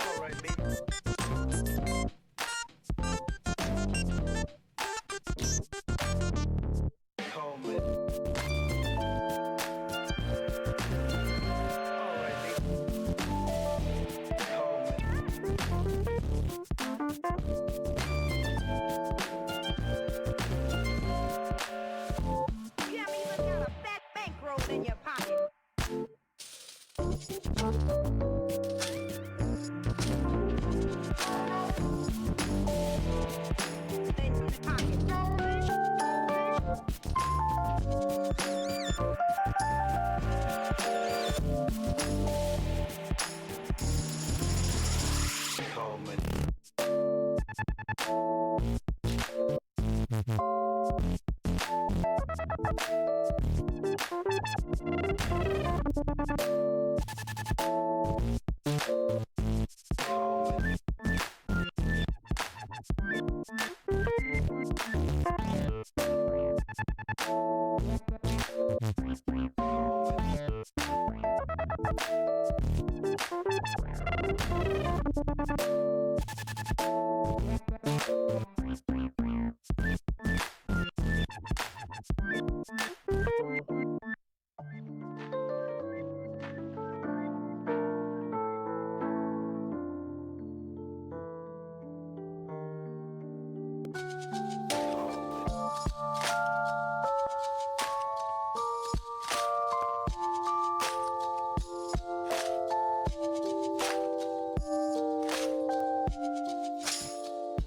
Alright, baby. Coleman. Alright, baby. You haven't even got a fat bankroll in your pocket. In your Coleman.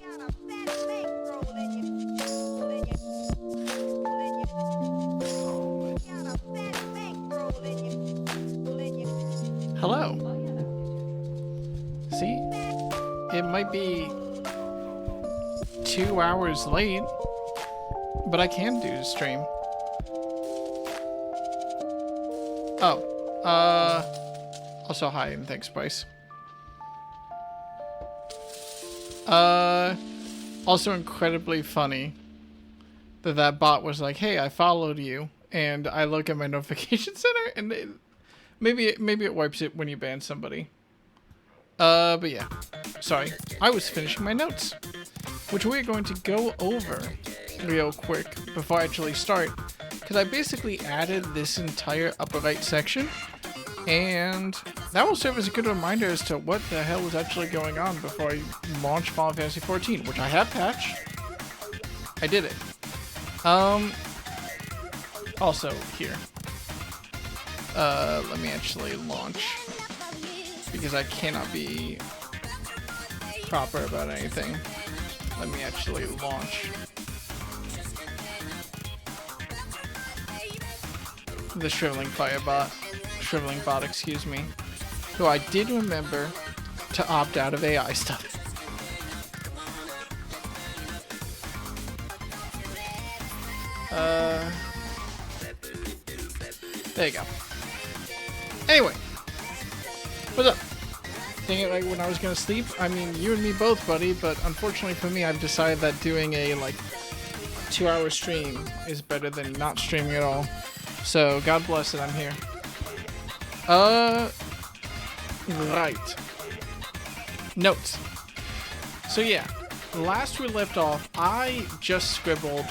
got a fat bankroll in your got a fat bankroll in your Hello. See? It might be 2 hours late, but I can do the stream. Oh, also hi and thanks, Bryce. Also incredibly funny that that bot was like, hey, I followed you, and I look at my notification center, and maybe it wipes it when you ban somebody. But yeah, sorry, I was finishing my notes, which we're going to go over real quick before I actually start, because I basically added this entire upper right section, and that will serve as a good reminder as to what the hell was actually going on before I launched Final Fantasy XIV, which I have patched. I did it. Also here. Let me actually launch, because I cannot be proper about anything. Let me actually launch the Shriveling bot, excuse me. So I did remember to opt out of AI stuff. There you go. Anyway, what's up? Dang it, like when I was gonna sleep? I mean, you and me both, buddy, but unfortunately for me, I've decided that doing a, 2-hour stream is better than not streaming at all. So, God bless it, I'm here. Right. Notes. So yeah, last we left off, I just scribbled.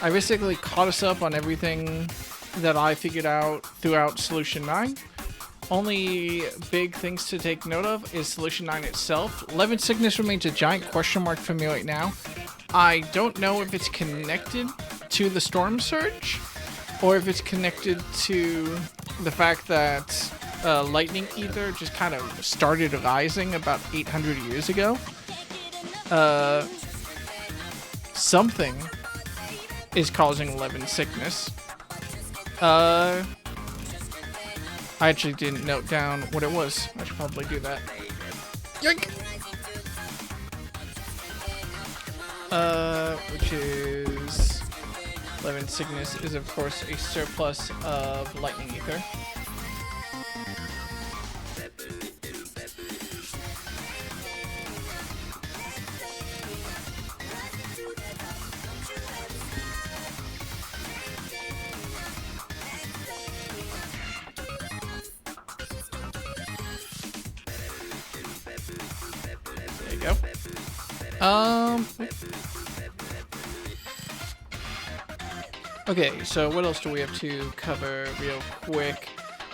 I basically caught us up on everything that I figured out throughout Solution 9. Only big things to take note of is Solution 9 itself. Levin Sickness remains a giant question mark for me right now. I don't know if it's connected to the Storm Surge, or if it's connected to the fact that Lightning Ether just kind of started rising about 800 years ago. Something is causing Levin Sickness. I actually didn't note down what it was. I should probably do that. Yoink! Which is... Levin Sickness is, of course, a surplus of Lightning Ether. Okay, so what else do we have to cover real quick?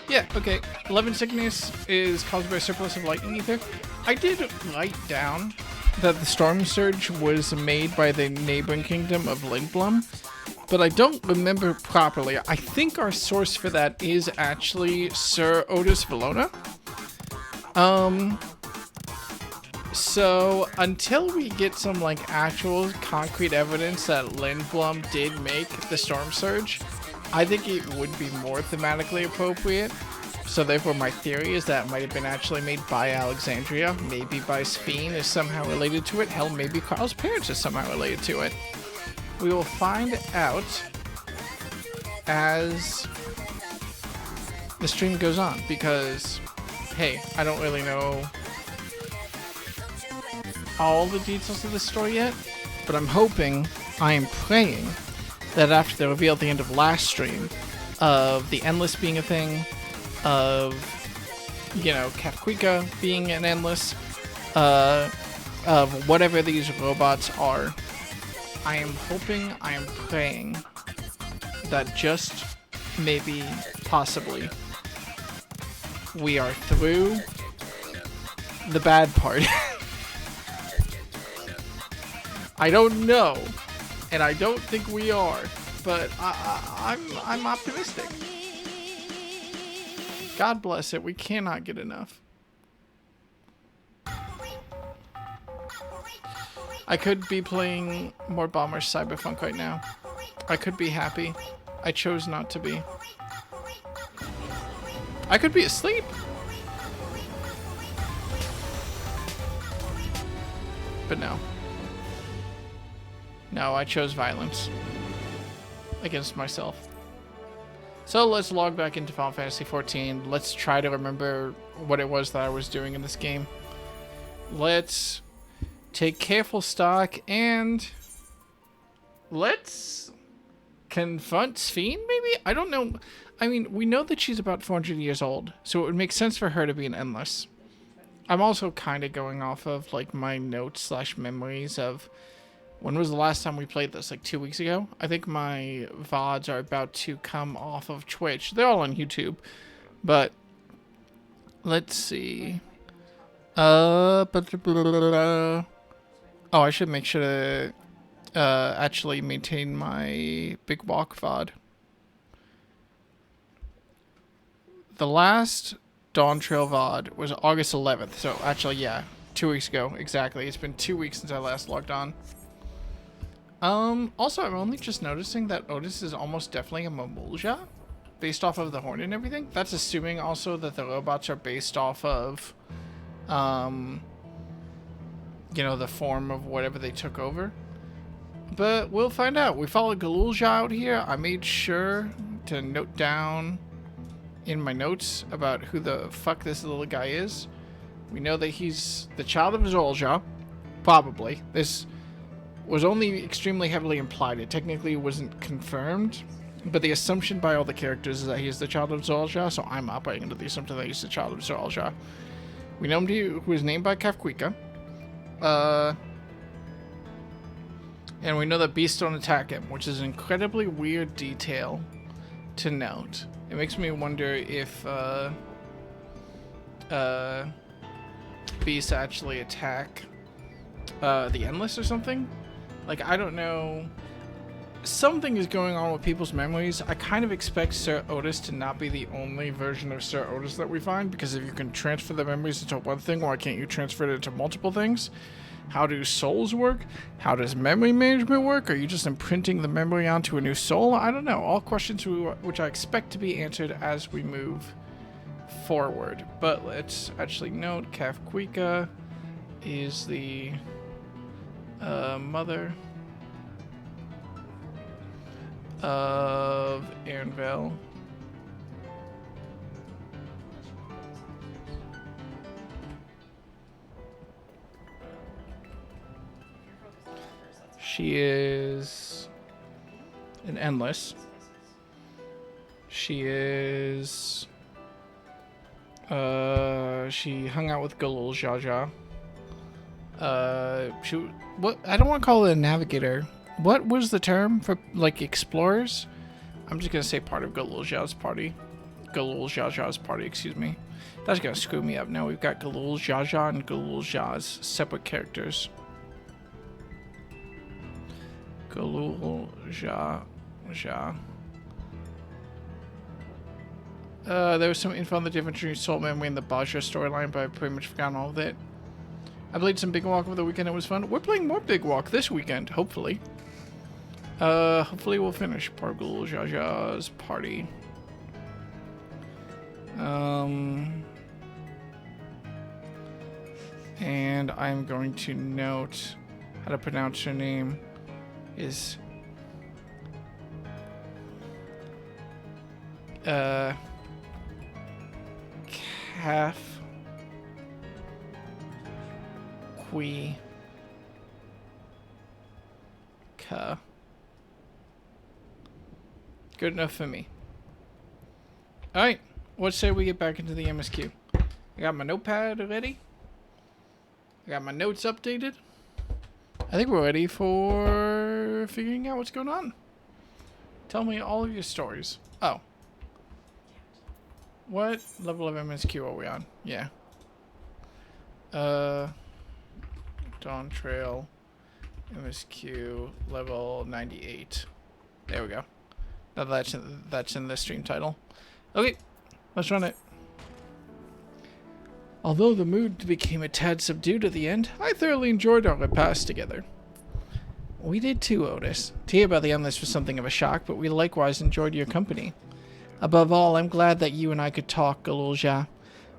Yeah, okay. 11 sickness is caused by a surplus of lightning ether. I did write down that the storm surge was made by the neighboring kingdom of Lindblum, but I don't remember properly. I think our source for that is actually Sir Otis Valona. So until we get some like actual concrete evidence that Lindblum did make the storm surge, I think it would be more thematically appropriate. So therefore my theory is that it might have been actually made by Alexandria, maybe by Speen is somehow related to it, hell maybe Carl's parents is somehow related to it. We will find out as the stream goes on because, hey, I don't really know all the details of the story yet, but I'm hoping, I am praying, that after the reveal at the end of last stream of the Endless being a thing, of, you know, Kafkwika being an Endless, of whatever these robots are, I am hoping, I am praying that just maybe, possibly, we are through the bad part. I don't know, and I don't think we are, but I'm optimistic. God bless it. We cannot get enough. I could be playing more Bombers Cyberpunk right now. I could be happy. I chose not to be. I could be asleep. But no. No, I chose violence against myself. So let's log back into Final Fantasy XIV. Let's try to remember what it was that I was doing in this game. Let's take careful stock and let's confront Sphene, maybe? I don't know. I mean, we know that she's about 400 years old, so it would make sense for her to be an Endless. I'm also kind of going off of like my notes / memories of when was the last time we played this? Like 2 weeks ago? I think my VODs are about to come off of Twitch. They're all on YouTube. But let's see. Oh, I should make sure to actually maintain my Big Walk VOD. The last Dawntrail VOD was August 11th. So actually, yeah, 2 weeks ago. Exactly. It's been 2 weeks since I last logged on. Also, I'm only just noticing that Otis is almost definitely a Momulja, based off of the horn and everything. That's assuming also that the robots are based off of, you know, the form of whatever they took over. But we'll find out. We followed Galulja out here. I made sure to note down in my notes about who the fuck this little guy is. We know that he's the child of Zolja, probably. This was only extremely heavily implied. It technically wasn't confirmed, but the assumption by all the characters is that he is the child of Zolja, so I'm operating under the assumption that he's the child of Zolja. We know him who was named by Kafkwika. And we know that beasts don't attack him, which is an incredibly weird detail to note. It makes me wonder if beasts actually attack the Endless or something. Like, I don't know. Something is going on with people's memories. I kind of expect Sir Otis to not be the only version of Sir Otis that we find, because if you can transfer the memories into one thing, why can't you transfer it into multiple things? How do souls work? How does memory management work? Are you just imprinting the memory onto a new soul? I don't know. All questions which I expect to be answered as we move forward. But let's actually note Kafkwika is the mother of Aaronville. She is an Endless. She is she hung out with Galul Jaja. What? I don't want to call it a navigator. What was the term for, like, explorers? I'm just gonna say part of Galul Zha's party. Galul Zha's party, excuse me. That's gonna screw me up. Now we've got Galul Zha and Galul Zha's separate characters. Galul Zha. There was some info on the difference between Soul Memory and the Bajra storyline, but I've pretty much forgotten all of it. I played some Big Walk over the weekend. It was fun. We're playing more Big Walk this weekend, hopefully. Hopefully we'll finish Galul Zha's party. And I'm going to note how to pronounce her name is Calf Qui Ka. Good enough for me. Alright, let's say we get back into the MSQ. I got my notepad ready. I got my notes updated. I think we're ready for figuring out what's going on. Tell me all of your stories. Oh. What level of MSQ are we on? Yeah. Dawntrail MSQ level 98. There we go. Now that's in the stream title. Okay, let's run it. Although the mood became a tad subdued at the end, I thoroughly enjoyed our repast together. We did too, Otis. To hear about the Endless was something of a shock, but we likewise enjoyed your company. Above all, I'm glad that you and I could talk, Galul Zha.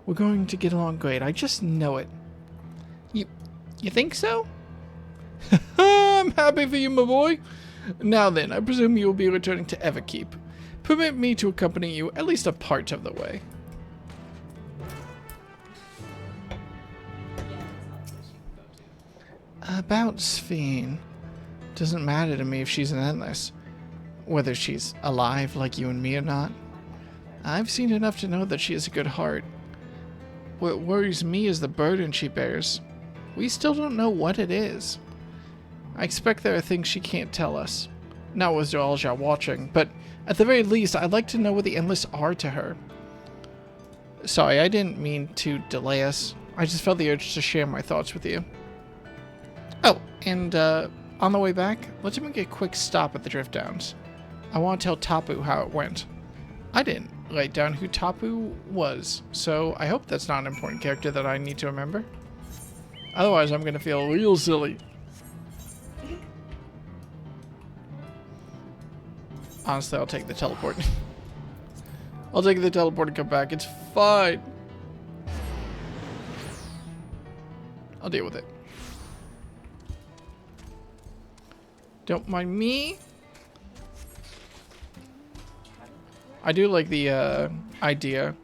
We're going to get along great. I just know it. You think so? I'm happy for you, my boy. Now then, I presume you will be returning to Everkeep. Permit me to accompany you at least a part of the way. About Sphene. Doesn't matter to me if she's an Endless. Whether she's alive like you and me or not. I've seen enough to know that she has a good heart. What worries me is the burden she bears. We still don't know what it is. I expect there are things she can't tell us. Not with Zha watching, but at the very least, I'd like to know what the Endless are to her. Sorry, I didn't mean to delay us. I just felt the urge to share my thoughts with you. Oh, and on the way back, let's make a quick stop at the Drift Downs. I want to tell Tapu how it went. I didn't write down who Tapu was, so I hope that's not an important character that I need to remember. Otherwise, I'm going to feel real silly. Honestly, I'll take the teleport. I'll take the teleport and come back. It's fine. I'll deal with it. Don't mind me. I do like the idea,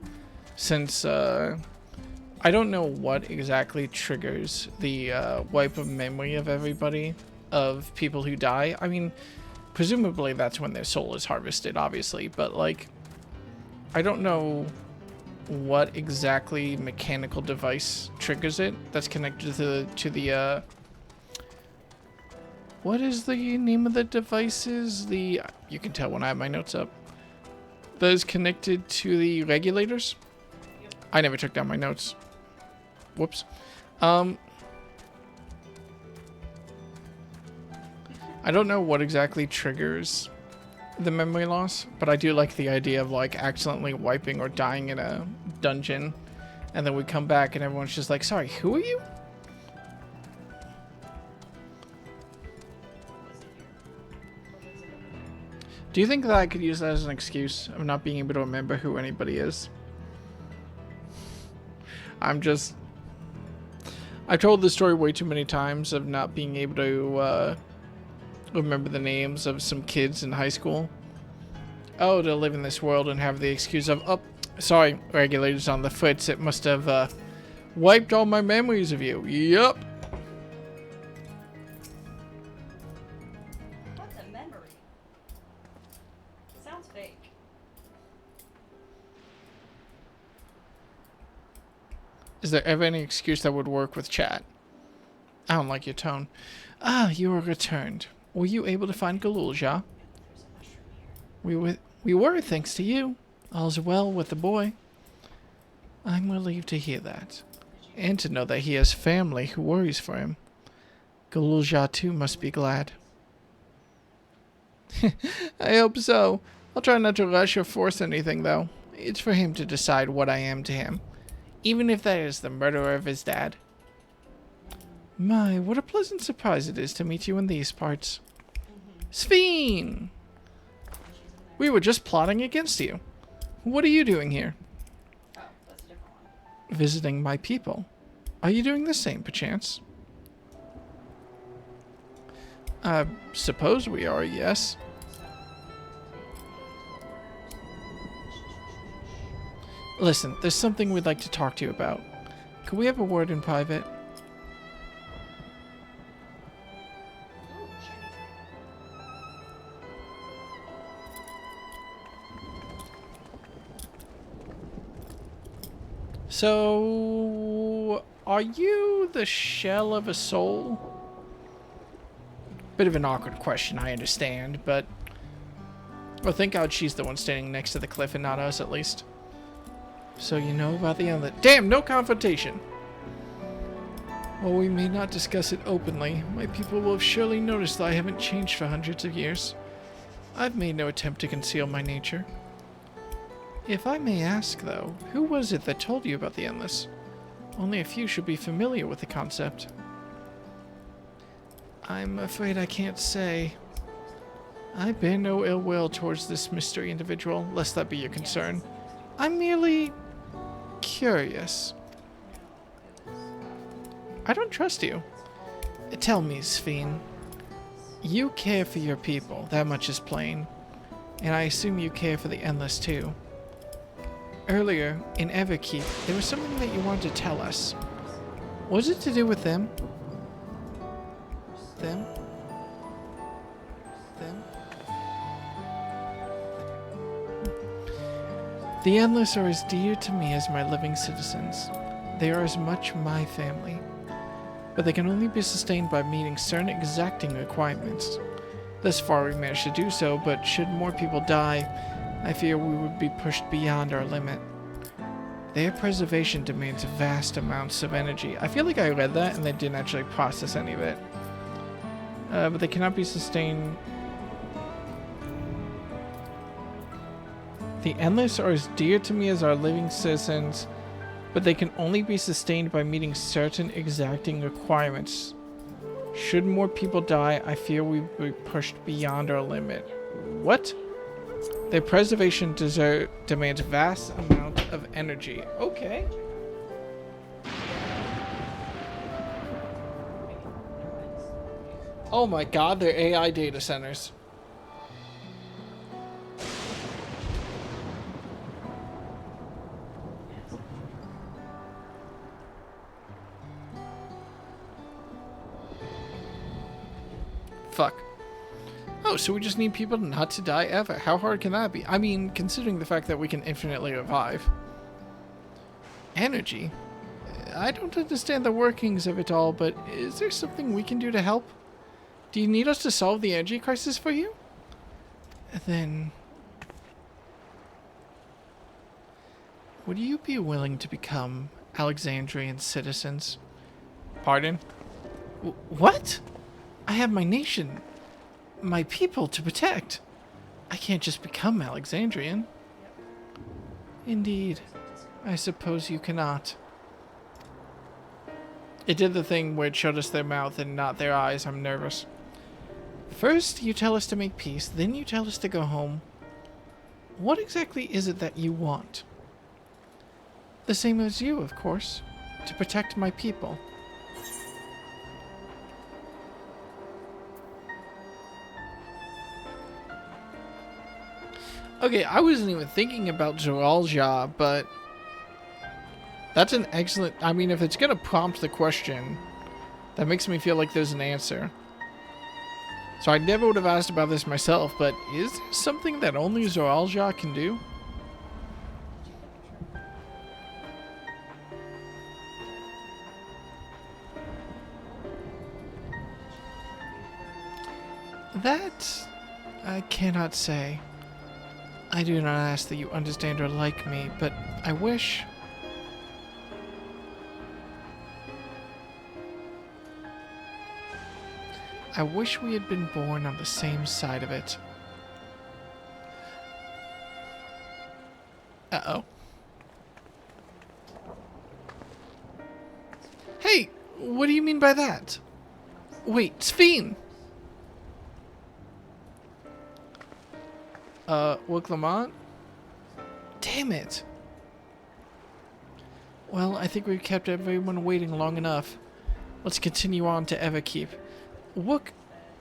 since I don't know what exactly triggers the wipe of memory of everybody, of people who die. I mean, presumably that's when their soul is harvested, obviously, but like, I don't know what exactly mechanical device triggers it that's connected to the what is the name of the devices? You can tell when I have my notes up. That is connected to the regulators. I never took down my notes. Whoops. I don't know what exactly triggers the memory loss, but I do like the idea of like accidentally wiping or dying in a dungeon, and then we come back and everyone's just like, sorry, who are you? Do you think that I could use that as an excuse of not being able to remember who anybody is? I've told this story way too many times of not being able to remember the names of some kids in high school. Oh, to live in this world and have the excuse of, oh, sorry, regulators on the fritz, it must have wiped all my memories of you. Yup. What's a memory? Sounds fake. Is there ever any excuse that would work with chat? I don't like your tone. Ah, you are returned. Were you able to find Galulja? We were, thanks to you. All's well with the boy. I'm relieved to hear that. And to know that he has family who worries for him. Galulja too must be glad. I hope so. I'll try not to rush or force anything, though. It's for him to decide what I am to him. Even if that is the murderer of his dad. My, what a pleasant surprise it is to meet you in these parts. Sveen! We were just plotting against you. What are you doing here? Oh, that's a different one. Visiting my people. Are you doing the same, perchance? I suppose we are, yes. Listen, there's something we'd like to talk to you about. Could we have a word in private? So, are you the shell of a soul? Bit of an awkward question, I understand, but... Well, thank God she's the one standing next to the cliff and not us, at least. So you know about the other... Damn, no confrontation! While we may not discuss it openly, my people will have surely noticed that I haven't changed for hundreds of years. I've made no attempt to conceal my nature. If I may ask, though, who was it that told you about the Endless? Only a few should be familiar with the concept. I'm afraid I can't say. I bear no ill will towards this mystery individual, lest that be your concern. I'm merely... curious. I don't trust you. Tell me, Sveen. You care for your people, that much is plain. And I assume you care for the Endless too. Earlier, in Everkeep, there was something that you wanted to tell us. Was it to do with them? Them? Them? The Endless are as dear to me as my living citizens. They are as much my family. But they can only be sustained by meeting certain exacting requirements. Thus far we managed to do so, but should more people die, I fear we would be pushed beyond our limit. Their preservation demands vast amounts of energy. I feel like I read that and they didn't actually process any of it. But they cannot be sustained. The Endless are as dear to me as our living citizens, but they can only be sustained by meeting certain exacting requirements. Should more people die, I fear we will be pushed beyond our limit. What? Their preservation demands vast amount of energy. Okay. Oh my god, they're AI data centers. Fuck. Oh, so we just need people not to die ever. How hard can that be? I mean, considering the fact that we can infinitely revive. Energy? I don't understand the workings of it all, but is there something we can do to help? Do you need us to solve the energy crisis for you? Then... would you be willing to become Alexandrian citizens? Pardon? What? I have my nation, my people to protect. I can't just become Alexandrian. Indeed. I suppose you cannot. It did the thing where it showed us their mouth and not their eyes. I'm nervous. First, you tell us to make peace, then you tell us to go home. What exactly is it that you want? The same as you, of course. To protect my people. Okay, I wasn't even thinking about Zoalja, but that's an excellent... I mean, if it's going to prompt the question, that makes me feel like there's an answer. So I never would have asked about this myself, but is there something that only Zoalja can do? That I cannot say. I do not ask that you understand or like me, but I wish... I wish we had been born on the same side of it. Uh-oh. Hey, what do you mean by that? Wait, Sphene! Will Clement? Damn it. Well, I think we've kept everyone waiting long enough. Let's continue on to Everkeep. Look,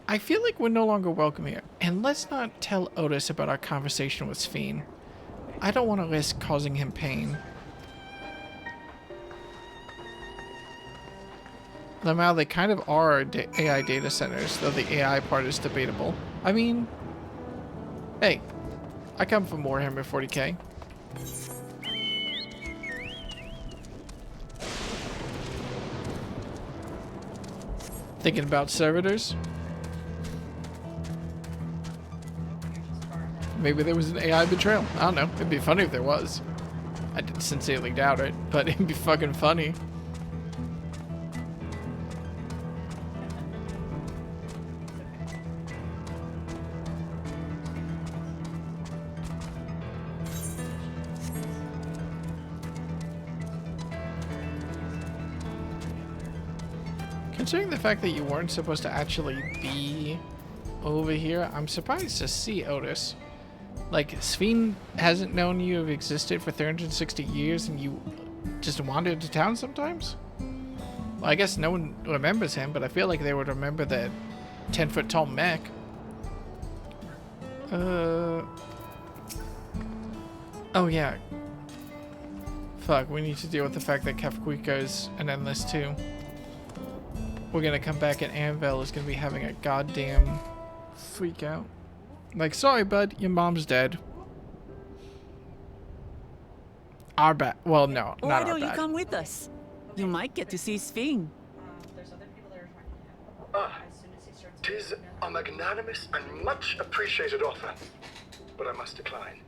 I feel like we're no longer welcome here, and let's not tell Otis about our conversation with Sphene. I don't want to risk causing him pain. Somehow they kind of are AI data centers, though the AI part is debatable. I mean, hey, I come from Warhammer 40k. Thinking about servitors? Maybe there was an AI betrayal. I don't know. It'd be funny if there was. I sincerely doubt it, but it'd be fucking funny. Considering the fact that you weren't supposed to actually be over here, I'm surprised to see Otis. Like, Sphene hasn't known you have existed for 360 years and you just wandered to town sometimes? Well, I guess no one remembers him, but I feel like they would remember that 10-foot tall mech. Oh yeah. Fuck, we need to deal with the fact that Kefquiko's an endless too. We're gonna come back and Anvil is gonna be having a goddamn freak out. Like, sorry bud, your mom's dead. Our bad. Well, no, not Why our don't you bad. come with us? You might get to see Sphene. There's other people that are trying to help. As soon as he starts 'Tis a magnanimous and much appreciated offer, but I must decline.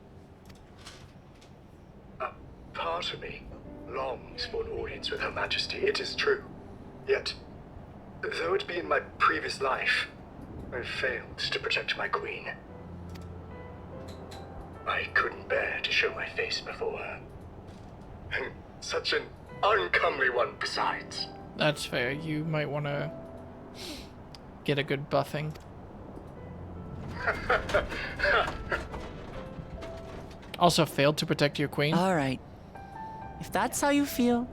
A part of me longs for an audience with Her Majesty, it is true. Yet, though it be in my previous life, I've failed to protect my queen. I couldn't bear to show my face before her. And such an uncomely one besides. That's fair. You might want to get a good buffing. Also failed to protect your queen? All right. If that's how you feel,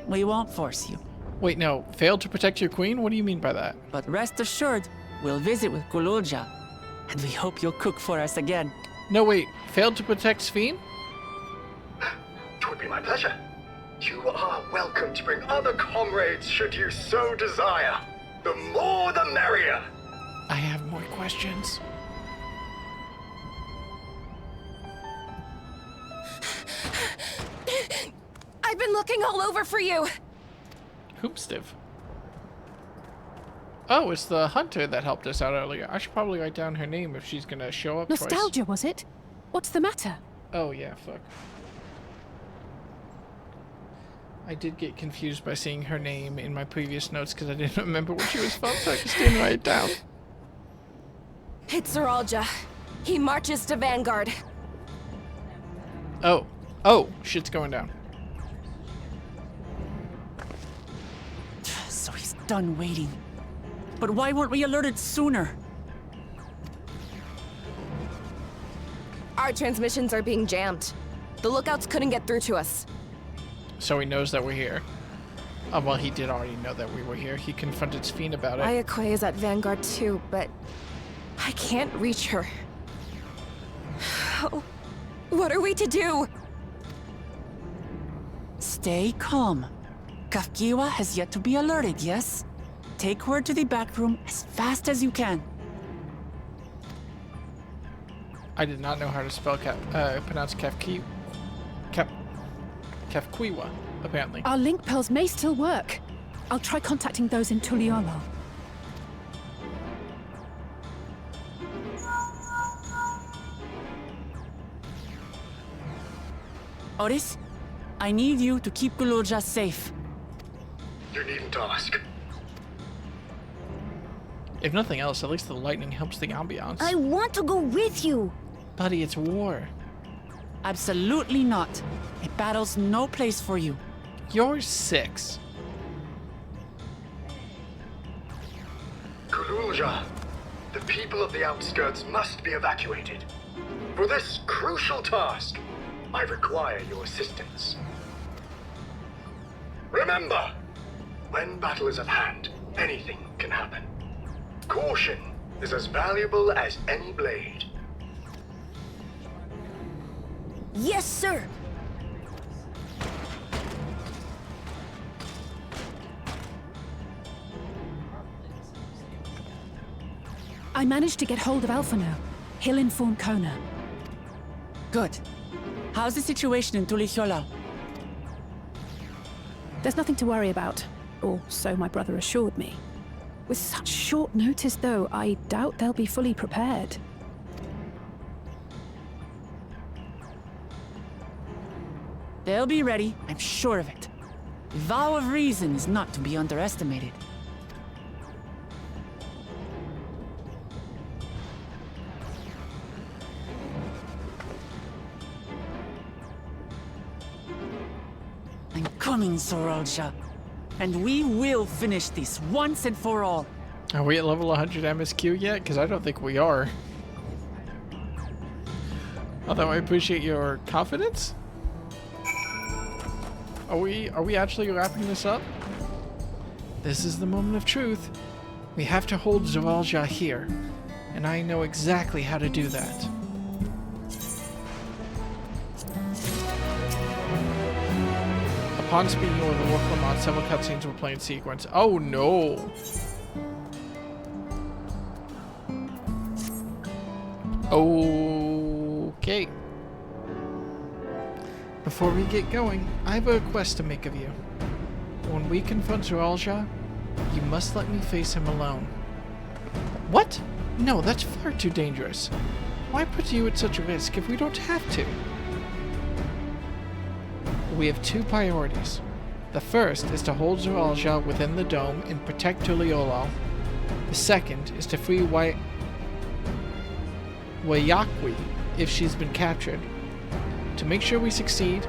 we won't force you. Wait, no. Failed to protect your queen? What do you mean by that? But rest assured, we'll visit with Kululja, and we hope you'll cook for us again. No, wait. Failed to protect Sphene? It would be my pleasure. You are welcome to bring other comrades should you so desire. The more the merrier. I have more questions. I've been looking all over for you. Hoopstiv. Oh, it's the hunter that helped us out earlier. I should probably write down her name if she's gonna show up Nostalgia, was it? What's the matter? twice. Oh, yeah, fuck. I did get confused by seeing her name in my previous notes because I didn't remember what she was from, so I just didn't write it down. It's Zeralja. He marches to Vanguard. Oh. Oh, shit's going down. So he's done waiting. But why weren't we alerted sooner? Our transmissions are being jammed. The lookouts couldn't get through to us. So he knows that we're here. Oh, well, he did already know that we were here. He confronted Sphene about it. Ayakwe is at Vanguard too, but I can't reach her. What are we to do? Stay calm. Kafkiwa has yet to be alerted, yes? Take her to the back room as fast as you can. I did not know how to spell pronounce Kefkiwa, apparently. Our link pearls may still work. I'll try contacting those in Tuliolo. Otis, I need you to keep Gulurja safe. You needn't ask. If nothing else, at least the lightning helps the ambiance. I want to go with you. Buddy, it's war. Absolutely not. A battle's no place for you. You're 6. Kululja, the people of the outskirts must be evacuated. For this crucial task, I require your assistance. Remember, when battle is at hand, anything can happen. Caution is as valuable as any blade. Yes, sir. I managed to get hold of Alpha now. He'll inform Kona. Good. How's the situation in Tulichola? There's nothing to worry about, or so my brother assured me. With such short notice, though, I doubt they'll be fully prepared. They'll be ready, I'm sure of it. The vow of reason is not to be underestimated. I'm coming, Sorolja. And we will finish this once and for all. Are we at level 100 MSQ yet? Because I don't think we are. Although I appreciate your confidence. Are we actually wrapping this up? This is the moment of truth. We have to hold Zoralja here. And I know exactly how to do that. Upon speaking with the War Clermont, several cutscenes were playing in sequence. Oh no! Okay. Before we get going, I have a request to make of you. When we confront Zoralja, you must let me face him alone. What? No, that's far too dangerous. Why put you at such a risk if we don't have to? We have 2 priorities. The first is to hold Zoralja within the dome and protect Tuliolal. The second is to free Wayakwi if she's been captured. To make sure we succeed,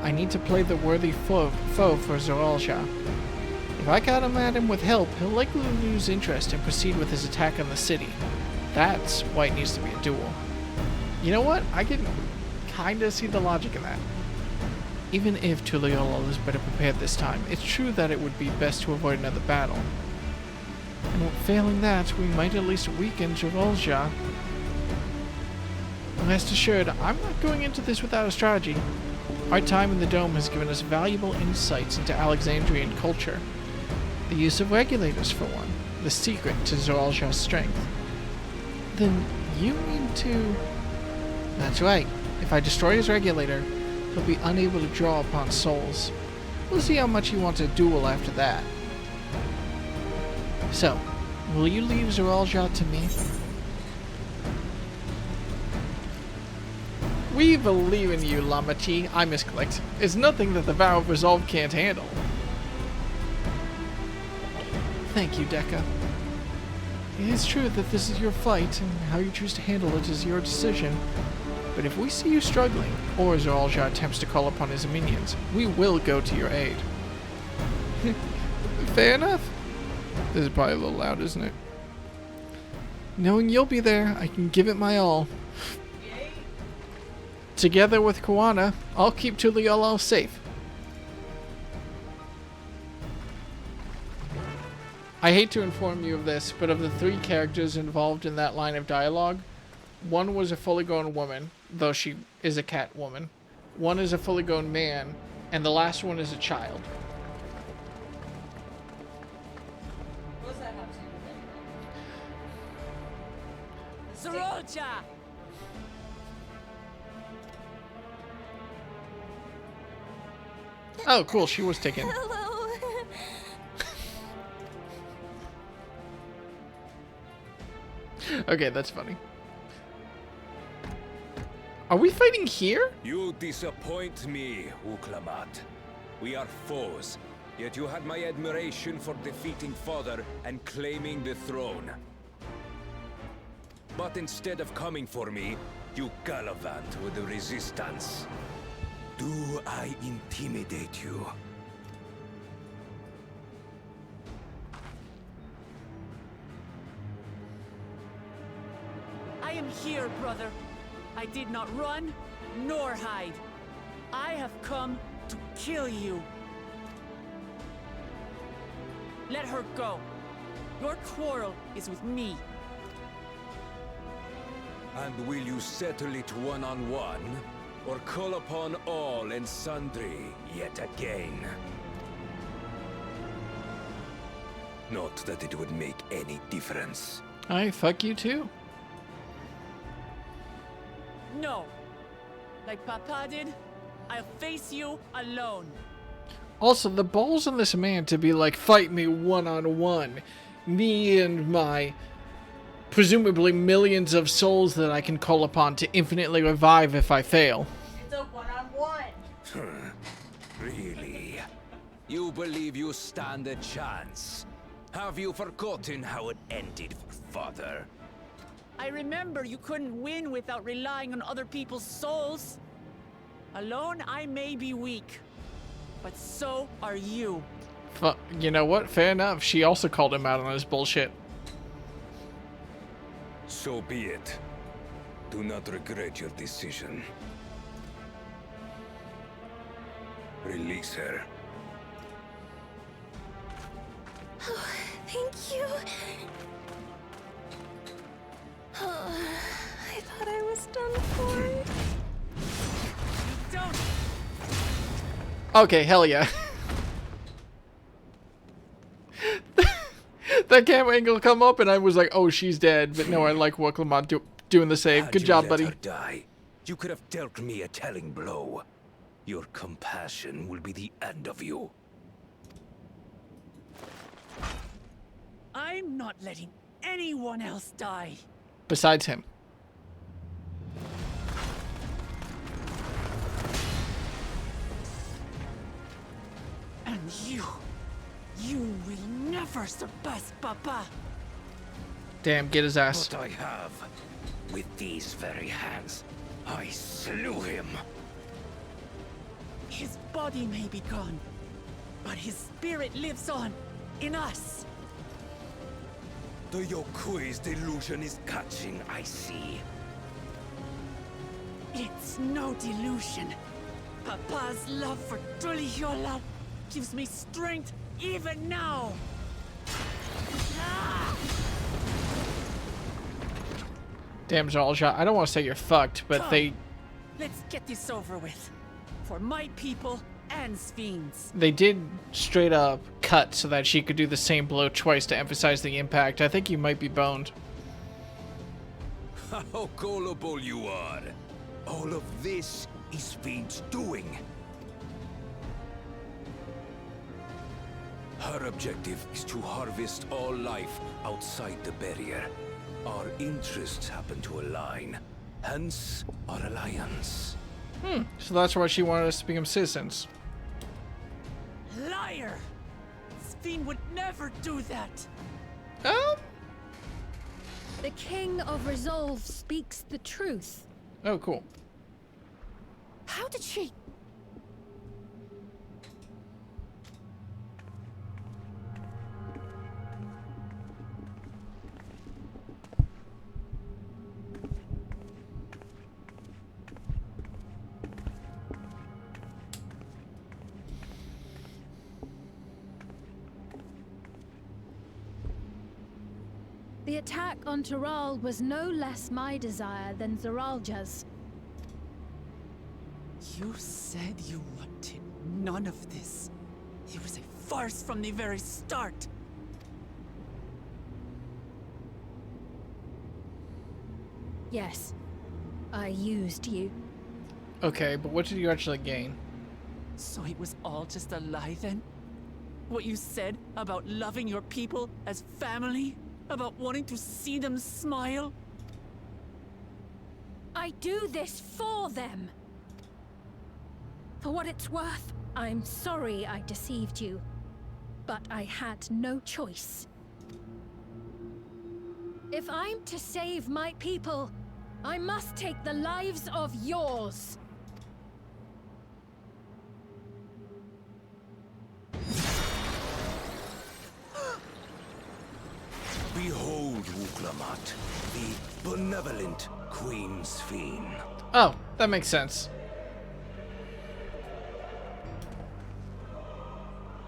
I need to play the worthy foe for Zoralja. If I got him at him with help, he'll likely lose interest and proceed with his attack on the city. That's why it needs to be a duel. You know what? I can kinda see the logic in that. Even if Tuliolal is better prepared this time, it's true that it would be best to avoid another battle. And failing that, we might at least weaken Zoralja. Rest assured, I'm not going into this without a strategy. Our time in the Dome has given us valuable insights into Alexandrian culture. The use of regulators, for one, the secret to Zoralja's strength. Then you mean to... That's right. If I destroy his regulator, he'll be unable to draw upon souls. We'll see how much he wants a duel after that. So, will you leave Zoralja to me? We believe in you, Lamachi. I misclicked. It's nothing that the Vow of Resolve can't handle. Thank you, Dekka. It is true that this is your fight, and how you choose to handle it is your decision. But if we see you struggling, or Zoralja attempts to call upon his minions, we will go to your aid. Fair enough. This is probably a little loud, isn't it? Knowing you'll be there, I can give it my all. Together with Koana, I'll keep Tuliolal safe. I hate to inform you of this, but of the 3 characters involved in that line of dialogue, one was a fully grown woman, though she is a cat woman. One is a fully grown man, and the last one is a child. What does that have to do with anything? Sorolja! Oh, cool, she was taken. Hello. Okay, that's funny. Are we fighting here? You disappoint me, Uklamat. We are foes, yet you had my admiration for defeating Father and claiming the throne. But instead of coming for me, you gallivant with the resistance. Do I intimidate you? I am here, brother. I did not run, nor hide. I have come to kill you. Let her go. Your quarrel is with me. And will you settle it one-on-one, or call upon all and sundry yet again? Not that it would make any difference. I fuck you too. No. Like Papa did, I'll face you alone. Also, the balls on this man to be like, fight me one-on-one. Me and my presumably millions of souls that I can call upon to infinitely revive if I fail. It's a one-on-one. Really? You believe you stand a chance? Have you forgotten how it ended for Father? I remember you couldn't win without relying on other people's souls. Alone, I may be weak, but so are you. You know what? Fair enough. She also called him out on his bullshit. So be it. Do not regret your decision. Release her. Thank you. I thought I was done for. Don't. Okay, hell yeah. That camera angle come up and I was like, oh, she's dead. But no, I like Woklamont doing the save. Had Good you job, let buddy. her die, you could have dealt me a telling blow. Your compassion will be the end of you. I'm not letting anyone else die. Besides him. And you will never surpass Papa. Damn, get his ass. But I have. With these very hands, I slew him. His body may be gone, but his spirit lives on in us. The Yokui's delusion is catching, I see. It's no delusion. Papa's love for Tulihiola gives me strength even now. Ah! Damn, Zalja. I don't want to say you're fucked, but Come, let's get this over with. For my people and Sfiend's. they did straight up cut so that she could do the same blow twice to emphasize the impact. I think you might be boned. How gullible you are. All of this is Fiend's doing. Her objective is to harvest all life outside the barrier. Our interests happen to align, hence our alliance. So that's why she wanted us to become citizens. Liar! Sfiend would never do that. The King of Resolve speaks the truth. Oh, cool. How did she... The attack on Taral was no less my desire than Zaralja's. You said you wanted none of this. It was a farce from the very start. Yes, I used you. Okay, but what did you actually gain? So it was all just a lie then? What you said about loving your people as family? About wanting to see them smile? I I do this for them. For what it's worth, I'm sorry I deceived you, but I had no choice. If I'm to save my people, I must take the lives of yours. Behold, Wuklamat, the benevolent Queen's Fiend. Oh, that makes sense.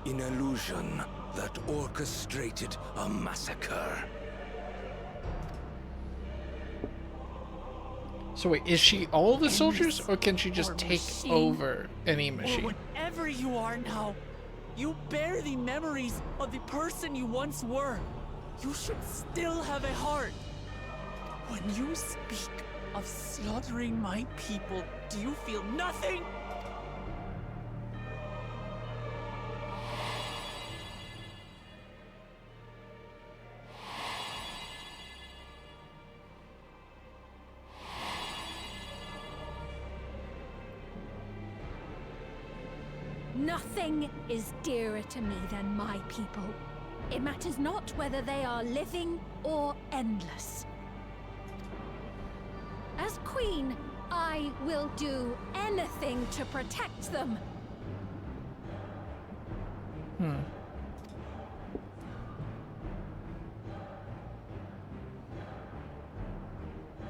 An illusion that orchestrated a massacre. So wait, is she all the soldiers, or can she just Or take machine, over any Or machine? whatever you are now, you bear the memories of the person you once were. You should still have a heart. When you speak of slaughtering my people, do you feel nothing? Nothing is dearer to me than my people. It matters not whether they are living or endless. As queen, I will do anything to protect them.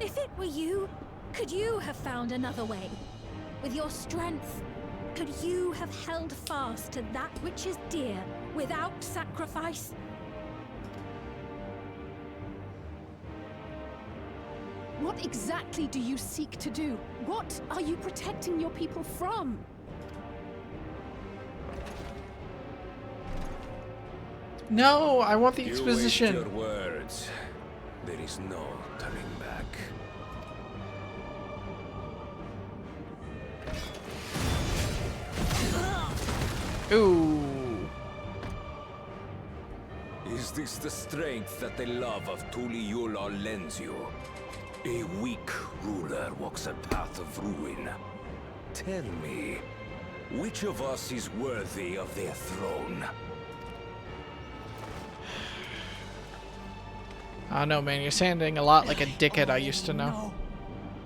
If it were you, could you have found another way? With your strength, could you have held fast to that which is dear without sacrifice? What exactly do you seek to do? What are you protecting your people from? No, I want the You exposition. waste your words. There is no turning back. Ooh. Is this the strength that the love of Tuliyola lends you? A weak ruler walks a path of ruin. Tell me, which of us is worthy of their throne? I don't know, man. You're sounding a lot like a dickhead I used to know. No,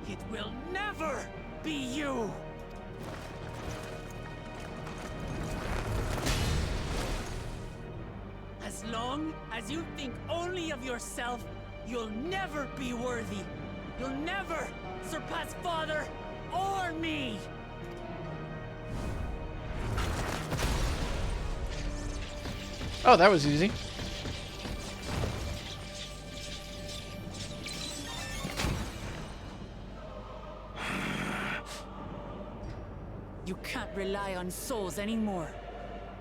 it will never be you. As long as you think only of yourself, you'll never be worthy. You'll never surpass Father or me. Oh, that was easy. You can't rely on souls anymore.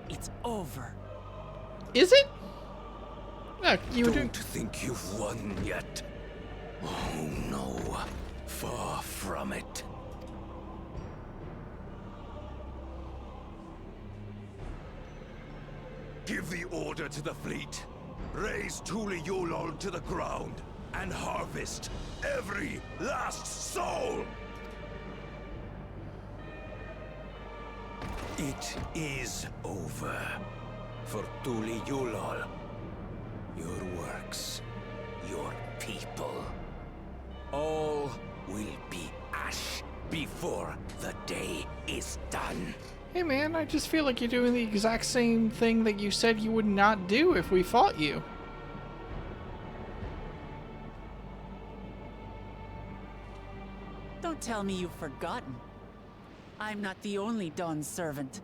It's over. Is it? No, you were doing. Don't think you've won yet. Oh no, far from it. Give the order to the fleet. Raise Tuliyola to the ground and harvest every last soul. It is over for Tuliyola. Your works, your people, all will be ash before the day is done. Hey, man, I just feel like you're doing the exact same thing that you said you would not do if we fought you. Don't tell me you've forgotten. I'm not the only Dawn's servant.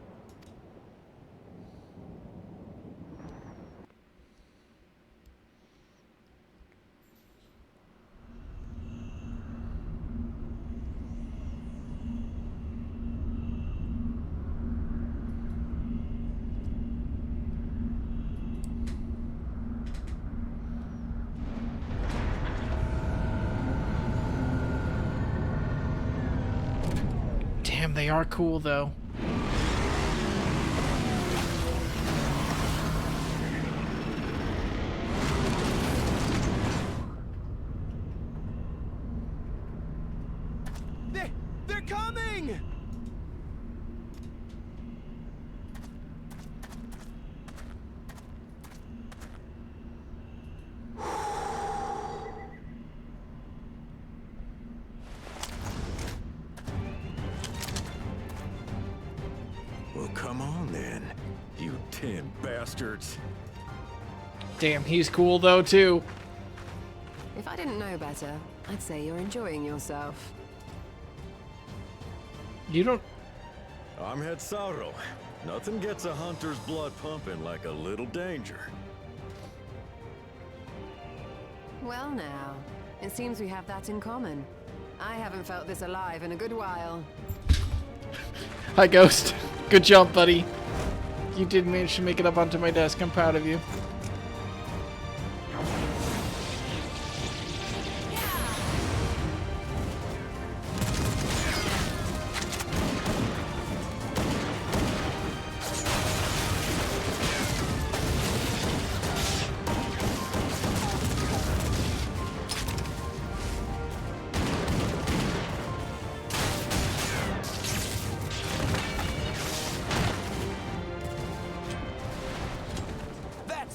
Damn, they are cool, though. 10 bastards. Damn, he's cool though too. If I didn't know better, I'd say you're enjoying yourself. You don't. I'm Head Sauro. Nothing gets a hunter's blood pumping like a little danger. Well now, it seems we have that in common. I haven't felt this alive in a good while. Hi, Ghost. Good job, buddy. You did manage to make it up onto my desk. I'm proud of you.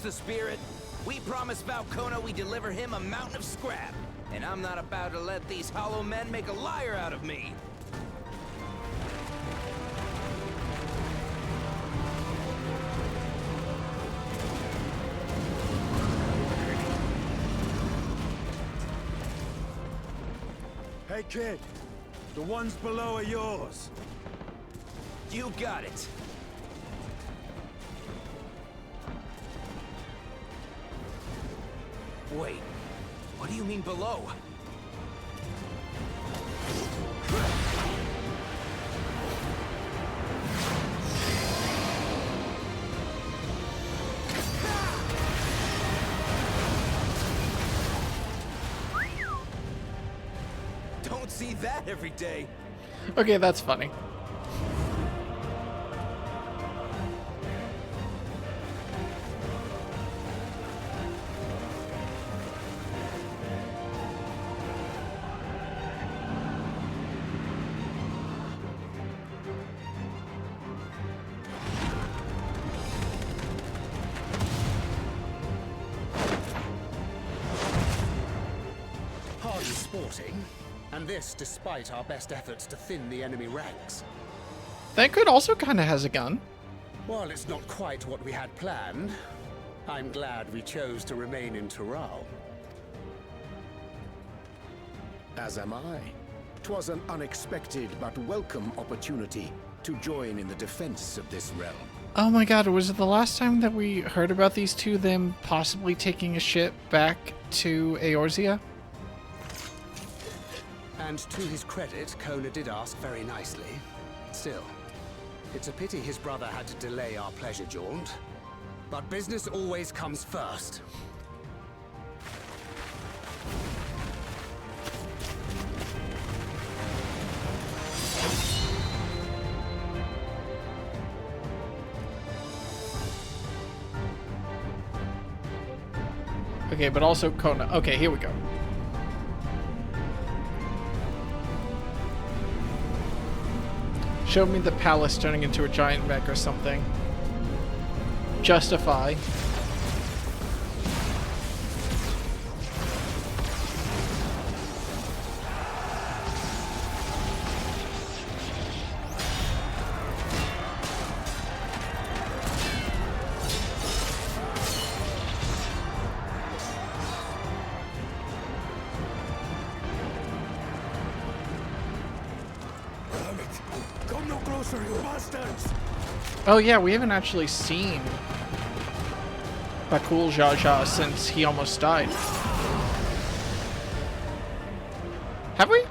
The spirit. We promised Valkona we deliver him a mountain of scrap, and I'm not about to let these hollow men make a liar out of me. Hey kid, the ones below are yours. You got it. Wait, what do you mean below? Don't see that every day. Okay, that's funny. Hardly sporting, and this despite our best efforts to thin the enemy ranks. Thancred also kind of has a gun. While it's not quite what we had planned, I'm glad we chose to remain in Tural. As am I. 'Twas an unexpected but welcome opportunity to join in the defense of this realm. Oh my god, was it the last time that we heard about these two, them possibly taking a ship back to Eorzea? And to his credit, Kona did ask very nicely. Still, it's a pity his brother had to delay our pleasure jaunt. But business always comes first. Okay, but also Kona. Okay, here we go. Show me the palace turning into a giant mech or something. Justify. Come no closer, you bastards! Oh yeah, we haven't actually seen Bakul Jaja since he almost died. Have we?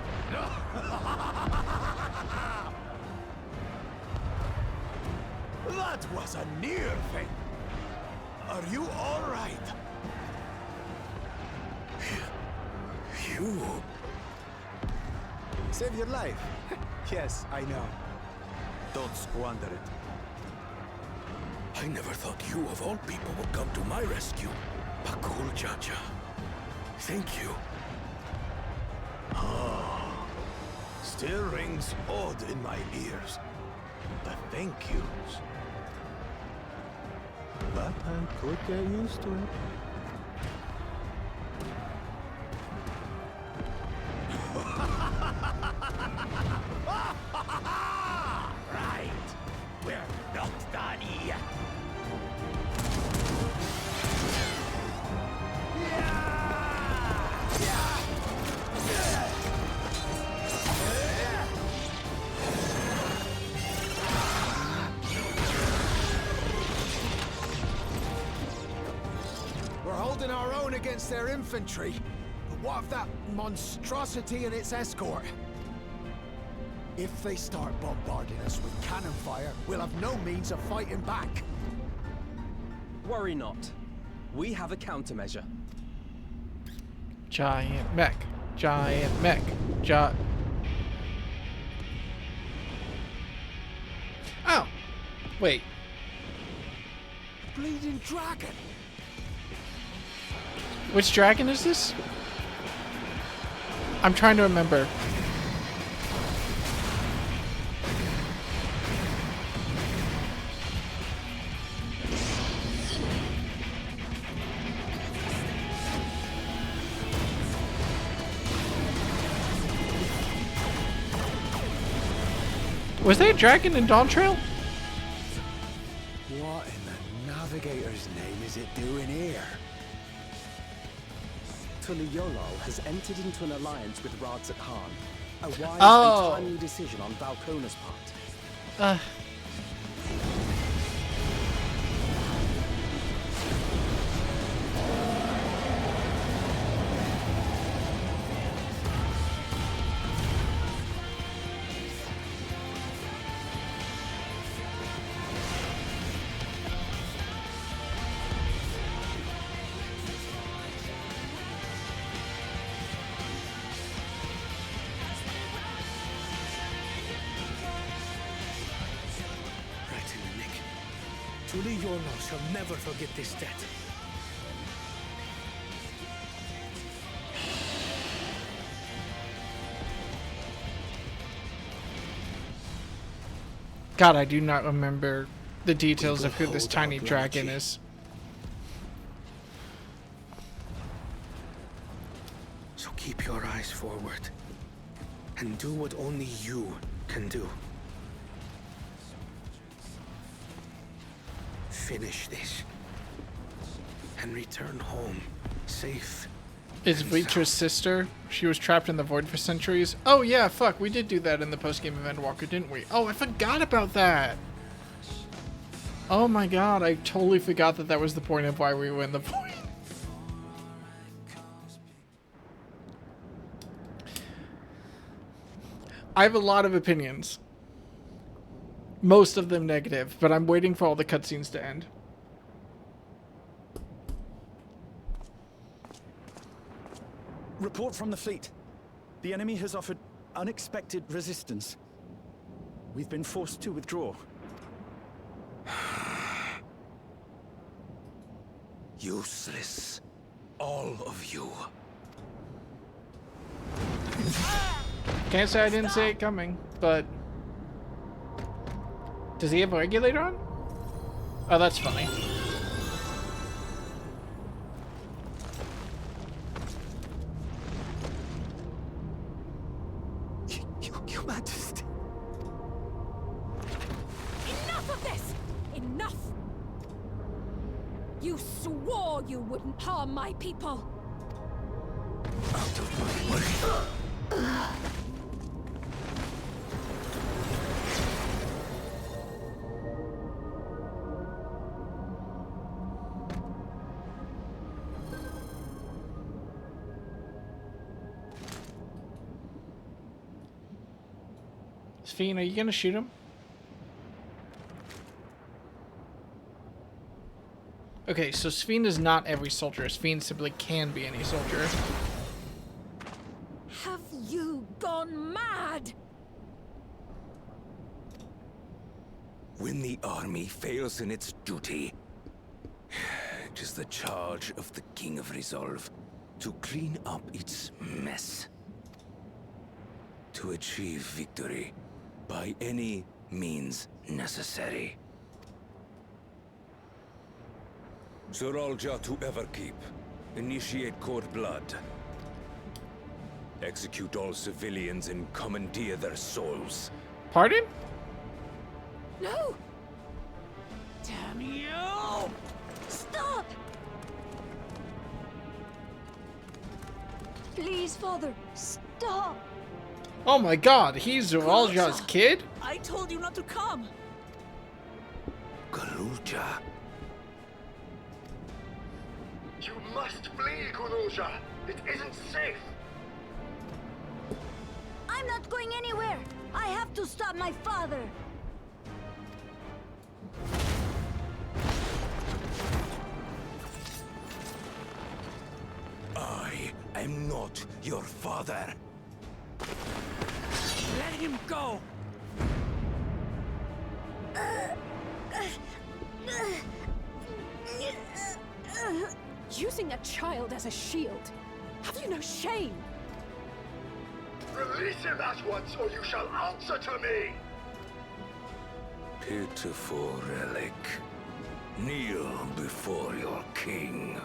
That was a near thing. Are you all right? You... Save your life. Yes, I know. Don't squander it. I never thought you of all people would come to my rescue. Bakul Jaja. Thank you. Ah, still rings odd in my ears. The thank yous. But I could get used to it. Right. We're not done yet. holding our own against their infantry. But what of that monstrosity and its escort? If they start bombarding us with cannon fire, we'll have no means of fighting back. Worry not. We have a countermeasure. Giant mech. Giant mech. Oh! Wait. Bleeding dragon! Which dragon is this? I'm trying to remember. Was there a dragon in Dawntrail? What in the Navigator's name is it doing here? Tuliyollal has entered into an alliance with Radzat Khan. A wise Oh. and timely decision on Valkona's part. Right in the nick. Tuliyollal shall never forget this debt. God, I do not remember the details of who this tiny dragon is. So keep your eyes forward. And do what only you can do. Finish this. And return home, safe. Is Vitra's sister? She was trapped in the void for centuries. Oh yeah, fuck, we did do that in the post-game event walker, didn't we? Oh, I forgot about that. Oh my god, I totally forgot that that was the point of why we were in the void. I have a lot of opinions. Most of them negative, but I'm waiting for all the cutscenes to end. Report from the fleet. The enemy has offered unexpected resistance. We've been forced to withdraw. Useless. All of you. Can't say I didn't see it coming, but... Does he have a regulator on? Oh, that's funny. Your Majesty. Enough of this! Enough! You swore you wouldn't harm my people. Out of my way. Sphene, are you gonna shoot him? Okay, so Sphene is not every soldier. Sphene simply can be any soldier. Have you gone mad? When the army fails in its duty, it is the charge of the King of Resolve to clean up its mess. To achieve victory by any means necessary. Zoralja to Everkeep. Initiate Cold Blood. Execute all civilians and commandeer their souls. Pardon? No! Damn you! Stop! Please, Father, stop! Oh my god, he's Zoralja's kid? I told you not to come. Galuja. You must flee, Kunoja. It isn't safe. I'm not going anywhere. I have to stop my father. I am not your father. Let him go! Using a child as a shield. Have you no shame? Release him at once, or you shall answer to me! Pitiful relic. Kneel before your king.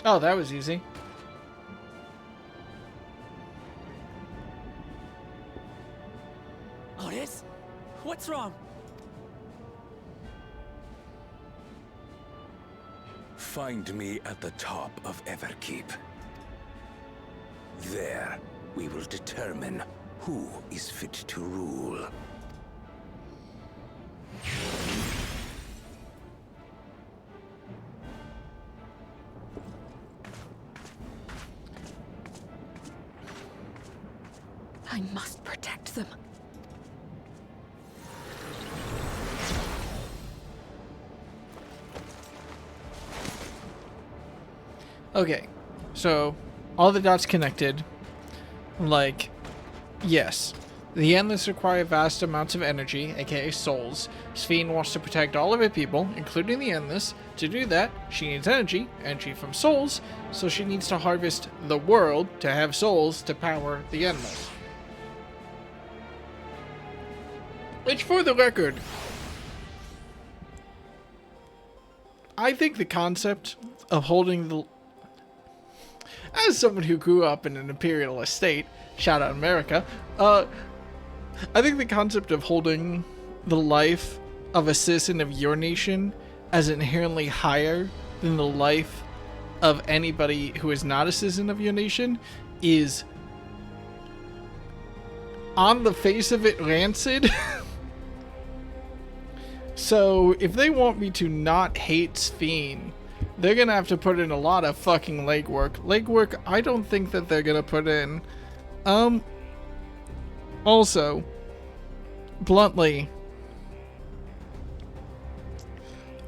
Oh, that was easy. Otis? What's wrong? Find me at the top of Everkeep. There, we will determine who is fit to rule. I must protect them. Okay, so all the dots connected. Like, yes, the Endless require vast amounts of energy, aka souls. Sphene wants to protect all of her people, including the Endless. To do that, she needs energy from souls, so she needs to harvest the world to have souls to power the Endless. Which, for the record, I think the concept of holding the... As someone who grew up in an imperial estate, shout out America, I think the concept of holding the life of a citizen of your nation as inherently higher than the life of anybody who is not a citizen of your nation is, on the face of it, rancid. So, if they want me to not hate Sphene, they're gonna have to put in a lot of fucking legwork. Legwork I don't think that they're gonna put in. Also, bluntly,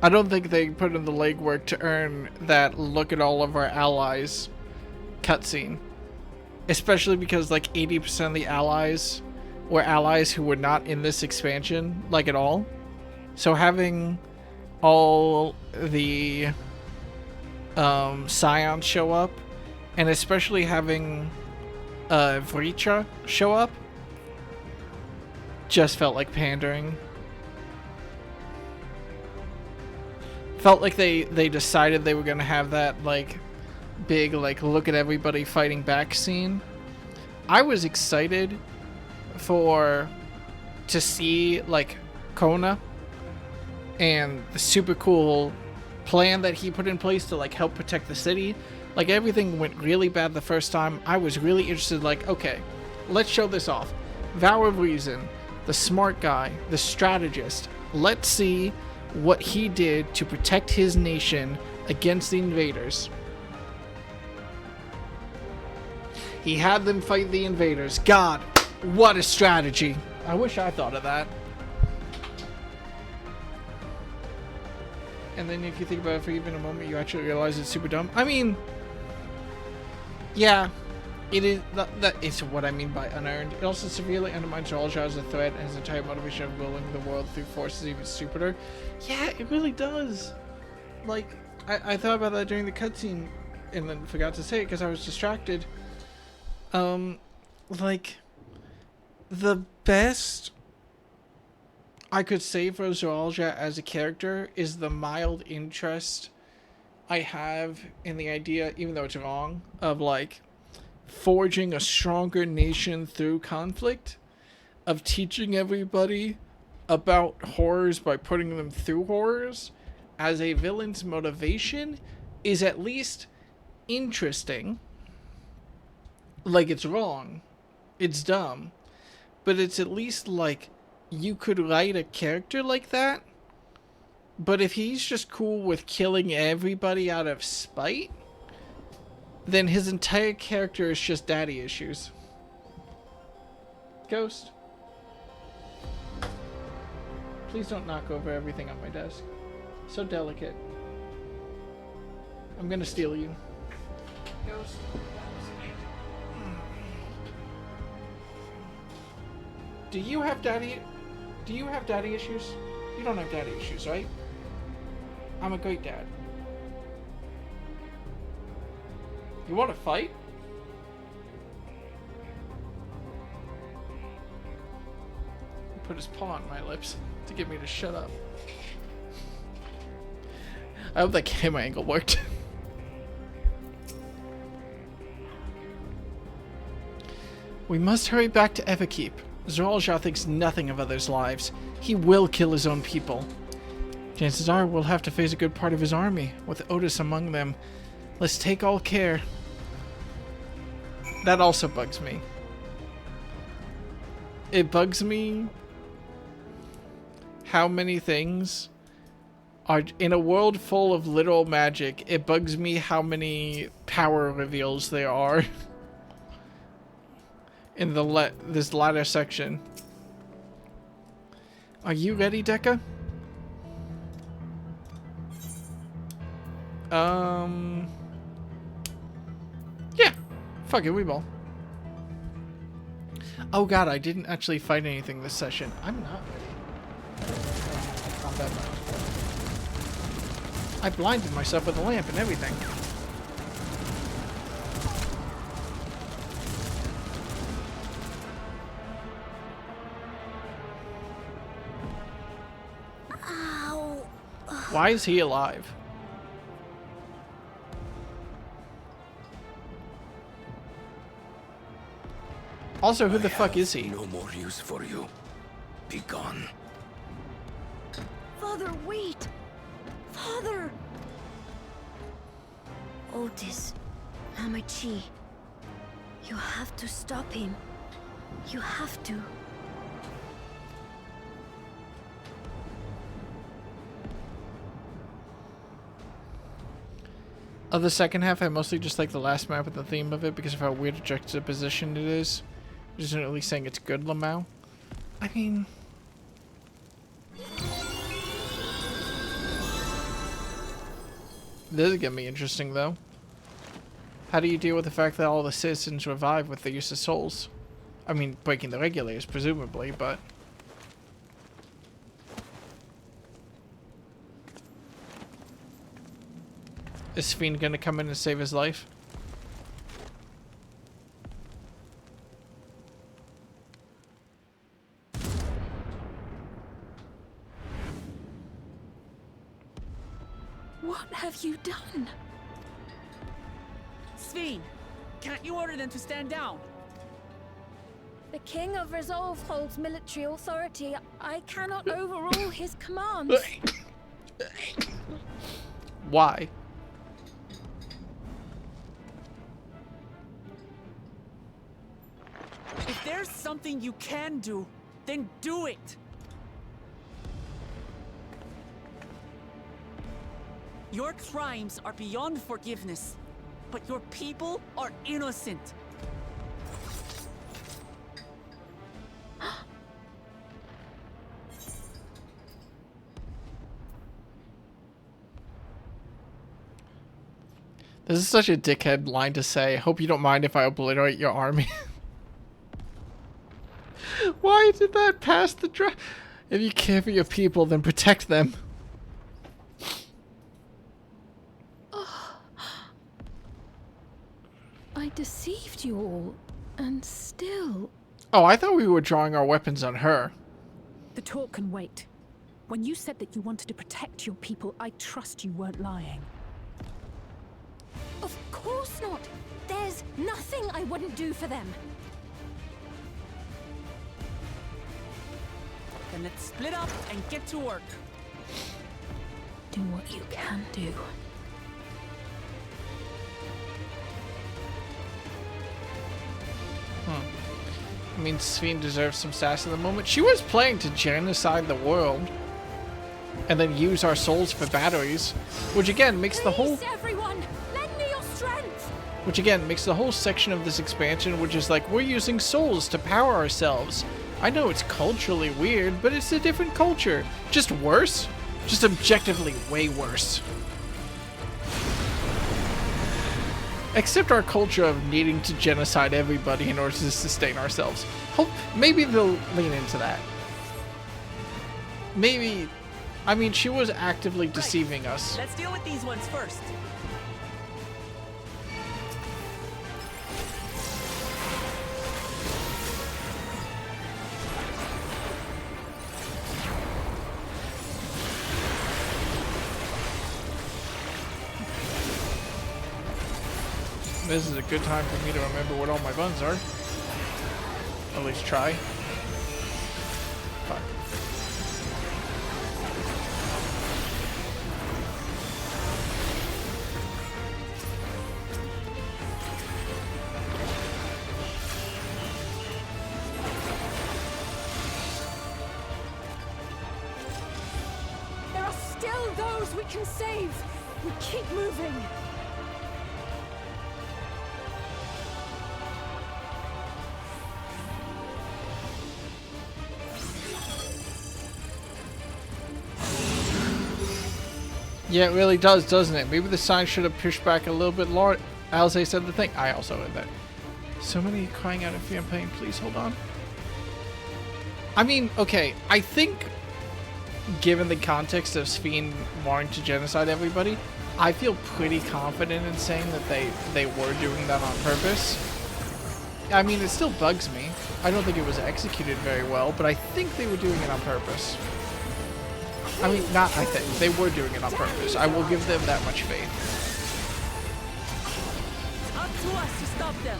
I don't think they put in the legwork to earn that look at all of our allies cutscene. Especially because like 80% of the allies were allies who were not in this expansion, like at all. So having all the Scions show up, and especially having Vricha show up, just felt like pandering. Felt like they decided they were gonna have that like big like look at everybody fighting back scene. I was excited to see like Kona and the super cool plan that he put in place to like help protect the city. Like everything went really bad the first time. I was really interested, like, okay, let's show this off. Vow of Reason, the smart guy, the strategist. Let's see what he did to protect his nation against the invaders. He had them fight the invaders. God, what a strategy. I wish I thought of that. And then if you think about it for even a moment, you actually realize it's super dumb. I mean, yeah, it is. That is what I mean by unearned. It also severely undermines Zoology as a threat and his entire motivation of ruling the world through forces even stupider. Yeah, it really does. Like, I thought about that during the cutscene and then forgot to say it because I was distracted. Like, the best I could say for Zoology as a character is the mild interest I have in the idea, even though it's wrong, of like forging a stronger nation through conflict, of teaching everybody about horrors by putting them through horrors as a villain's motivation is at least interesting. Like, it's wrong, it's dumb, but it's at least like you could write a character like that, but if he's just cool with killing everybody out of spite, then his entire character is just daddy issues. Ghost. Please don't knock over everything on my desk. So delicate. I'm gonna steal you. Ghost. Do you have daddy issues? You don't have daddy issues, right? I'm a great dad. You want to fight? He put his paw on my lips to get me to shut up. I hope that camera angle worked. We must hurry back to FFXIV. Zoraljar thinks nothing of others' lives. He will kill his own people. Chances are we'll have to face a good part of his army, with Otis among them. Let's take all care. That also bugs me. It bugs me how many things are in a world full of literal magic. It bugs me how many power reveals there are in the this latter section. Are you ready, Dekka? Yeah. Fuck it, we ball. Oh god, I didn't actually fight anything this session. I'm not ready. Not that much. I blinded myself with a lamp and everything. Ow. Why is he alive? Also, who the fuck is he? No more use for you. Be gone. Father, wait! Father! Otis, Hamachi, you have to stop him. You have to. Of the second half, I mostly just like the last map with the theme of it because of how weird a juxtaposition it is. Which isn't really saying it's good, Lamau. I mean... This is gonna be interesting, though. How do you deal with the fact that all the citizens revive with the use of souls? I mean, breaking the regulators, presumably, but... Is Fiend gonna come in and save his life? What have you done? Sveen, can't you order them to stand down? The King of Resolve holds military authority. I cannot overrule his commands. Why? If there's something you can do, then do it! Your crimes are beyond forgiveness, but your people are innocent. This is such a dickhead line to say. Hope you don't mind if I obliterate your army. Why did that pass the draft? If you care for your people, then protect them. I deceived you all, and still... Oh, I thought we were drawing our weapons on her. The talk can wait. When you said that you wanted to protect your people, I trust you weren't lying. Of course not! There's nothing I wouldn't do for them! Then let's split up and get to work. Do what you can do. I mean, Sphene deserves some sass in the moment. She was planning to genocide the world and then use our souls for batteries, which again makes the whole... Everyone, lend me your strength. Which again makes the whole section of this expansion, which is like, we're using souls to power ourselves. I know it's culturally weird, but it's a different culture. Just worse? Just objectively way worse. Except our culture of needing to genocide everybody in order to sustain ourselves. Hope maybe they'll lean into that. Maybe. I mean, she was actively deceiving us. Let's deal with these ones first. This is a good time for me to remember what all my buns are. At least try. Fuck. There are still those we can save. We keep moving. Yeah, it really does, doesn't it? Maybe the sign should have pushed back a little bit more. Alze said the thing. I also heard that. So many crying out in fear and pain. Please hold on. I mean, okay. I think, given the context of Sphene wanting to genocide everybody, I feel pretty confident in saying that they were doing that on purpose. I mean, it still bugs me. I don't think it was executed very well, but I think they were doing it on purpose. I mean, not I think. They were doing it on purpose. I will give them that much faith. Up to us to stop them.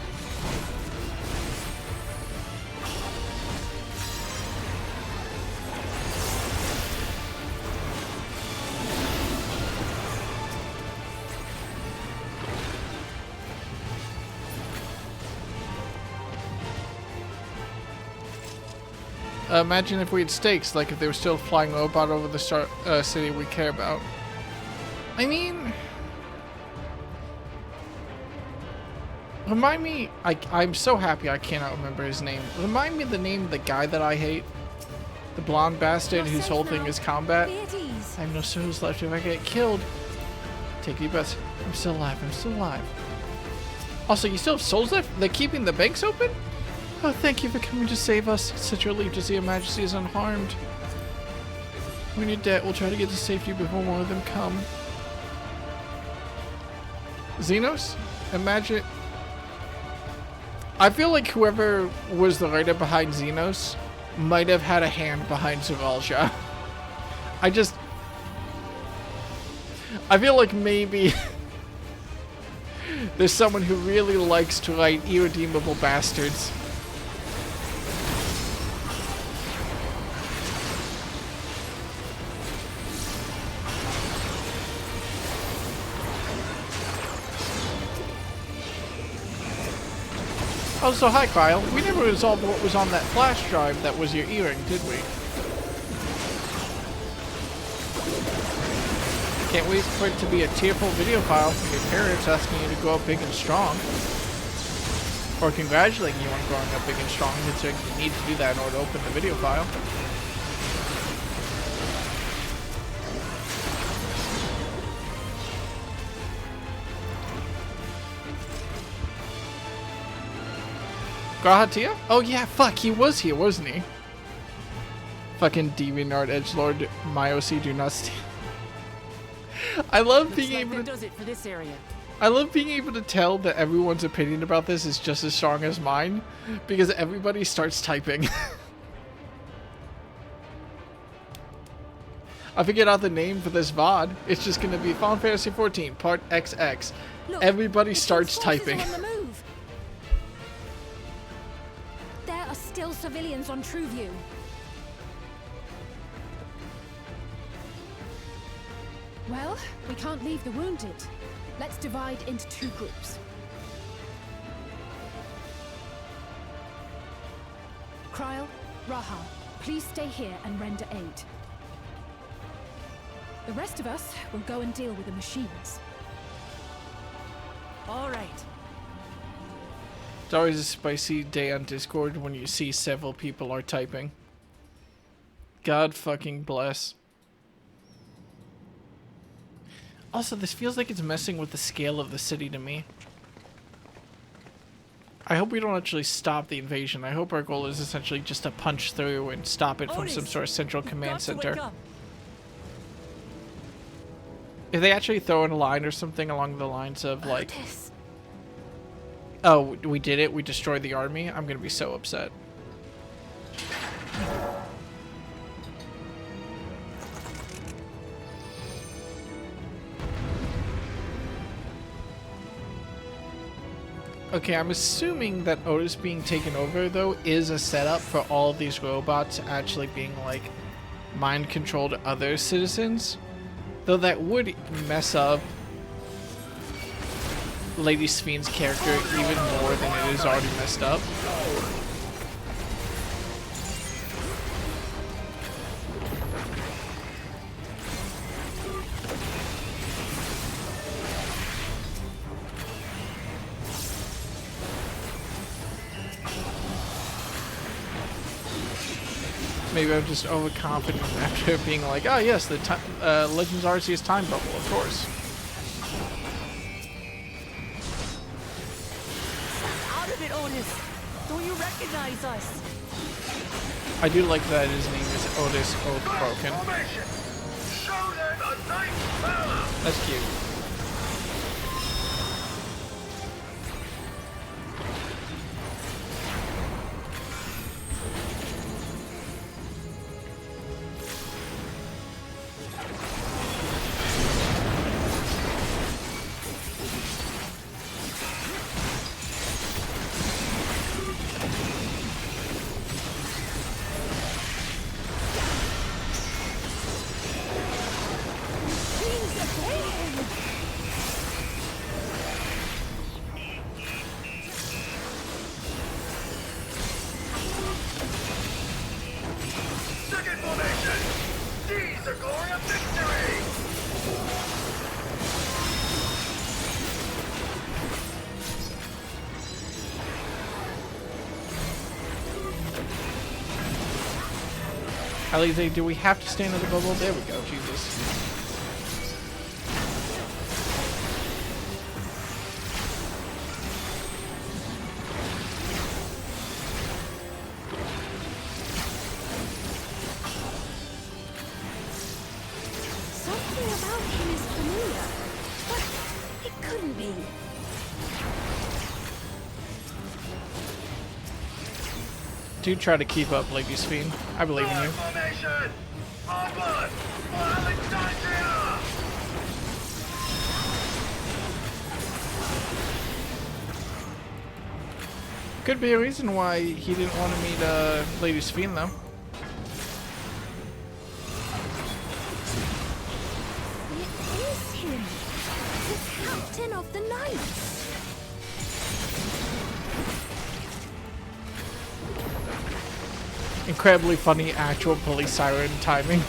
Imagine if we had stakes, like if they were still flying robot over the city we care about. I mean... Remind me... I'm so happy I cannot remember his name. Remind me the name of the guy that I hate. The blonde bastard whose whole thing is combat. I have no souls left if I get killed. Take deep breaths. I'm still alive. I'm still alive. Also, you still have souls left? They're keeping the banks open? Oh, thank you for coming to save us. It's such a relief to see Your Majesty is unharmed. When you're dead, we'll try to get to safety before one of them come. Xenos? Imagine... I feel like whoever was the writer behind Xenos might have had a hand behind Zavalja. I feel like maybe there's someone who really likes to write irredeemable bastards. Oh, so hi, Kyle. We never resolved what was on that flash drive that was your earring, did we? Can't wait for it to be a tearful video file from your parents asking you to grow up big and strong. Or congratulating you on growing up big and strong, considering you need to do that in order to open the video file. Grahatia? Oh yeah, fuck, he was here, wasn't he? Fucking DeviantArt edgelord, my OC do not steal. I love being able to... does it for this area. I love being able to tell that everyone's opinion about this is just as strong as mine, because everybody starts typing. I figured out the name for this VOD. It's just gonna be Final Fantasy XIV Part XX. Look, everybody starts typing. Are on the move. There are still civilians on Trueview. Well, we can't leave the wounded. Let's divide into two groups. please stay here and render aid. The rest of us will go and deal with the machines. All right. It's always a spicy day on Discord when you see several people are typing. God fucking bless. Also, this feels like it's messing with the scale of the city to me. I hope we don't actually stop the invasion. I hope our goal is essentially just to punch through and stop it from some sort of central command center. If they actually throw in a line or something along the lines of like, oh, we did it, we destroyed the army, I'm gonna be so upset. Okay, I'm assuming that Otis being taken over, though, is a setup for all of these robots actually being, like, mind-controlled other citizens. Though that would mess up Lady Sphene's character even more than it is already messed up. Maybe I'm just overconfident after being like, oh yes, the Legends Arceus time bubble, of course. Out of it, Otis! Don't you recognize us? I do like that his name is Otis Oathbroken. That's cute. Alize, do we have to stand in the bubble? There we go, Jesus. Something about him is familiar, but it couldn't be. Do try to keep up, Lady Sphene. I believe in you. Could be a reason why he didn't want to meet Lady Sphene, though. It is him, the captain of the knights. Incredibly funny actual police siren timing.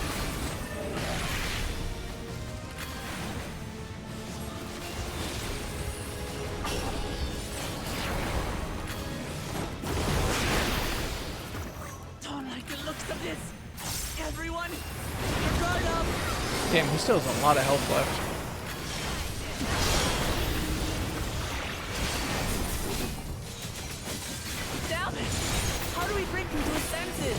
Don't like the looks of this. Everyone, your guard up. Damn, he still has a lot of health left. Damn it! How do we bring him to his senses?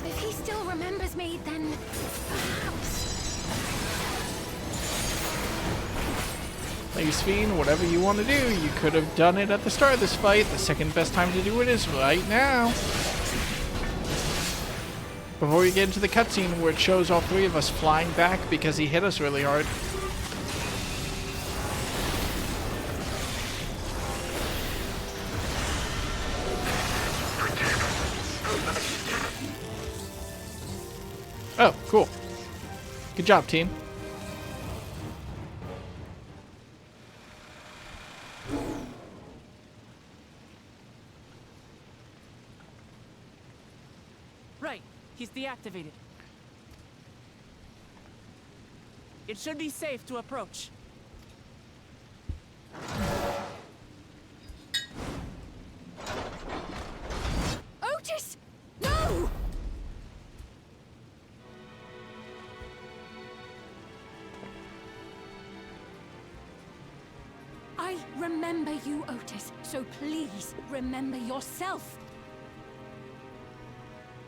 If he still remembers me, then perhaps. Lady Sphene, whatever you want to do, you could have done it at the start of this fight. The second best time to do it is right now. Before we get into the cutscene where it shows all three of us flying back because he hit us really hard. Oh, cool. Good job, team. He's deactivated. It should be safe to approach. Otis! No! I remember you, Otis, so please remember yourself.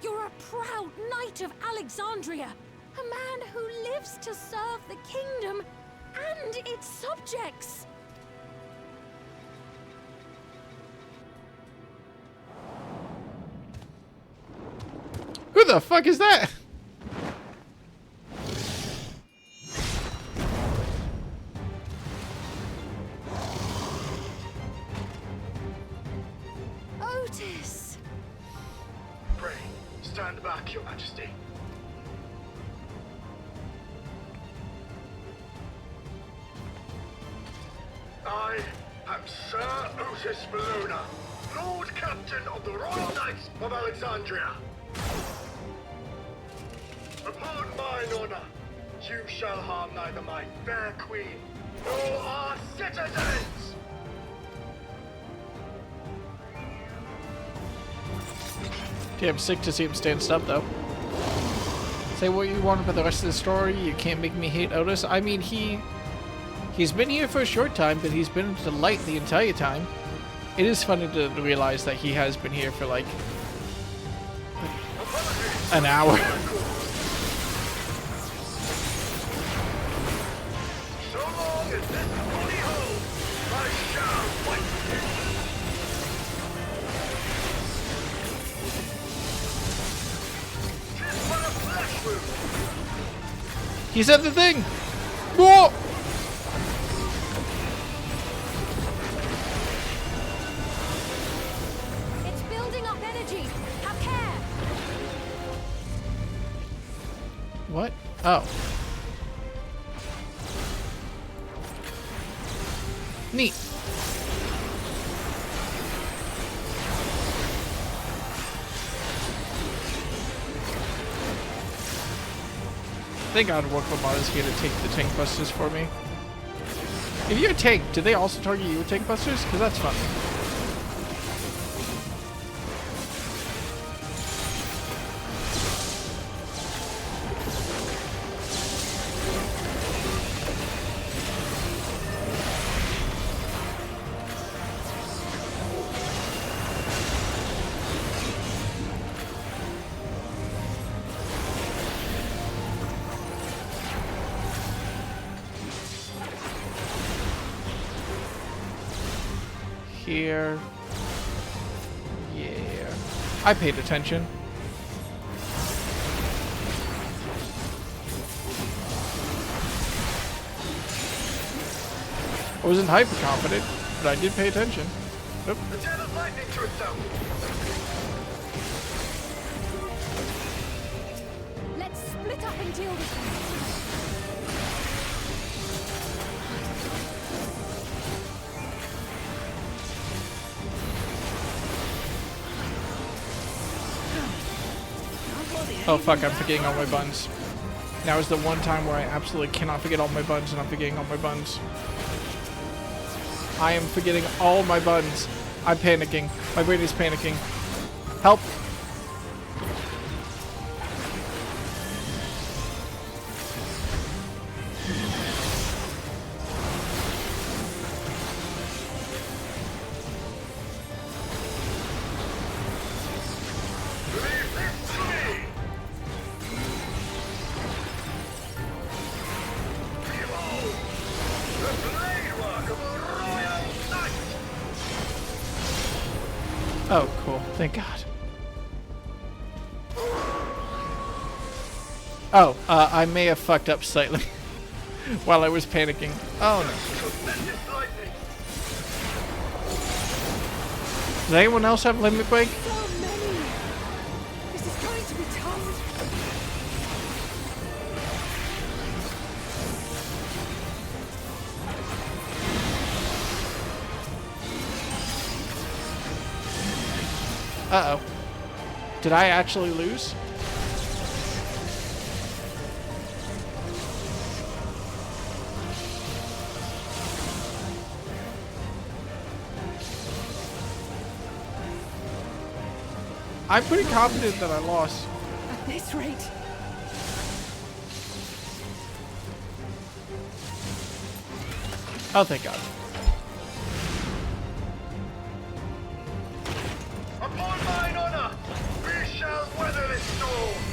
You're a proud knight of Alexandria, a man who lives to serve the kingdom and its subjects. Who the fuck is that? Otis! Pray, stand back, Your Majesty. I am Sir Otis Bologna, Lord Captain of the Royal Knights of Alexandria. Upon mine honor, you shall harm neither my fair queen nor our citizens! Damn sick to see him stand up though. Say what you want about the rest of the story. You can't make me hate Otis. I mean, he's been here for a short time, but he's been a delight the entire time. It is funny to realize that he has been here for like an hour. So long as this body holds, I shall fight with you. 'Tis but a flesh wound. He's at the thing. Whoa! It's building up energy. Have care. What? Oh. Neat. Thank God Wakabara is here to take the tank busters for me. If you're a tank, do they also target you with tank busters? Because that's fun. Here. Yeah. I paid attention. I wasn't hyper confident, but I did pay attention. Oop. The tail of lightning to itself. Let's split up and deal with them. Oh fuck, I'm forgetting all my buns. Now is the one time where I absolutely cannot forget all my buns, and I'm forgetting all my buns. I am forgetting all my buns. I'm panicking. My brain is panicking. Help! Oh, cool. Thank God. Oh, I may have fucked up slightly while I was panicking. Oh no. Does anyone else have limit break? So many. This is going to be tough. Uh-oh. Did I actually lose? I'm pretty confident that I lost. At this rate. Oh, thank God. Upon mine honor, we shall weather this storm.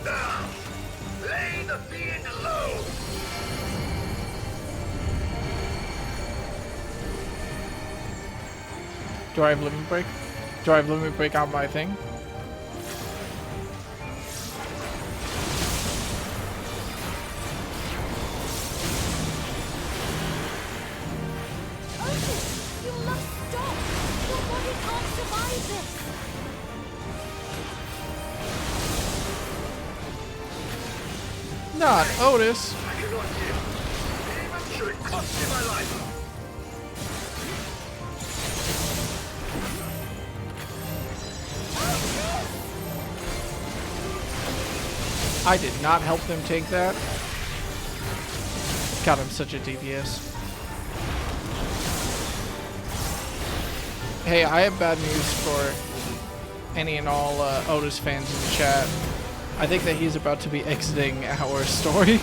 Now, lay the fiend low. Do I have limit break? Do I have limit break on my thing? Otis, you must stop! Your body can't survive this! Not Otis. I cannot give, even should it cost me my life. I did not help them take that. God, I'm such a DPS. Hey, I have bad news for any and all Otis fans in the chat. I think that he's about to be exiting our story.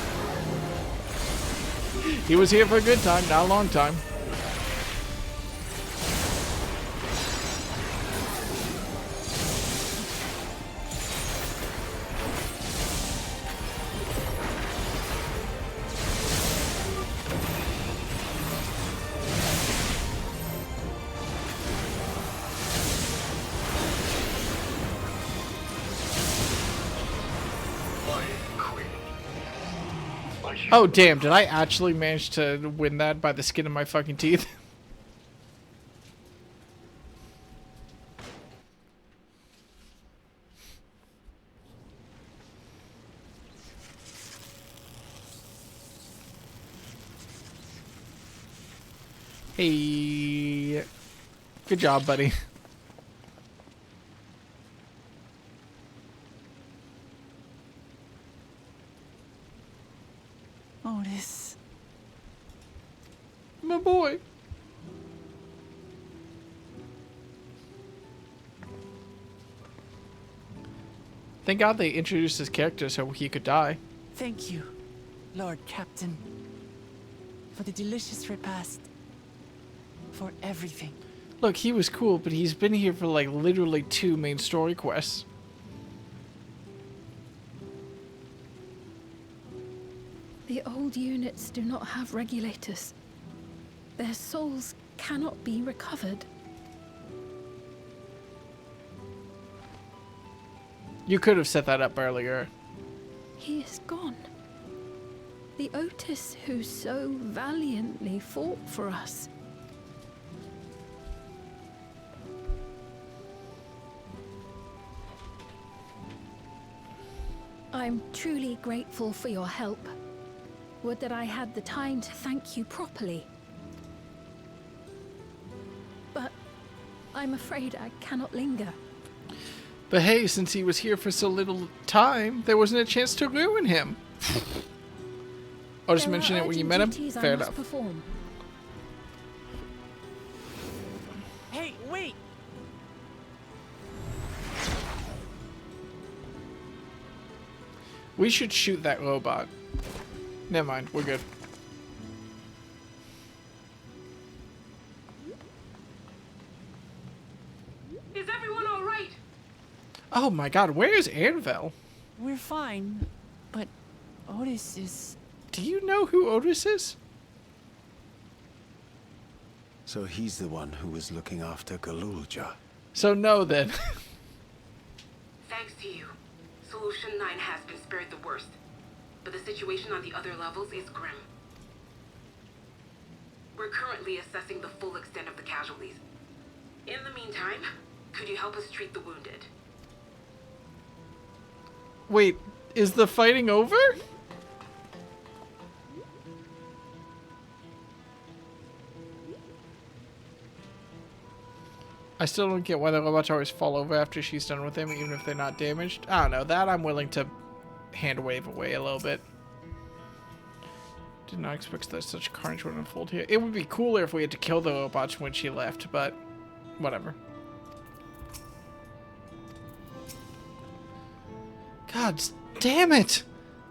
He was here for a good time, not a long time. Oh, damn, did I actually manage to win that by the skin of my fucking teeth? Hey, good job, buddy. Otis. My boy. Thank God they introduced his character so he could die. Thank you, Lord Captain, for the delicious repast. For everything. Look, he was cool, but he's been here for like literally 2 main story quests. The old units do not have regulators. Their souls cannot be recovered. You could have set that up earlier. He is gone. The Otis who so valiantly fought for us. I'm truly grateful for your help. Would that I had the time to thank you properly. But I'm afraid I cannot linger. But hey, since he was here for so little time, there wasn't a chance to ruin him. I'll just mention it when you met him. Fair enough. Perform. Hey, wait! We should shoot that robot. Never mind, we're good. Is everyone all right? Oh my God, where is Anvil? We're fine, but Otis is... Do you know who Otis is? So he's the one who was looking after Galulja. So no then. Thanks to you, Solution 9 has been spared the worst. But the situation on the other levels is grim. We're currently assessing the full extent of the casualties. In the meantime, could you help us treat the wounded? Wait, is the fighting over? I still don't get why the robots always fall over after she's done with them, even if they're not damaged. I don't know, that I'm willing to hand wave away a little bit. Did not expect that such carnage would unfold here. It would be cooler if we had to kill the robots when she left, but whatever. God damn it!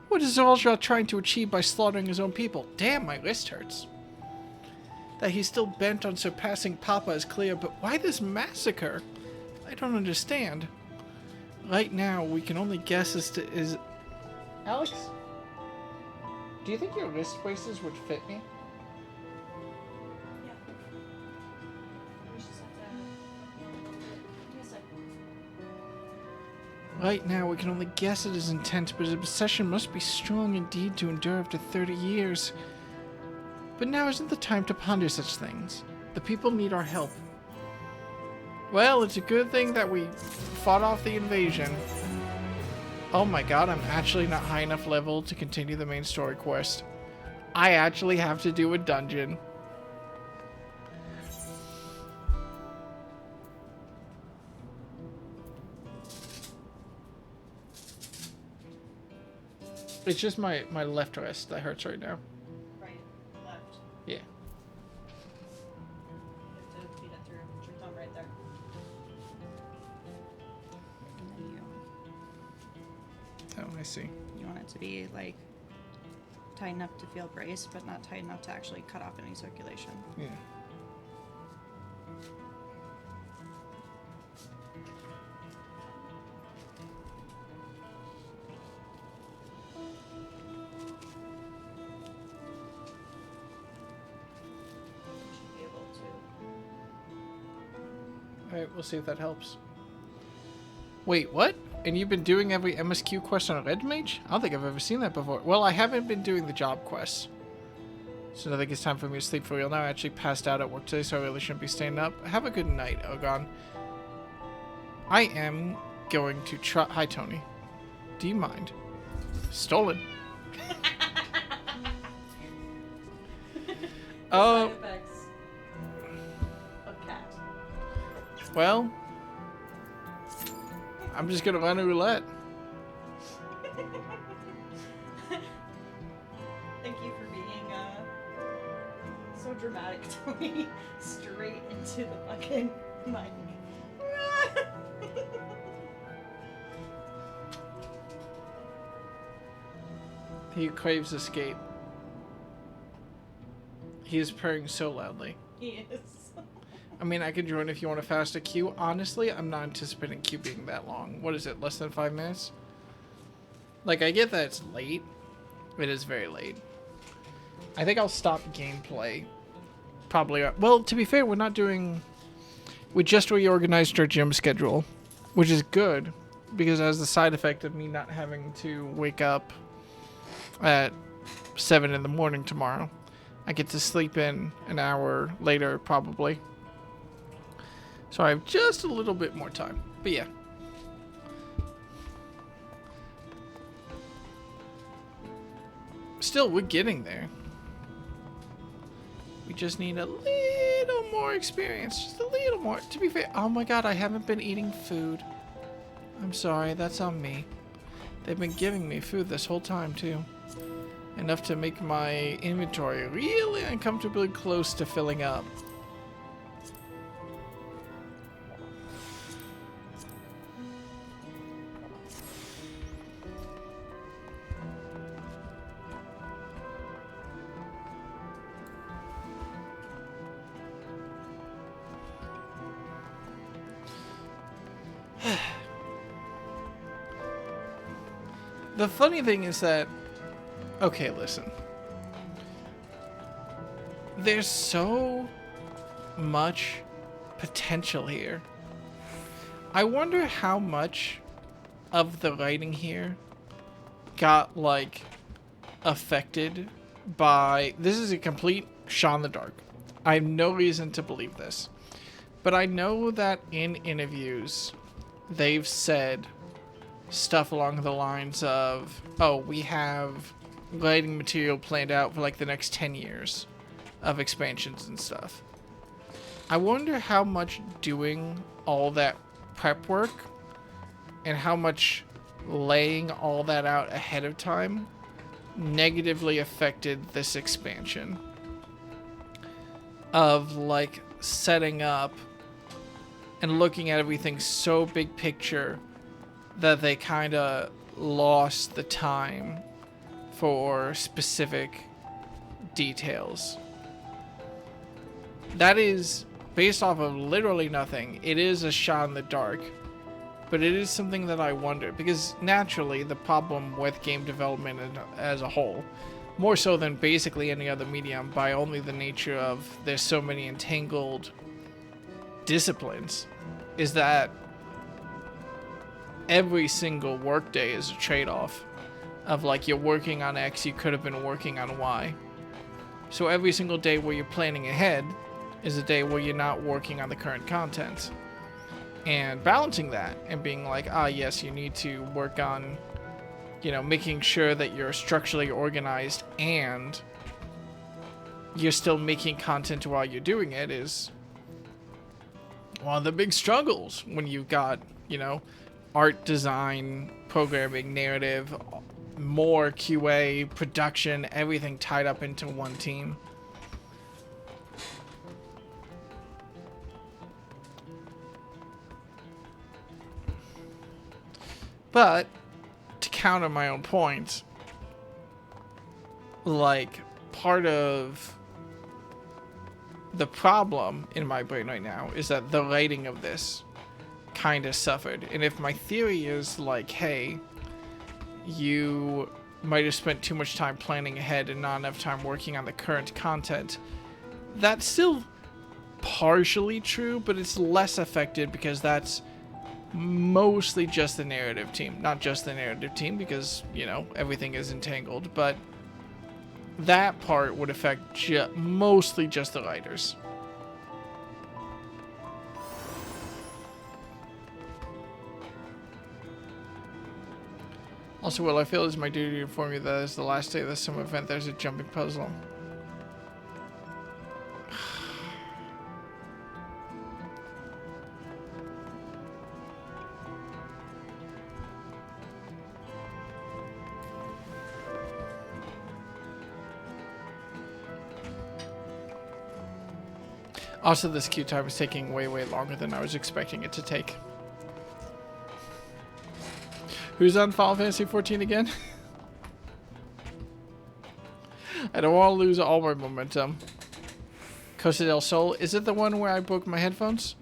What is Zolja trying to achieve by slaughtering his own people? Damn, my wrist hurts. That he's still bent on surpassing Papa is clear, but why this massacre? I don't understand. Right now, we can only guess as to is... Alex? Do you think your wrist braces would fit me? Yeah. We just have to... Give me a sec. Right now, we can only guess at his intent, but his obsession must be strong indeed to endure after 30 years. But now isn't the time to ponder such things. The people need our help. Well, it's a good thing that we fought off the invasion. Oh my god, I'm actually not high enough level to continue the main story quest. I actually have to do a dungeon. It's just my left wrist that hurts right now. Right, left. Yeah. You have to feed it through. Put your thumb right there. And then Oh, I see. you want it to be like tight enough to feel braced, but not tight enough to actually cut off any circulation. Yeah. You should be able to. Alright, we'll see if that helps. Wait, what? And you've been doing every MSQ quest on a Red Mage? I don't think I've ever seen that before. Well, I haven't been doing the job quests. So I think it's time for me to sleep for real now. I actually passed out at work today, so I really shouldn't be staying up. Have a good night, Ogon. I am going to try... Hi, Tony. Do you mind? Stolen. Side effects of cat. Well... I'm just gonna run a roulette. Thank you for being so dramatic, Tony. Straight into the fucking mic. He craves escape. He is purring so loudly. He is. I mean, I can join if you want a faster queue. Honestly, I'm not anticipating queue being that long. What is it, less than 5 minutes? Like, I get that it's late. It is very late. I think I'll stop gameplay. Probably. Well, to be fair, we're not doing... We just reorganized our gym schedule, which is good, because it has the side effect of me not having to wake up at 7 in the morning tomorrow. I get to sleep in an hour later, probably. So I have just a little bit more time. But yeah. Still, we're getting there. We just need a little more experience. Just a little more. To be fair, oh my god, I haven't been eating food. I'm sorry, that's on me. They've been giving me food this whole time, too. Enough to make my inventory really uncomfortably close to filling up. The funny thing is that, okay, listen. There's so much potential here. I wonder how much of the writing here got, like, affected by... This is a complete shot in the dark. I have no reason to believe this. But I know that in interviews, they've said stuff along the lines of, oh, we have lighting material planned out for like the next 10 years of expansions and stuff. I wonder how much doing all that prep work and how much laying all that out ahead of time negatively affected this expansion. Of like setting up and looking at everything so big picture that they kind of lost the time for specific details. That is based off of literally nothing. It is a shot in the dark, but it is something that I wonder, because naturally the problem with game development as a whole, more so than basically any other medium, by only the nature of there's so many entangled disciplines, is that every single workday is a trade-off of like, you're working on X, you could have been working on Y. So every single day where you're planning ahead is a day where you're not working on the current content. And balancing that and being like, yes, you need to work on, you know, making sure that you're structurally organized and you're still making content while you're doing it is one of the big struggles when you've got, you know, art, design, programming, narrative, more QA, production, everything tied up into one team. But to counter my own point, like, part of the problem in my brain right now is that the writing of this kind of suffered. And if my theory is like, hey, you might have spent too much time planning ahead and not enough time working on the current content, that's still partially true, but it's less affected because that's mostly just the narrative team. Not just the narrative team, because, you know, everything is entangled, but that part would affect mostly just the writers. Also, well, I feel it's my duty to inform you that as the last day of the summer event, there's a jumping puzzle. Also, this queue time is taking way, way longer than I was expecting it to take. Who's on Final Fantasy 14 again? I don't want to lose all my momentum. Costa del Sol. Is it the one where I broke my headphones?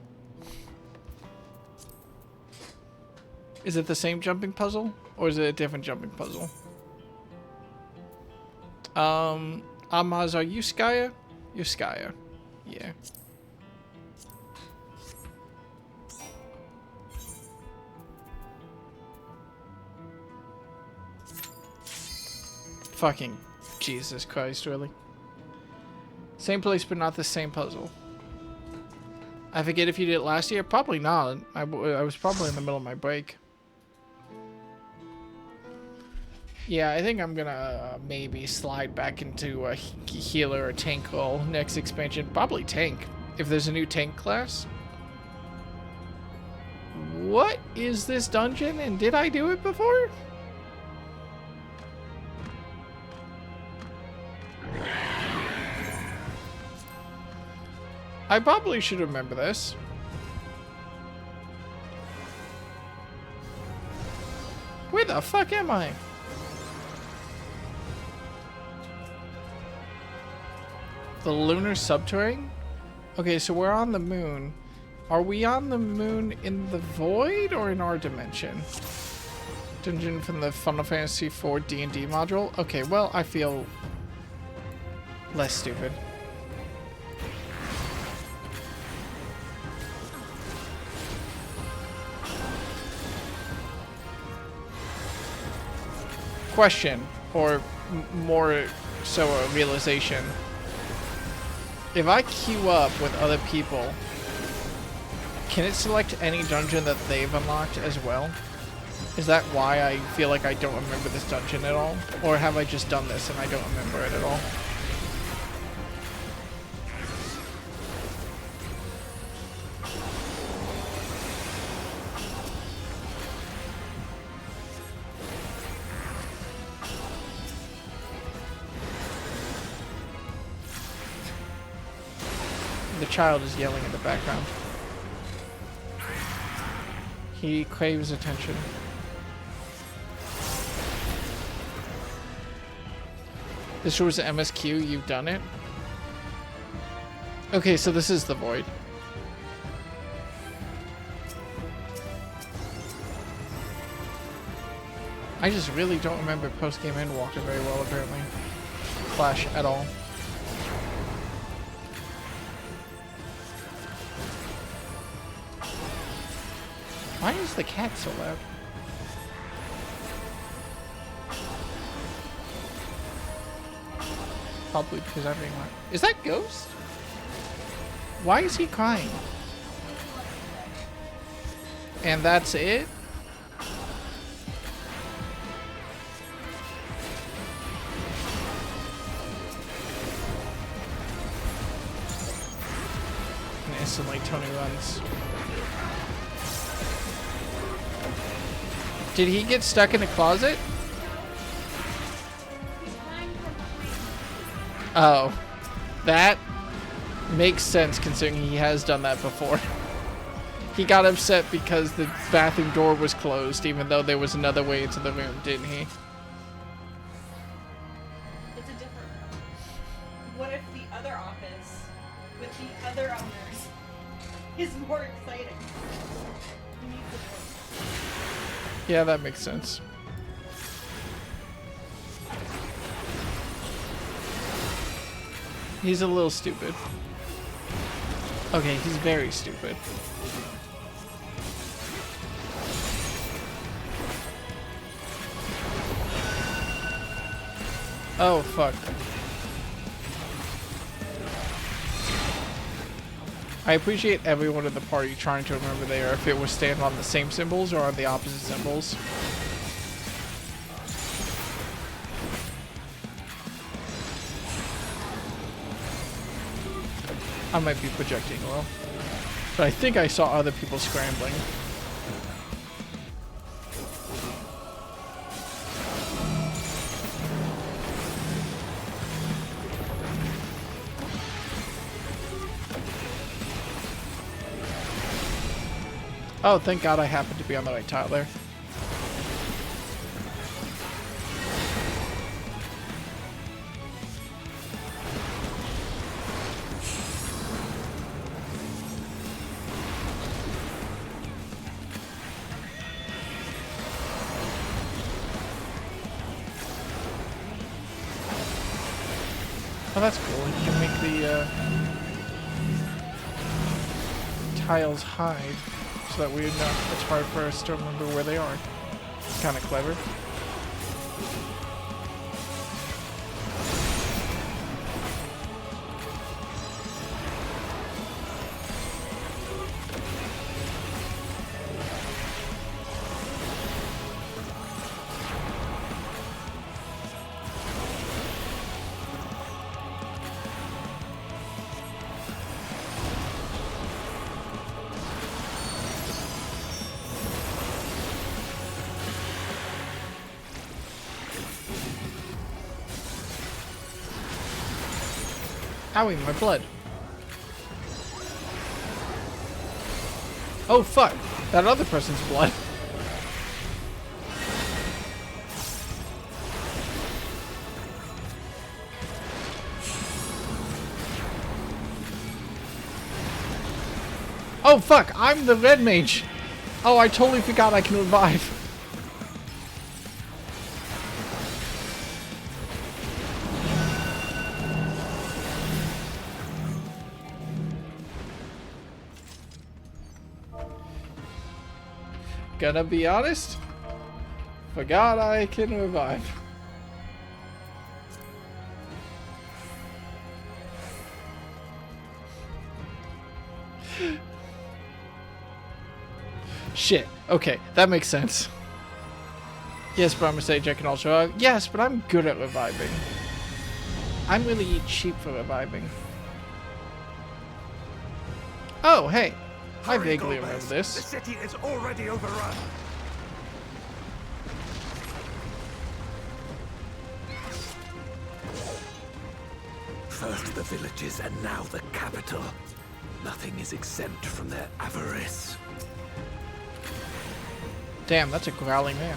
Is it the same jumping puzzle? Or is it a different jumping puzzle? Amaz, are you Skya? You're Skya. Yeah. Fucking Jesus Christ, really? Same place, but not the same puzzle. I forget if you did it last year. Probably not. I was probably in the middle of my break. Yeah, I think I'm gonna maybe slide back into a healer or tank role next expansion. Probably tank, if there's a new tank class. What is this dungeon, and did I do it before? I probably should remember this. Where the fuck am I? The lunar subterranean? Okay, so we're on the moon. Are we on the moon in the void or in our dimension? Dungeon from the Final Fantasy IV D&D module? Okay, well, I feel less stupid. Question, or more so a realization. If I queue up with other people, can it select any dungeon that they've unlocked as well? Is that why I feel like I don't remember this dungeon at all? Or have I just done this and I don't remember it at all? The child is yelling in the background. He craves attention. This was MSQ, you've done it? Okay, so this is the void. I just really don't remember post-game Endwalker very well, apparently. Flash at all. Why is the cat so loud? Probably because I'm being loud. Is that Ghost? Why is he crying? And that's it? And instantly Tony runs. Did he get stuck in a closet? Oh. That makes sense considering he has done that before. He got upset because the bathroom door was closed even though there was another way into the room, didn't he? It's a different room. What if the other office with the other owners is more exciting? You need to know. Yeah, that makes sense. He's a little stupid. Okay, he's very stupid. Oh, fuck. I appreciate everyone in the party trying to remember there if it was stand on the same symbols or on the opposite symbols. I might be projecting a little, but I think I saw other people scrambling. Oh, thank God I happened to be on the right tile there. Oh, that's cool. You can make the tiles hide. So that it's hard for us to remember where they are. It's kind of clever. Owie, my blood. Oh fuck, that other person's blood. Oh fuck, I'm the red mage. Oh, I totally forgot I can revive. Gonna be honest, forgot I can revive. Shit. Okay, that makes sense. Yes, but I'm a sage, I can also... yes, but I'm good at reviving. I'm really cheap for reviving. Oh, hey. I vaguely remember this. The city is already overrun. First the villages and now the capital. Nothing is exempt from their avarice. Damn, that's a growling man.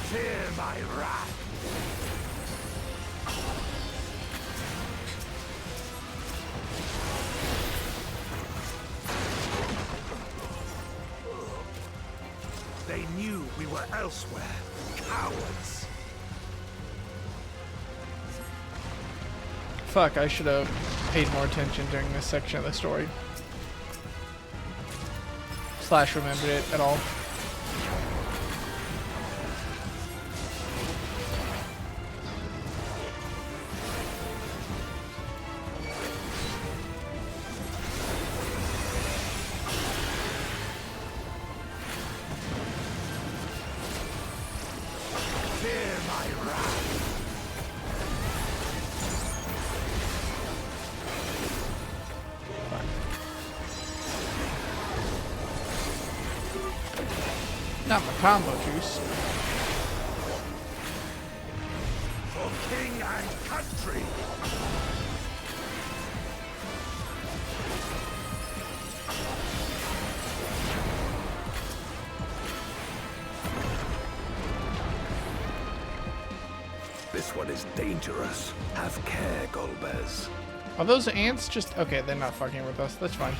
Fear my wrath. They knew we were elsewhere. Cowards. Fuck, I should have paid more attention during this section of the story. Slash remembered it at all. Not my combo juice. For king and country. This one is dangerous. Have care, Golbez. Are those ants just... Okay, they're not fucking with us. That's fine.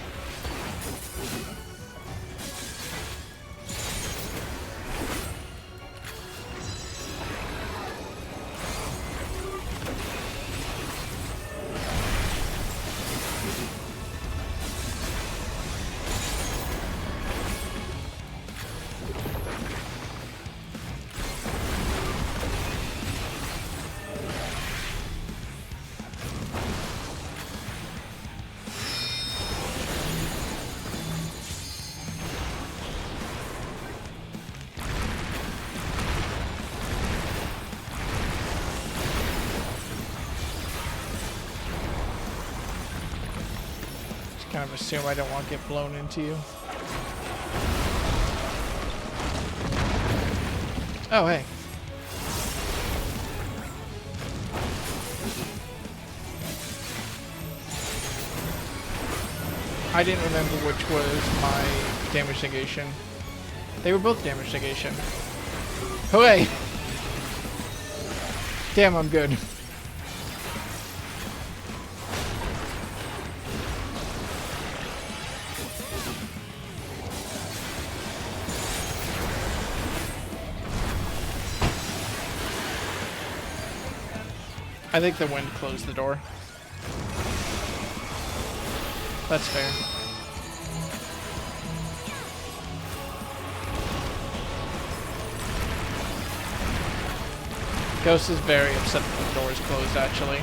Kind of assume I don't want to get blown into you. Oh, hey. I didn't remember which was my damage negation. They were both damage negation. Hooray! Damn, I'm good. I think the wind closed the door. That's fair. Ghost is very upset that the door is closed, actually.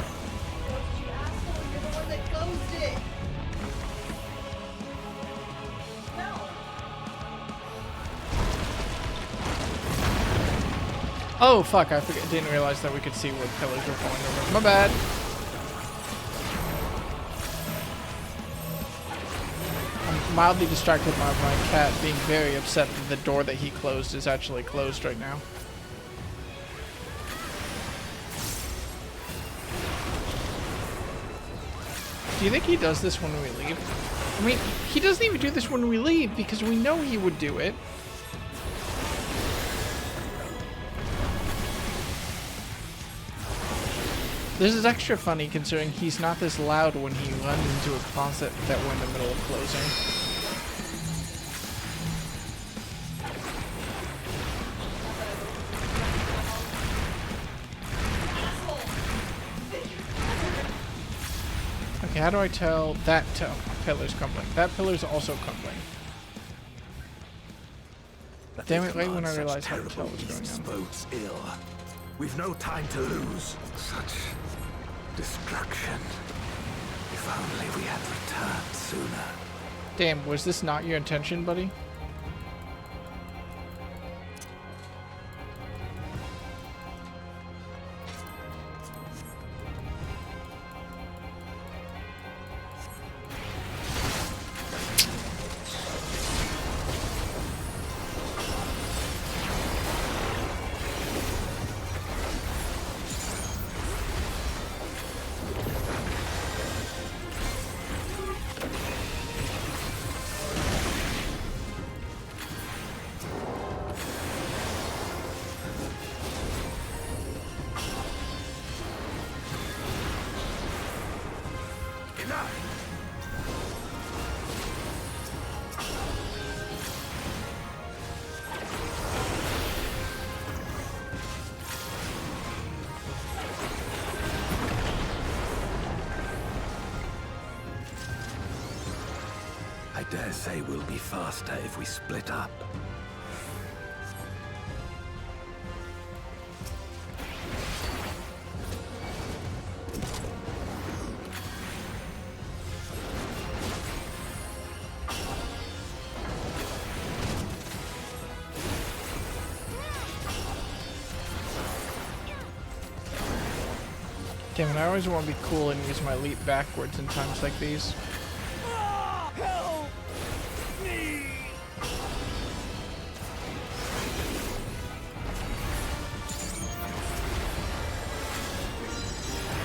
Oh fuck, I didn't realize that we could see where pillars were falling over. My bad. I'm mildly distracted by my cat being very upset that the door that he closed is actually closed right now. Do you think he does this when we leave? I mean, he doesn't even do this when we leave because we know he would do it. This is extra funny considering he's not this loud when he runs into a closet that we're in the middle of closing. Okay, how do I tell that pillar's crumbling? That pillar's also crumbling. Damn it, right when I realized how to tell what's going on. Bodes ill. We've no time to lose. Such destruction. If If only we had returned sooner. Damn, was this not your intention, buddy? I dare say we'll be faster if we split up. Damn it, I always want to be cool and use my leap backwards in times like these. Help me!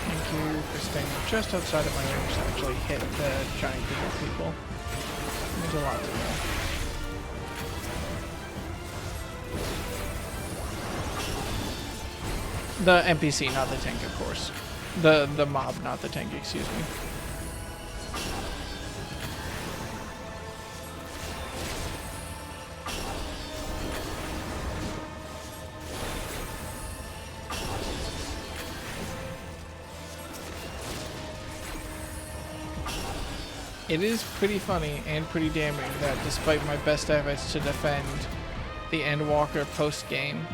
Thank you for staying just outside of my range to actually hit the giant group of people. There's a lot to know. The NPC, not the tank, of course. The mob, not the tank, excuse me. It is pretty funny and pretty damning that despite my best efforts to defend the Endwalker post-game,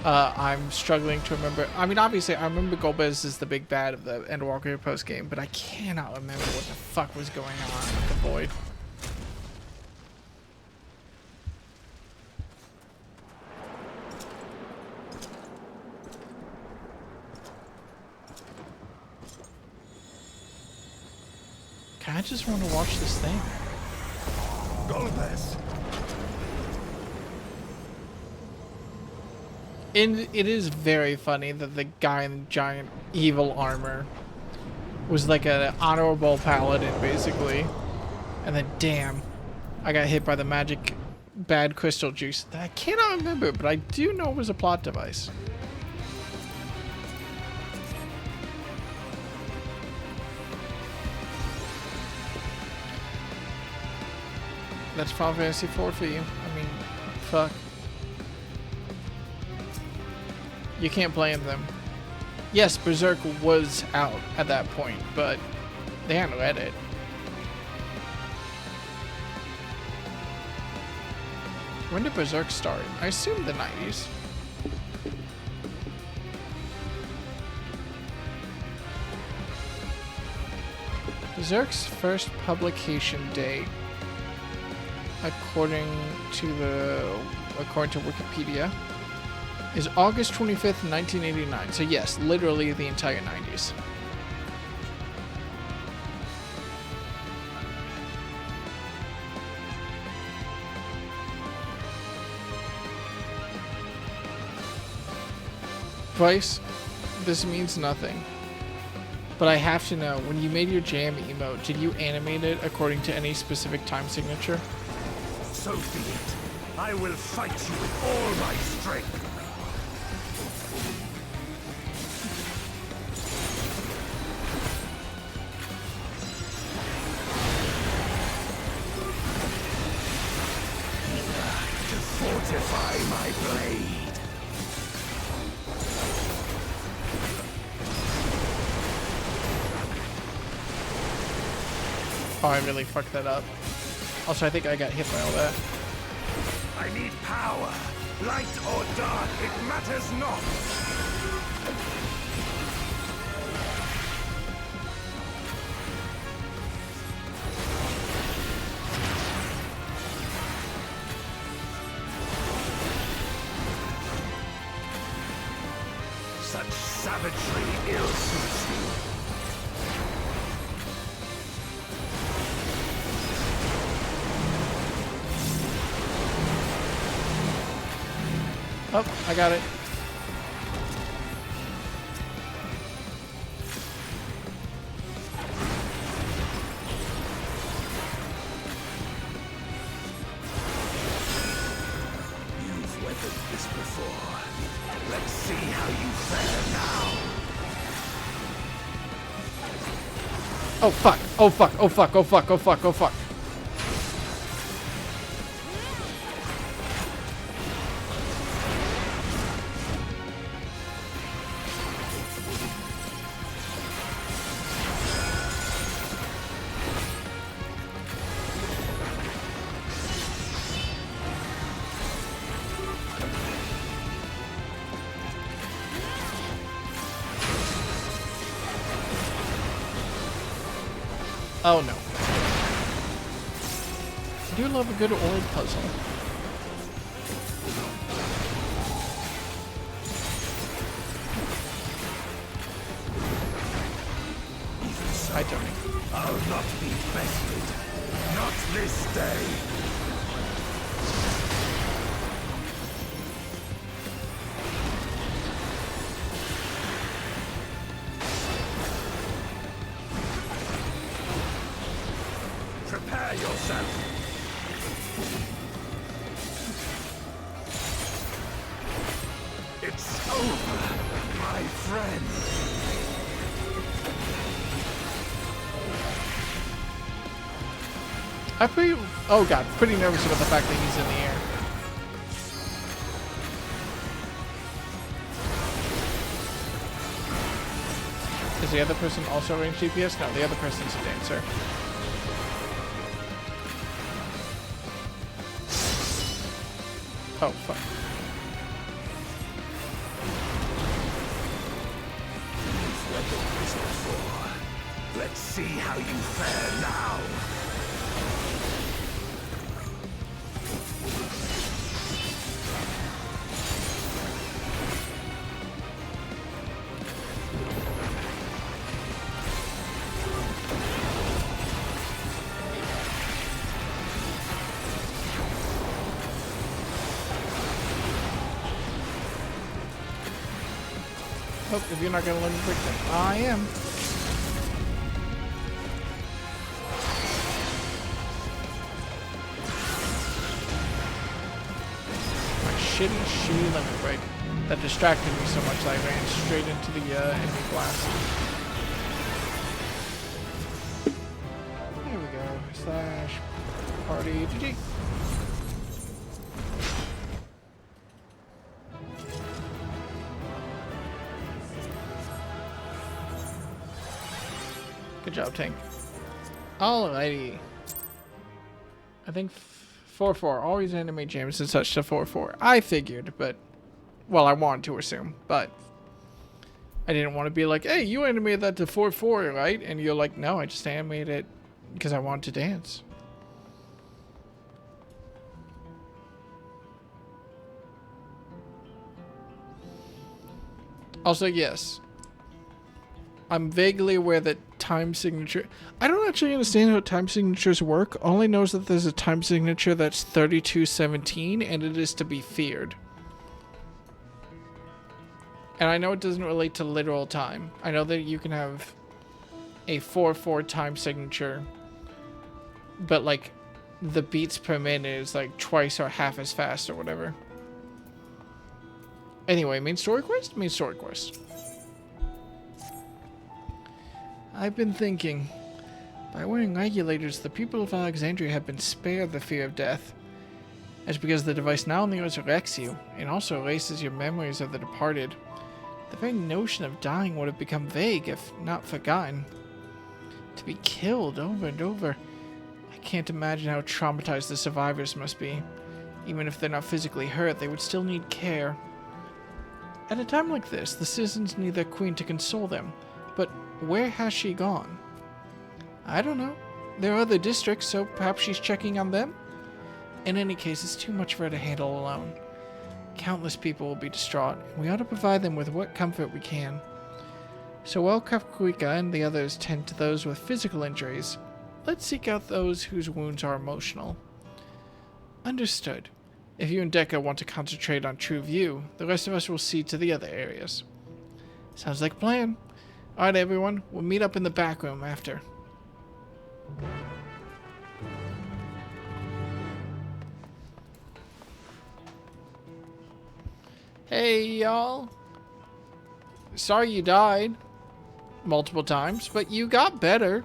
I'm struggling to remember. I mean, obviously, I remember Golbez is the big bad of the Endwalker post-game, but I cannot remember what the fuck was going on with the Void. I just want to watch this thing. Golbez! And it is very funny that the guy in giant evil armor was like an honorable paladin, basically. And then, damn, I got hit by the magic bad crystal juice that I cannot remember, but I do know it was a plot device. That's Final Fantasy IV for you. I mean, fuck. You can't blame them. Yes, Berserk was out at that point, but they hadn't read it. When did Berserk start? I assume the 90s. Berserk's first publication date, according to Wikipedia, is August 25th, 1989. So yes, literally the entire 90s. Bryce, this means nothing. But I have to know, when you made your jam emote, did you animate it according to any specific time signature? So be it. I will fight you with all my strength. To fortify my blade. Oh, I really fucked that up. Also, I think I got hit by all that. I need power. Light or dark, it matters not. Such savagery ill suits you. Oh, I got it. You've weathered this before. Let's see how you fare now. Oh fuck, oh fuck, oh fuck, oh fuck, oh fuck, oh fuck. Oh no. I do love a good old puzzle. Hi, Tony. I'll not be bested. Not this day. Prepare yourself. It's over, my friend. Oh god, pretty nervous about the fact that he's in the air. Is the other person also range DPS? No, the other person's a dancer. Oh, fuck. You've weathered this before. Let's see how you fare now. Oh, if you're not gonna let me quick then. I am. My shitty limit break that distracted me so much that I ran straight into the enemy blast. There we go. Slash party GG. Good job, Tank. Alrighty. I think 4-4. Always animate James and such to 4-4. I figured, but... Well, I wanted to assume, but... I didn't want to be like, hey, you animated that to 4-4, right? And you're like, no, I just animated it because I wanted to dance. Also, yes. I'm vaguely aware that time signature... I don't actually understand how time signatures work. All I know is that there's a time signature that's 3217, and it is to be feared. And I know it doesn't relate to literal time. I know that you can have a 4-4 time signature, but like the beats per minute is like twice or half as fast or whatever. Anyway, main story quest? Main story quest. I've been thinking, by wearing regulators, the people of Alexandria have been spared the fear of death. That's because the device not only resurrects you, it also erases your memories of the departed. The very notion of dying would have become vague, if not forgotten. To be killed over and over, I can't imagine how traumatized the survivors must be. Even if they're not physically hurt, they would still need care. At a time like this, the citizens need their queen to console them, but where has she gone? I don't know. There are other districts, so perhaps she's checking on them? In any case, it's too much for her to handle alone. Countless people will be distraught, and we ought to provide them with what comfort we can. So while Kafkuika and the others tend to those with physical injuries, let's seek out those whose wounds are emotional. Understood. If you and Deca want to concentrate on True View, the rest of us will see to the other areas. Sounds like a plan. Alright everyone, we'll meet up in the back room after. Hey y'all. Sorry you died multiple times, but you got better.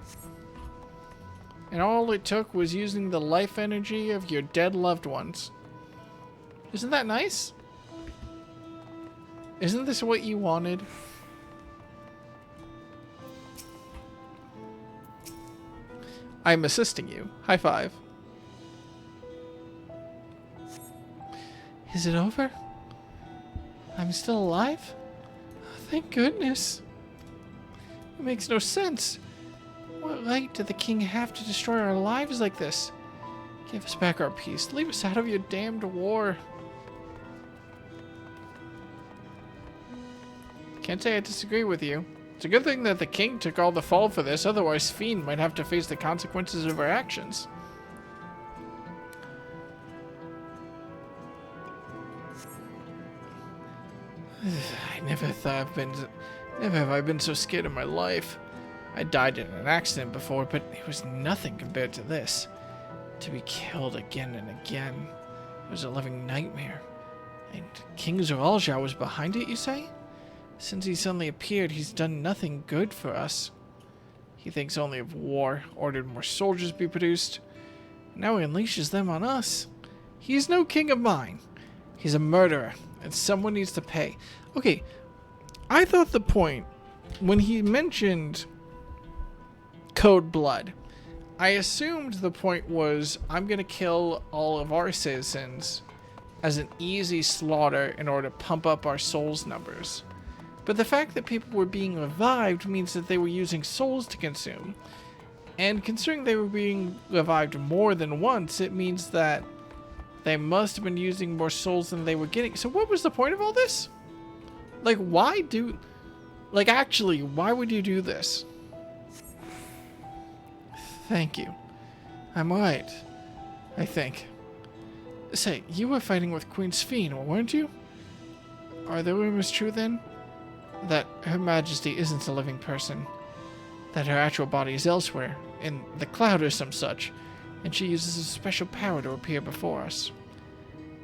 And all it took was using the life energy of your dead loved ones. Isn't that nice? Isn't this what you wanted? I'm assisting you. High five. Is it over? I'm still alive? Thank goodness. It makes no sense. What right did the king have to destroy our lives like this? Give us back our peace. Leave us out of your damned war. Can't say I disagree with you. It's a good thing that the king took all the fall for this, otherwise Fiend might have to face the consequences of her actions. Never have I been so scared in my life. I died in an accident before, but it was nothing compared to this. To be killed again and again. It was a living nightmare. And King Zoralja was behind it, you say? Since he suddenly appeared, he's done nothing good for us. He thinks only of war, ordered more soldiers be produced. Now he unleashes them on us. He's no king of mine. He's a murderer, and someone needs to pay. Okay, I thought the point, when he mentioned Code Blood, I assumed the point was, I'm going to kill all of our citizens as an easy slaughter in order to pump up our souls numbers. But the fact that people were being revived means that they were using souls to consume. And considering they were being revived more than once, it means that they must have been using more souls than they were getting. So what was the point of all this? Like, why do... Like, actually, why would you do this? Thank you. I'm right, I think. Say, you were fighting with Queen Sphene, weren't you? Are the rumors true then? That Her Majesty isn't a living person. That her actual body is elsewhere, in the cloud or some such, and she uses a special power to appear before us.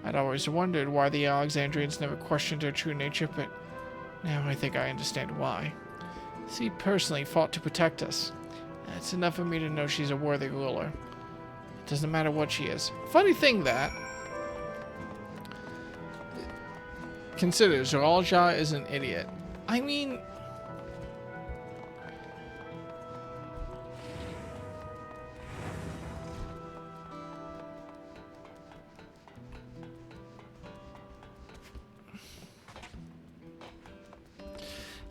I'd always wondered why the Alexandrians never questioned her true nature, but now I think I understand why. She personally fought to protect us. It's enough for me to know she's a worthy ruler. It doesn't matter what she is. Funny thing that... Consider, Zoralja is an idiot. I mean...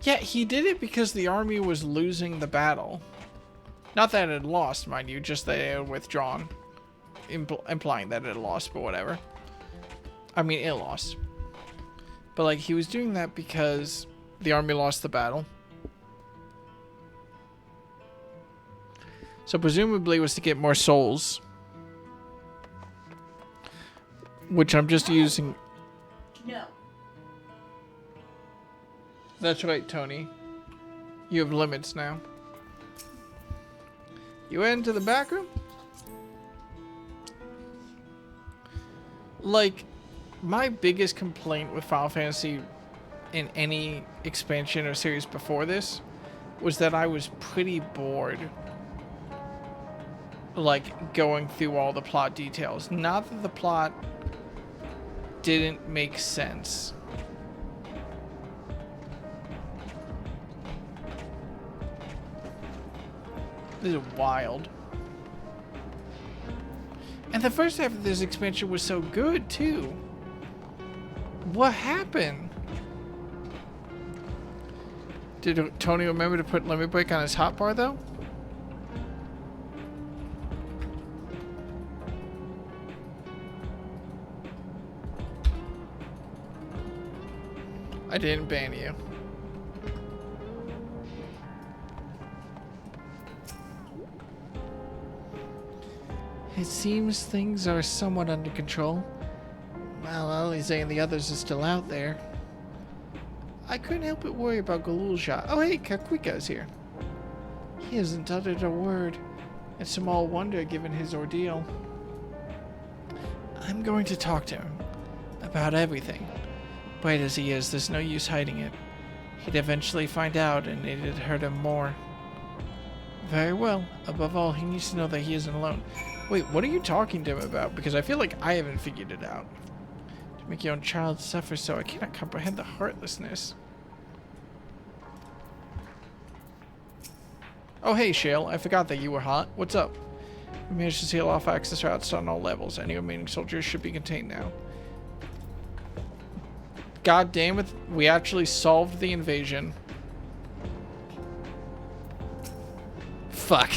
Yeah, he did it because the army was losing the battle. Not that it had lost, mind you, just that it had withdrawn. Implying that it had lost, but whatever. I mean, it lost. But, like, he was doing that because the army lost the battle. So, presumably, it was to get more souls. Which I'm just using... No. That's right, Tony. You have limits now. You went into the back room? Like, my biggest complaint with Final Fantasy in any expansion or series before this was that I was pretty bored. Like, going through all the plot details. Not that the plot didn't make sense. This is wild. And the first half of this expansion was so good, too. What happened? Did Tony remember to put limit break on his hotbar, though? I didn't ban you. It seems things are somewhat under control. Well, Alize and the others are still out there. I couldn't help but worry about Galulja. Oh hey, Kakwika's here. He hasn't uttered a word. It's small wonder given his ordeal. I'm going to talk to him about everything. Bright as he is, there's no use hiding it. He'd eventually find out, and it'd hurt him more. Very well. Above all, he needs to know that he isn't alone. Wait, what are you talking to him about? Because I feel like I haven't figured it out. To make your own child suffer so, I cannot comprehend the heartlessness. Oh hey, Shale. I forgot that you were hot. What's up? We managed to seal off access routes on all levels. Any remaining soldiers should be contained now. God damn it, we actually solved the invasion. Fuck.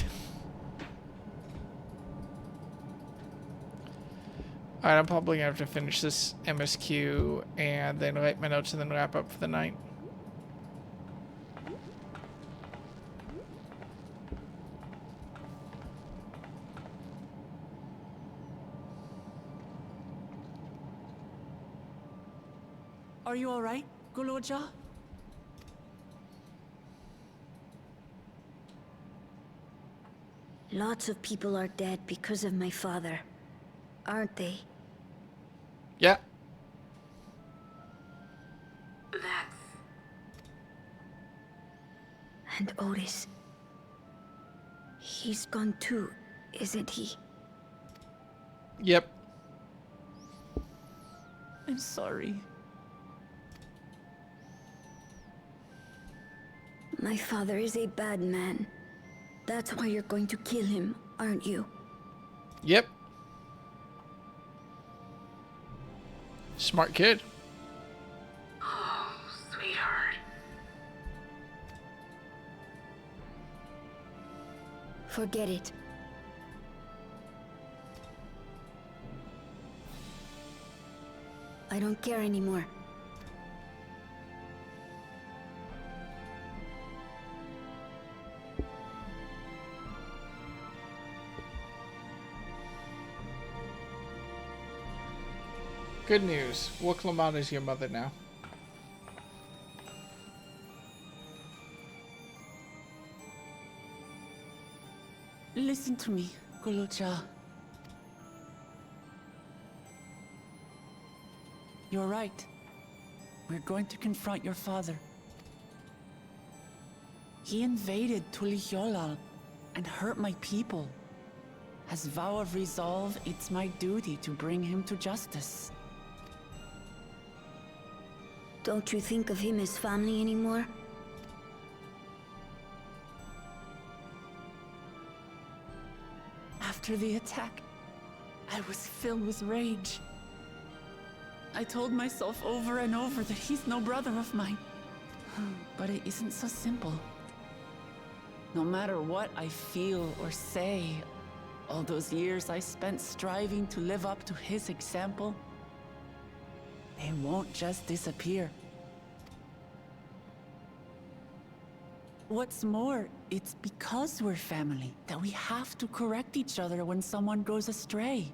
Alright, I'm probably gonna have to finish this MSQ and then write my notes and then wrap up for the night. Are you alright, Goloja? Lots of people are dead because of my father, aren't they? Yeah. That's... And Otis. He's gone too, isn't he? Yep. I'm sorry. My father is a bad man. That's why you're going to kill him, aren't you? Yep. Smart kid. Oh, sweetheart. Forget it. I don't care anymore. Good news. Woklamat is your mother now. Listen to me, Goloja. You're right. We're going to confront your father. He invaded Tulihyolal and hurt my people. As vow of resolve, it's my duty to bring him to justice. Don't you think of him as family anymore? After the attack, I was filled with rage. I told myself over and over that he's no brother of mine. But it isn't so simple. No matter what I feel or say, all those years I spent striving to live up to his example, they won't just disappear. What's more, it's because we're family that we have to correct each other when someone goes astray.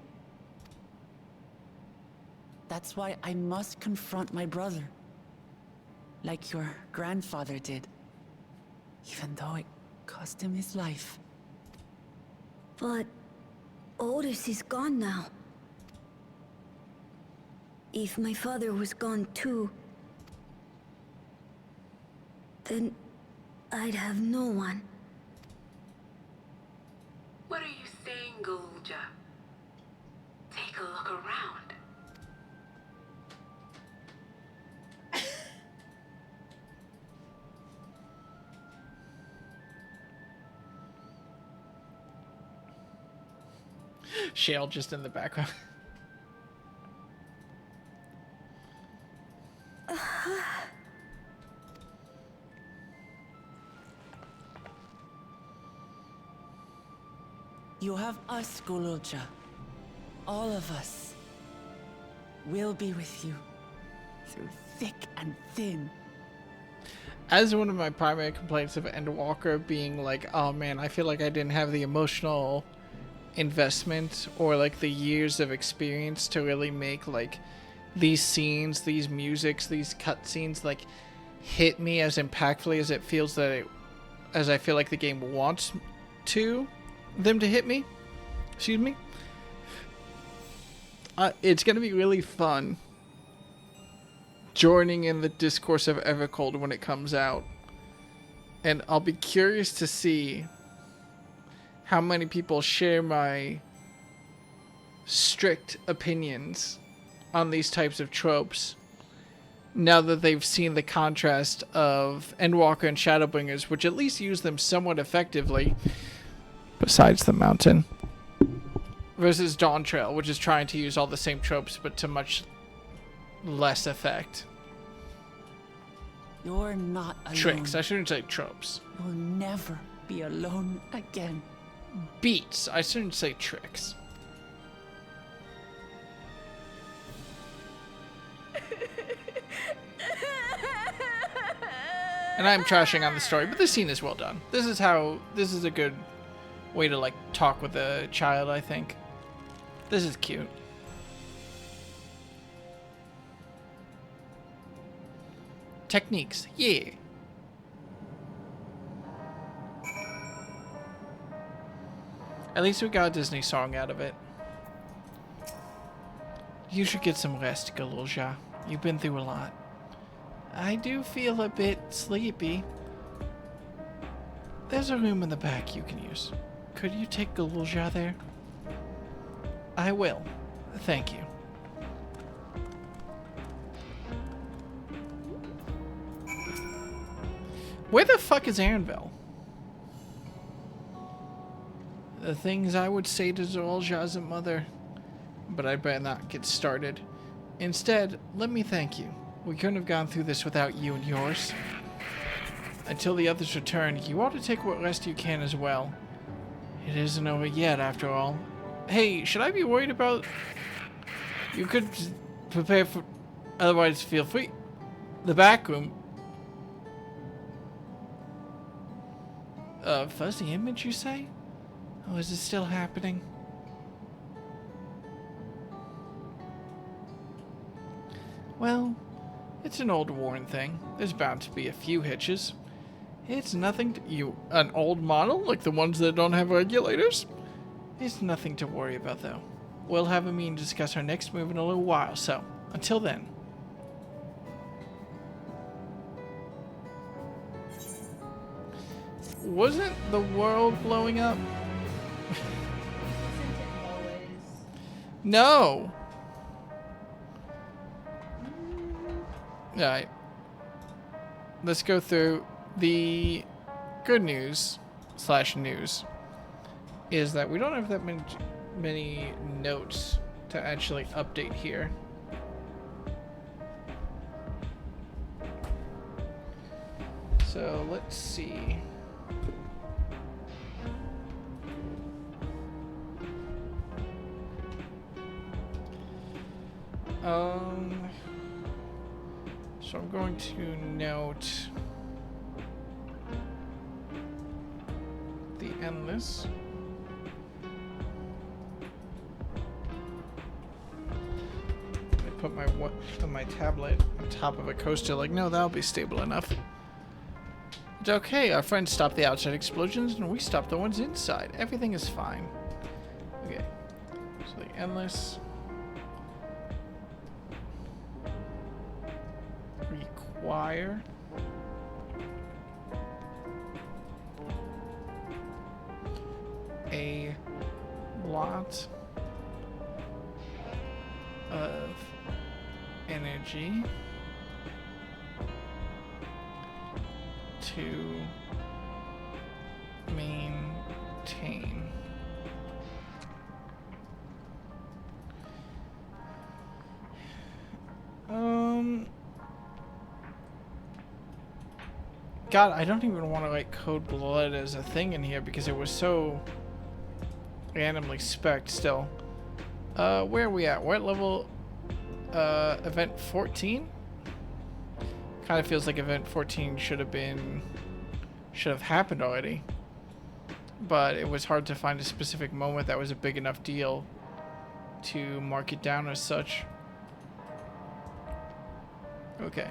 That's why I must confront my brother, like your grandfather did, even though it cost him his life. But Otis is gone now. If my father was gone too, then I'd have no one. What are you saying, Galulja? Take a look around. Shale just in the background. You have us, Goloja. All of us. We'll be with you through thick and thin. As one of my primary complaints of Endwalker being like, oh man, I feel like I didn't have the emotional investment or like the years of experience to really make like these scenes, these musics, these cutscenes like hit me as impactfully as it feels that as I feel like the game wants them to hit me. Excuse me. It's gonna be really fun joining in the discourse of Evercold when it comes out, and I'll be curious to see how many people share my strict opinions on these types of tropes now that they've seen the contrast of Endwalker and Shadowbringers, which at least use them somewhat effectively, besides the mountain, versus Dawntrail, which is trying to use all the same tropes but to much less effect. You're not alone. Tricks. I shouldn't say tropes. You'll never be alone again. Beats. I shouldn't say tricks. And I'm trashing on the story, but the scene is well done. This is a good way to like talk with a child, I think. This is cute. Techniques, yeah. At least we got a Disney song out of it. You should get some rest, Galulja. You've been through a lot. I do feel a bit sleepy. There's a room in the back you can use. Could you take Galulja there? I will. Thank you. Where the fuck is Arenville? The things I would say to Zul'Ja's mother, but I better not get started. Instead, let me thank you. We couldn't have gone through this without you and yours. Until the others return, you ought to take what rest you can as well. It isn't over yet, after all. Hey, should I be worried about... You could prepare for... Otherwise, feel free. The back room. Fuzzy image, you say? Oh, is it still happening? Well, it's an old worn thing. There's bound to be a few hitches. It's nothing to... An old model? Like the ones that don't have regulators? It's nothing to worry about, though. We'll have a meeting to discuss our next move in a little while, so until then. Wasn't the world blowing up? No! Alright. Let's go through. The good news / news is that we don't have that many notes to actually update here. So let's see. So I'm going to note the endless. I put my tablet on top of a coaster, like, no, that'll be stable enough. It's okay, our friends stopped the outside explosions and we stopped the ones inside. Everything is fine. Okay, so the endless. Require a lot of energy to maintain. God, I don't even want to like code blood as a thing in here because it was so randomly spec'd still. Where are we at? We're at level event 14? Kind of feels like event 14 should have happened already. But it was hard to find a specific moment that was a big enough deal to mark it down as such. Okay.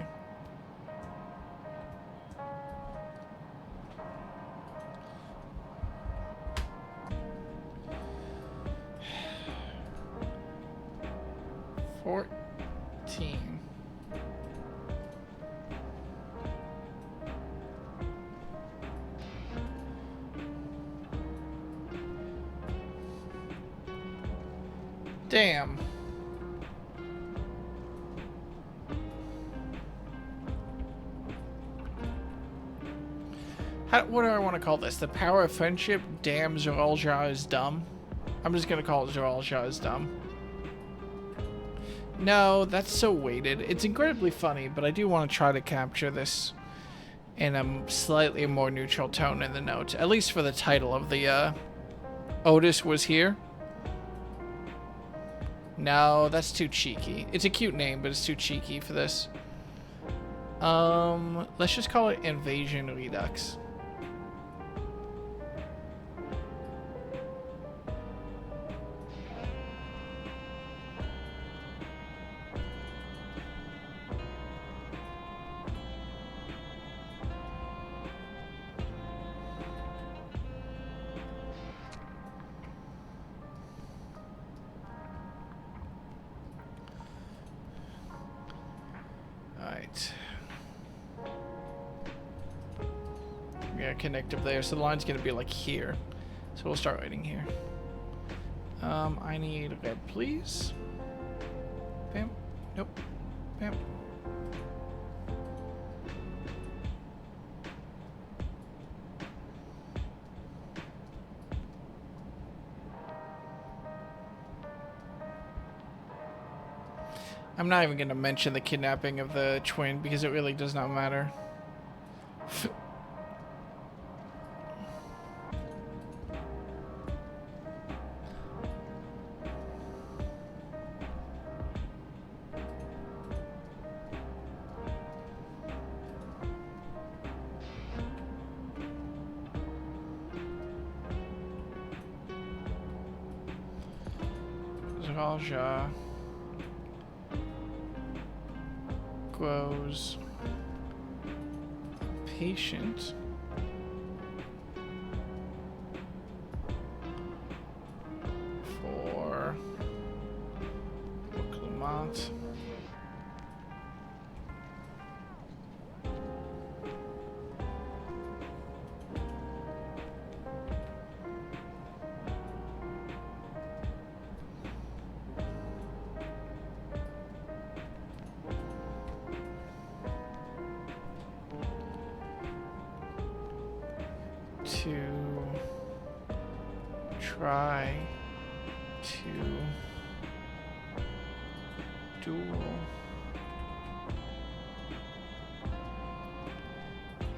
Damn. What do I want to call this? The power of friendship? Damn, Zeralja is dumb. I'm just gonna call it Zeralja is dumb. No, that's so weighted. It's incredibly funny, but I do want to try to capture this in a slightly more neutral tone in the notes. At least for the title of the, Otis was here. No, that's too cheeky. It's a cute name, but it's too cheeky for this. Let's just call it Invasion Redux. Connect up there, so the line's gonna be like here, so we'll start writing here. I need red, please. Bam. Nope. Bam. I'm not even gonna mention the kidnapping of the twin because it really does not matter. Zeralja grows patient for Clement. To try to duel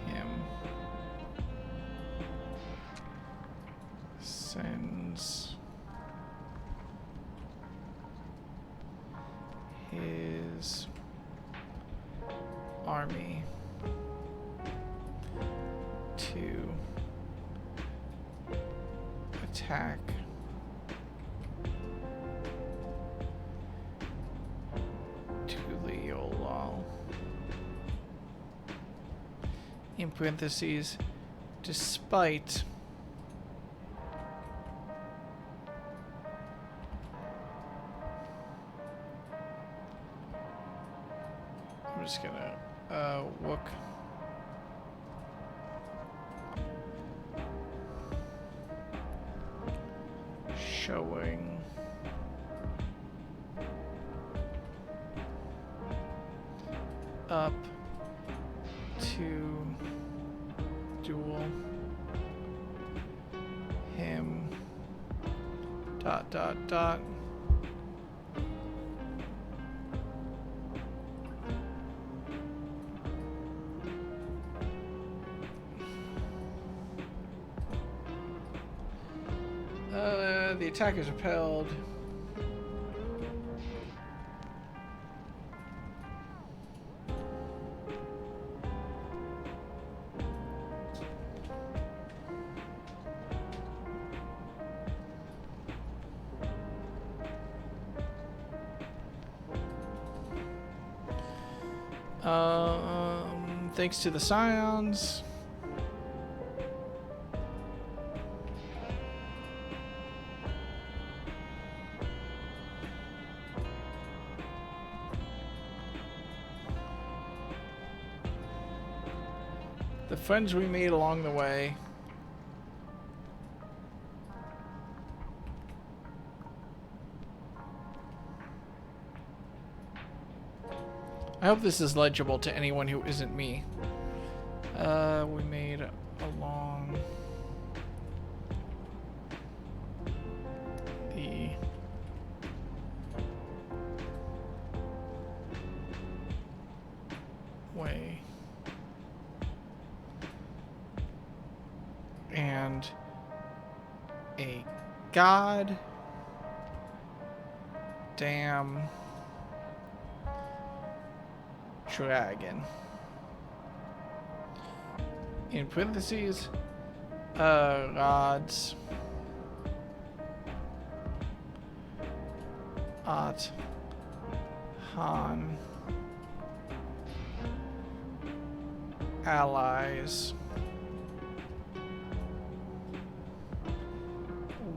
him, sends his army to attack Tuliolal. In parentheses, despite I'm just gonna look showing up to duel him ... The attack is repelled. Thanks to the Scions. The friends we made along the way. I hope this is legible to anyone who isn't me. We made along the way. And a god damn dragon. In parentheses, rods at Han allies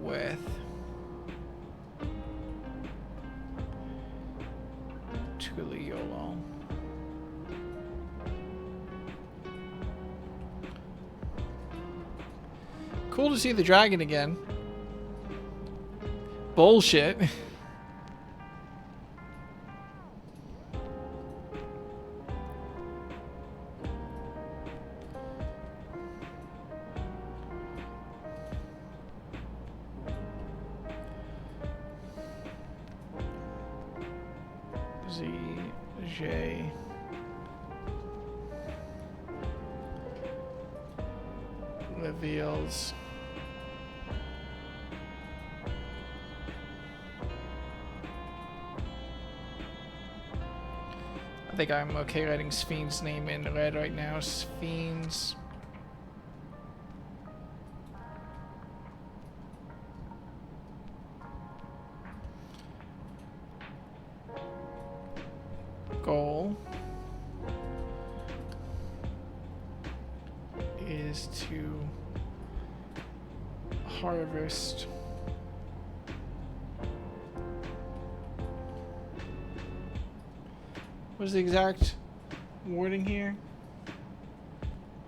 with Tuliolo. Cool to see the dragon again. Bullshit. ZJ reveals I think I'm okay writing Spheen's name in red right now. Spheen's goal is to harvest what's the exact wording here?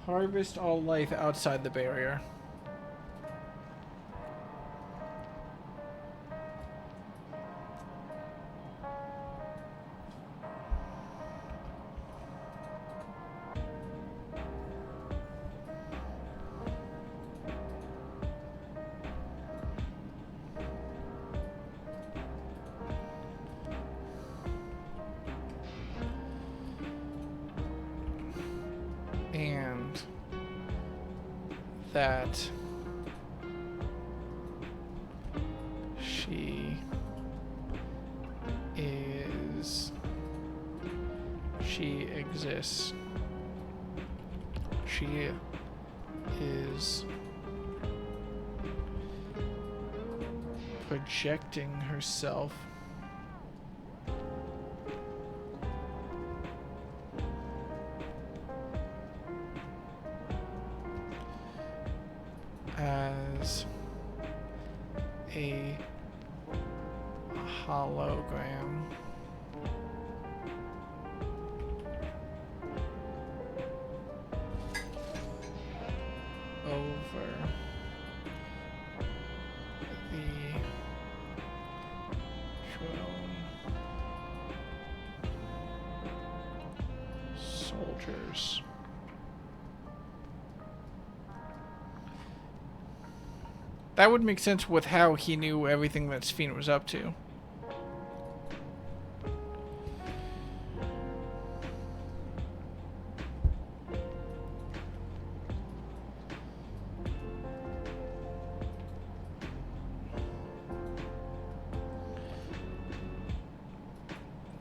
Harvest all life outside the barrier. And that she exists. She is projecting herself as a hologram over the throne soldiers. That would make sense with how he knew everything that Sphene was up to.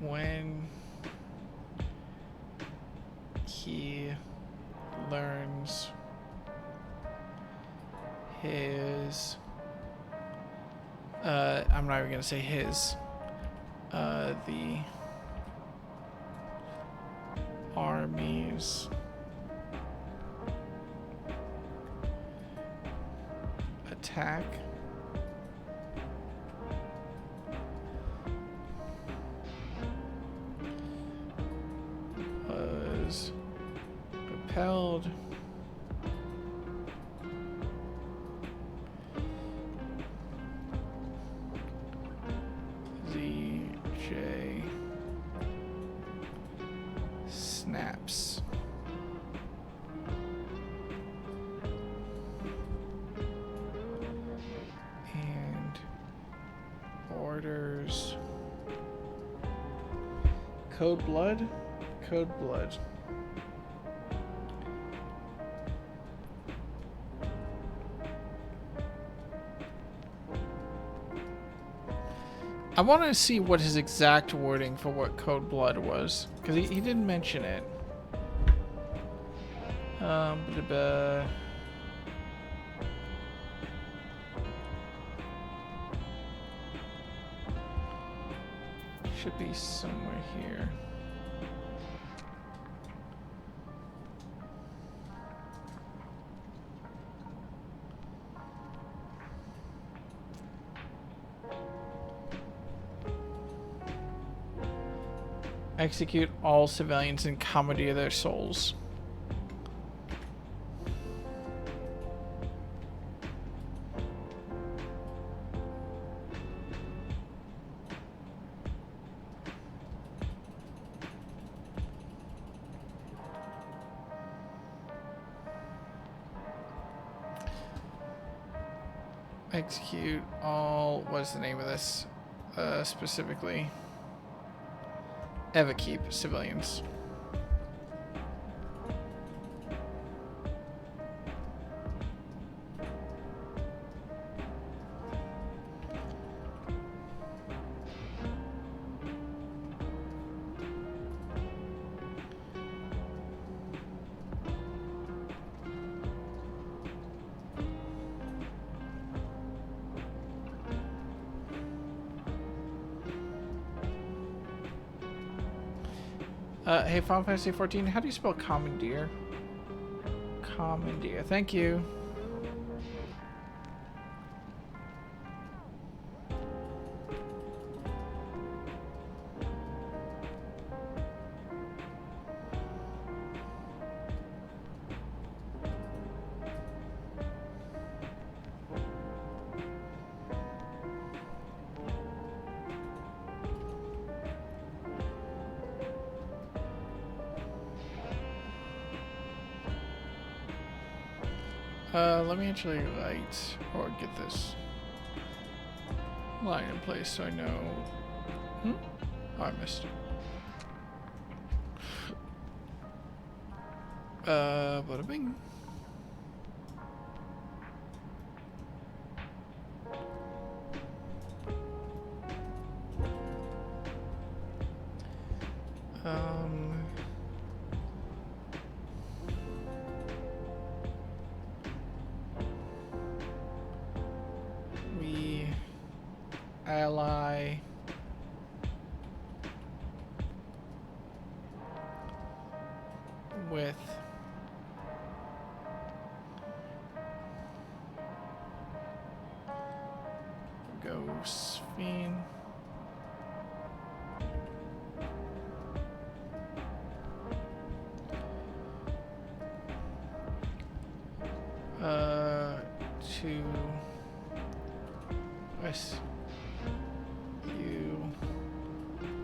When he learns his I'm not even gonna say his the armies. Attack. Was repelled. ZJ snaps. And orders. Code blood? Code blood. I want to see what his exact wording for what code blood was, because he didn't mention it. Should be somewhere here. Execute all civilians and commandeer their souls. Execute all, what's the name of this specifically? Keep civilians. Hey, Final Fantasy 14, how do you spell commandeer? Commandeer, thank you. Let me actually light or get this line in place so I know. Oh, I missed it. Bada bing. Ally with Ghost Fiend. To rescue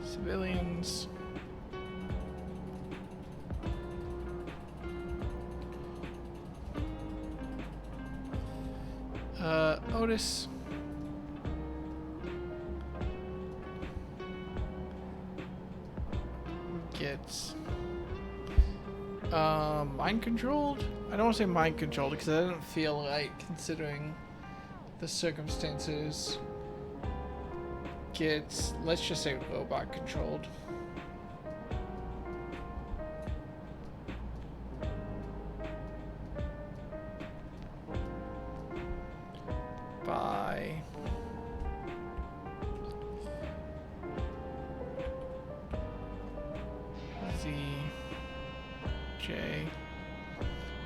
civilians. Otis. Gets mind controlled? I don't want to say mind controlled because I don't feel right considering the circumstances. Gets, let's just say, robot controlled. By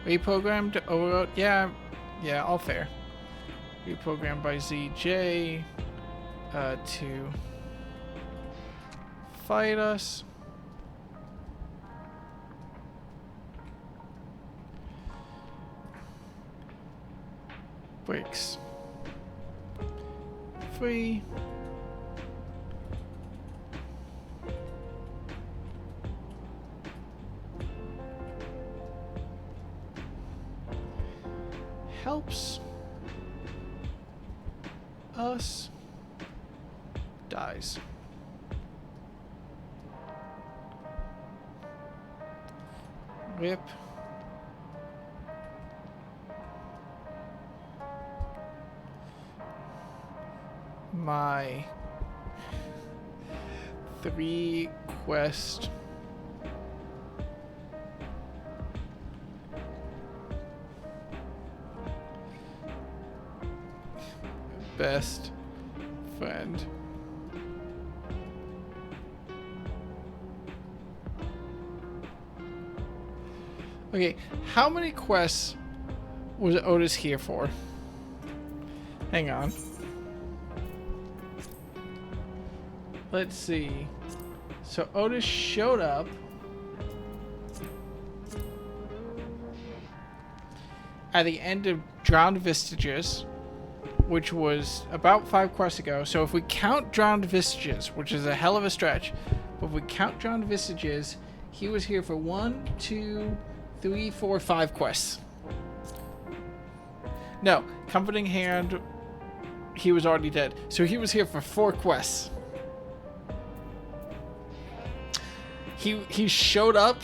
Reprogrammed overload. Yeah, all fair. Reprogrammed by ZJ to fight us. Breaks. Free. Helps us. Dies. Rip. My 3 quest best friend. Okay, how many quests was Otis here for? Hang on. Let's see. So Otis showed up. At the end of Drowned Vestiges, which was about 5 quests ago. So if we count Drowned Vestiges, which is a hell of a stretch, but if we count Drowned Vestiges, he was here for 1, 2, 3, 4, 5 quests. No, Comforting Hand, he was already dead. So he was here for 4 quests. He showed up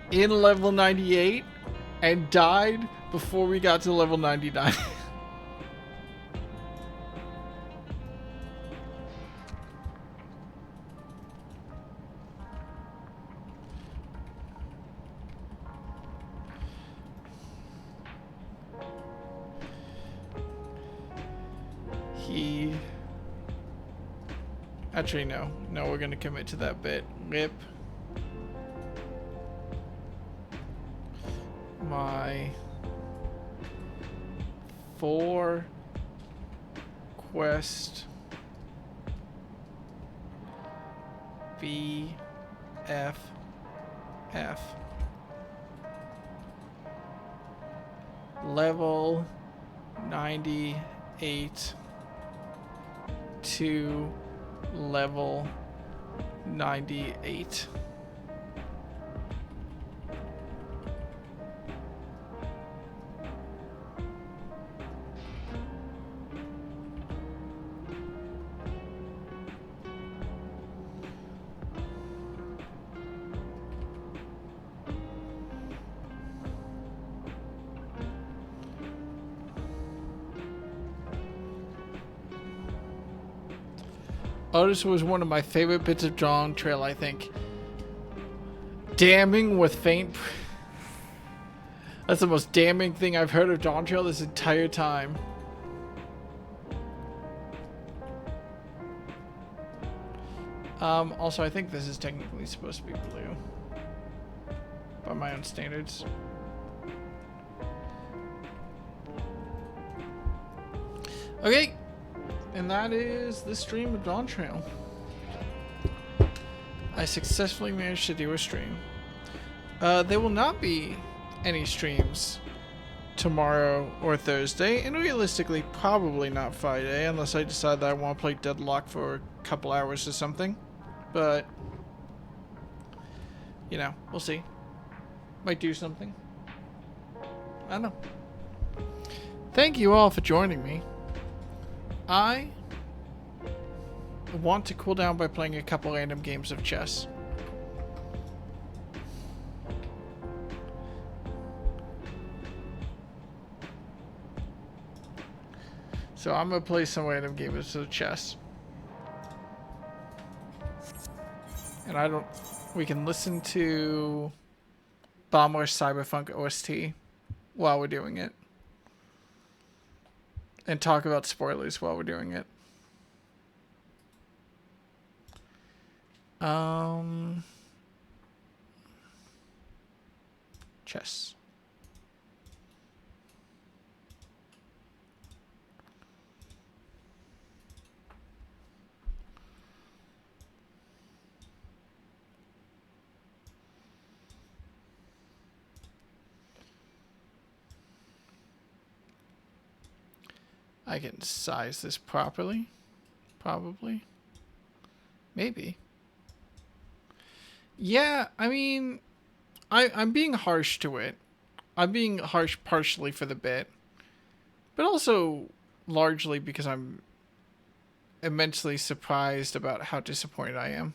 in level 98 and died before we got to level 99. Actually, no. No, we're gonna commit to that bit. Rip. My 4 quest BFF level 98 to level 98. Otis was one of my favorite bits of Dawntrail, I think. Damning with faint... That's the most damning thing I've heard of Dawntrail this entire time. Also, I think this is technically supposed to be blue. By my own standards. Okay. And that is the stream of Dawntrail. I successfully managed to do a stream. There will not be any streams tomorrow or Thursday, and realistically probably not Friday, unless I decide that I want to play Deadlock for a couple hours or something. But, you know, we'll see. Might do something. I don't know. Thank you all for joining me. I want to cool down by playing a couple random games of chess. So I'm going to play some random games of chess. And we can listen to Bomber Cyberpunk OST while we're doing it. And talk about spoilers while we're doing it. Chess. I can size this properly. Probably. Maybe. Yeah, I mean, I'm being harsh to it. I'm being harsh partially for the bit, but also largely because I'm immensely surprised about how disappointed I am.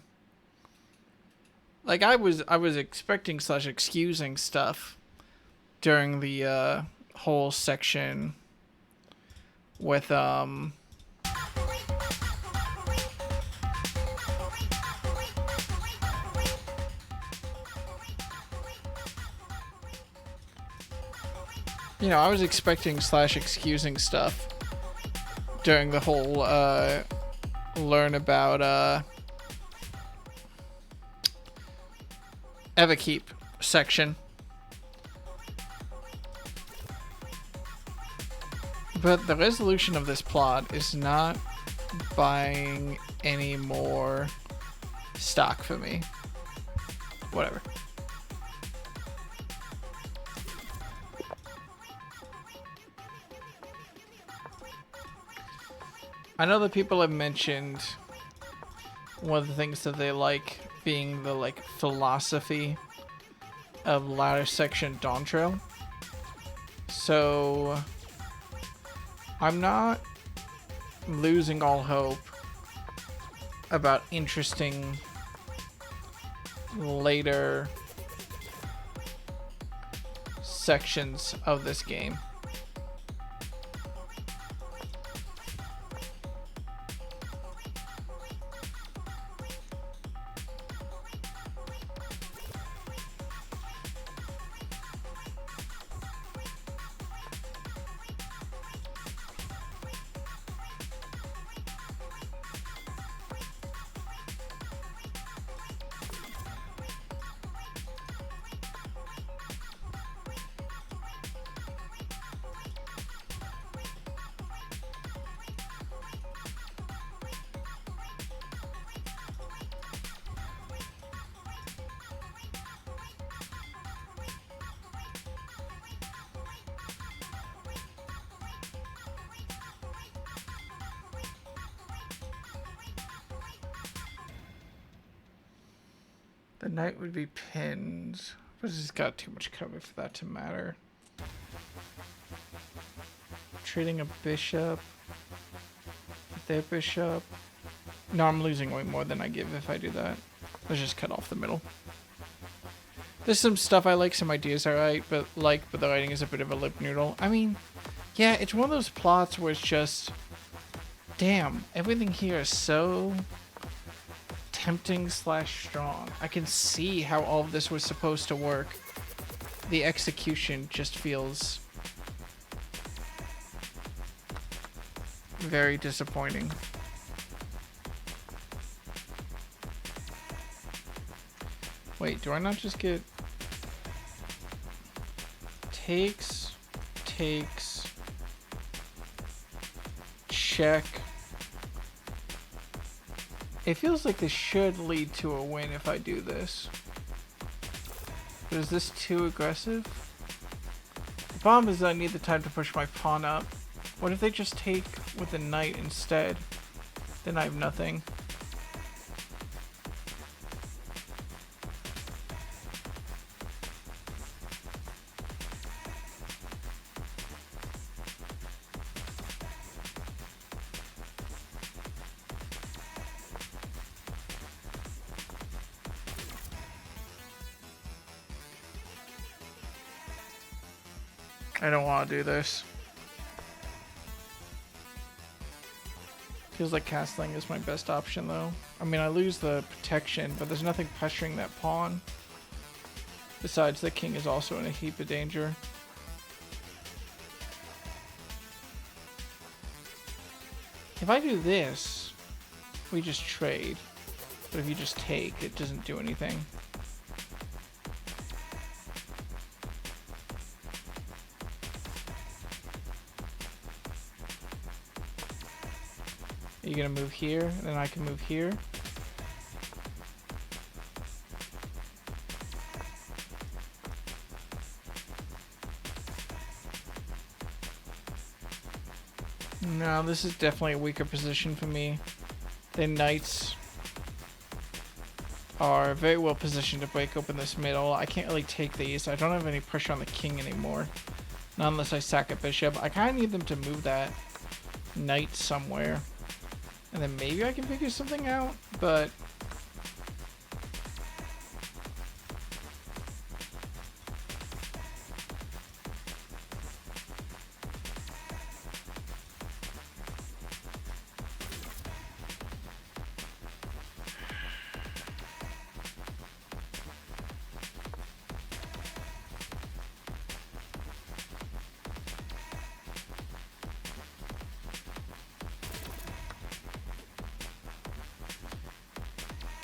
Like, I was expecting / excusing stuff during the whole section with you know, I was expecting / excusing stuff during the whole learn about Everkeep section. But the resolution of this plot is not buying any more stock for me. Whatever. I know that people have mentioned one of the things that they like being the like philosophy of latter section Dawntrail. So I'm not losing all hope about interesting later sections of this game. The knight would be pinned, but it's got too much cover for that to matter. Trading a bishop with their bishop. No, I'm losing way more than I give if I do that. Let's just cut off the middle. There's some stuff I like, some ideas I like, but the writing is a bit of a lip noodle. I mean, yeah, it's one of those plots where it's just, damn, everything here is so tempting / strong. I can see how all of this was supposed to work. The execution just feels very disappointing. Wait, do I not just get takes, check? It feels like this should lead to a win if I do this. But is this too aggressive? The problem is that I need the time to push my pawn up. What if they just take with the knight instead? Then I have nothing. I don't want to do this. Feels like castling is my best option though. I mean, I lose the protection, but there's nothing pressuring that pawn. Besides, the king is also in a heap of danger. If I do this, we just trade. But if you just take, it doesn't do anything. Are you gonna move here? Then I can move here. No, this is definitely a weaker position for me. The knights are very well positioned to break open this middle. I can't really take these. I don't have any pressure on the king anymore. Not unless I sack a bishop. I kind of need them to move that knight somewhere. And then maybe I can figure something out, but...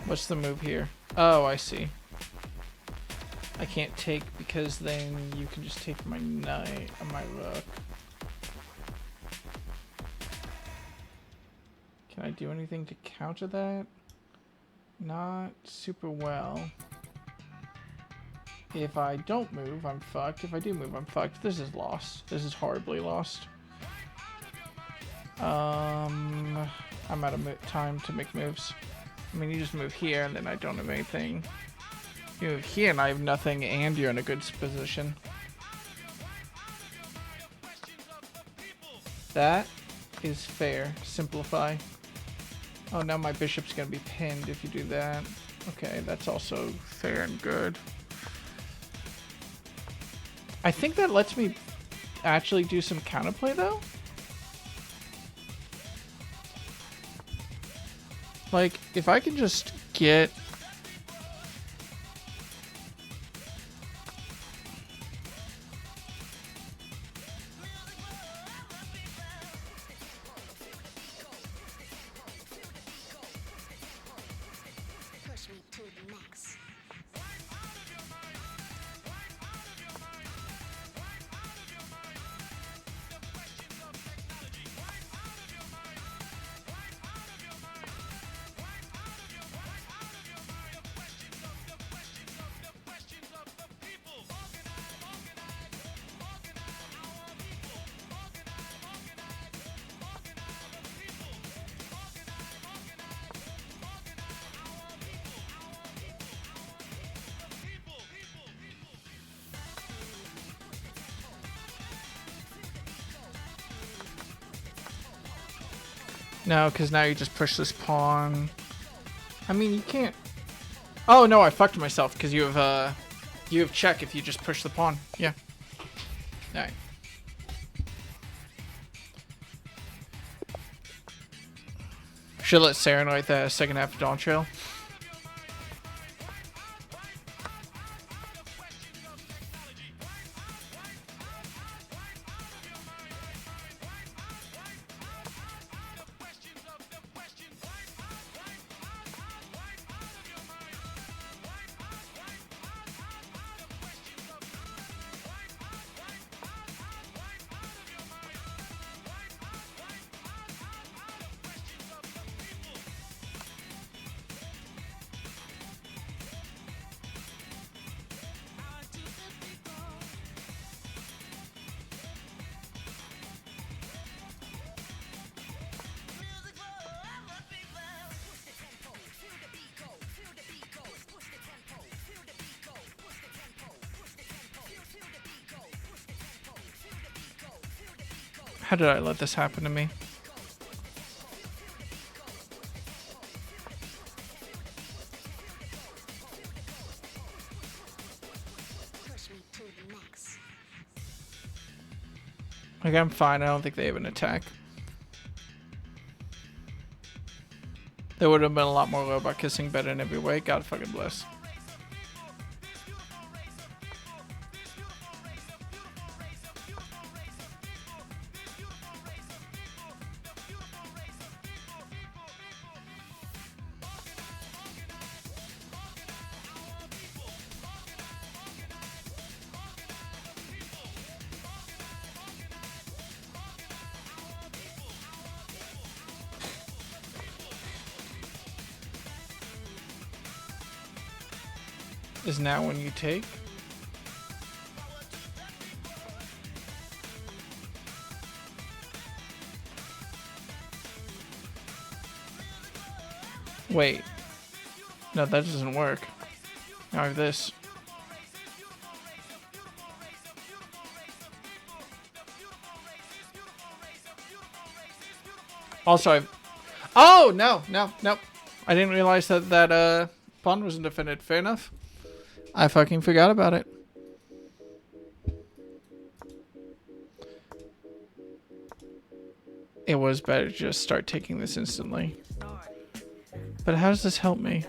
What's the move here? Oh, I see. I can't take because then you can just take my knight and my rook. Can I do anything to counter that? Not super well. If I don't move, I'm fucked. If I do move, I'm fucked. This is lost. This is horribly lost. I'm out of time to make moves. I mean, you just move here, and then I don't have anything. You move here, and I have nothing, and you're in a good position. That is fair. Simplify. Oh, now my bishop's going to be pinned if you do that. Okay, that's also fair and good. I think that lets me actually do some counterplay, though. Like, if I can just get... No, because now you just push this pawn. I mean, you can't... Oh, no, I fucked myself because you have check if you just push the pawn. Yeah. Alright. Should let Saren write the second half of Dawntrail. How did I let this happen to me? Like, I'm fine. I don't think they have an attack. There would have been a lot more robot kissing better in every way. God fucking bless. Is now when you take? Wait. No, that doesn't work. Now I have this. Also, oh, no. I didn't realize that pawn wasn't defended. Fair enough. I fucking forgot about it. It was better to just start taking this instantly. But how does this help me?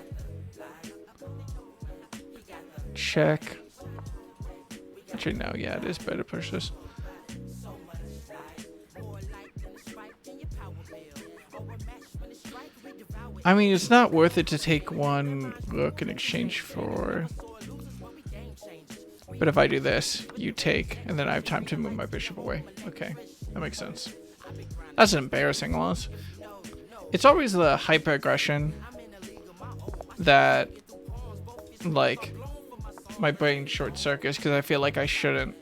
Check. Actually, no. Yeah, it is better to push this. I mean, it's not worth it to take one rook in exchange for... But if I do this, you take, and then I have time to move my bishop away. Okay, that makes sense. That's an embarrassing loss. It's always the hyper-aggression that, like, my brain short-circuits, because I feel like I shouldn't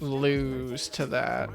lose to that.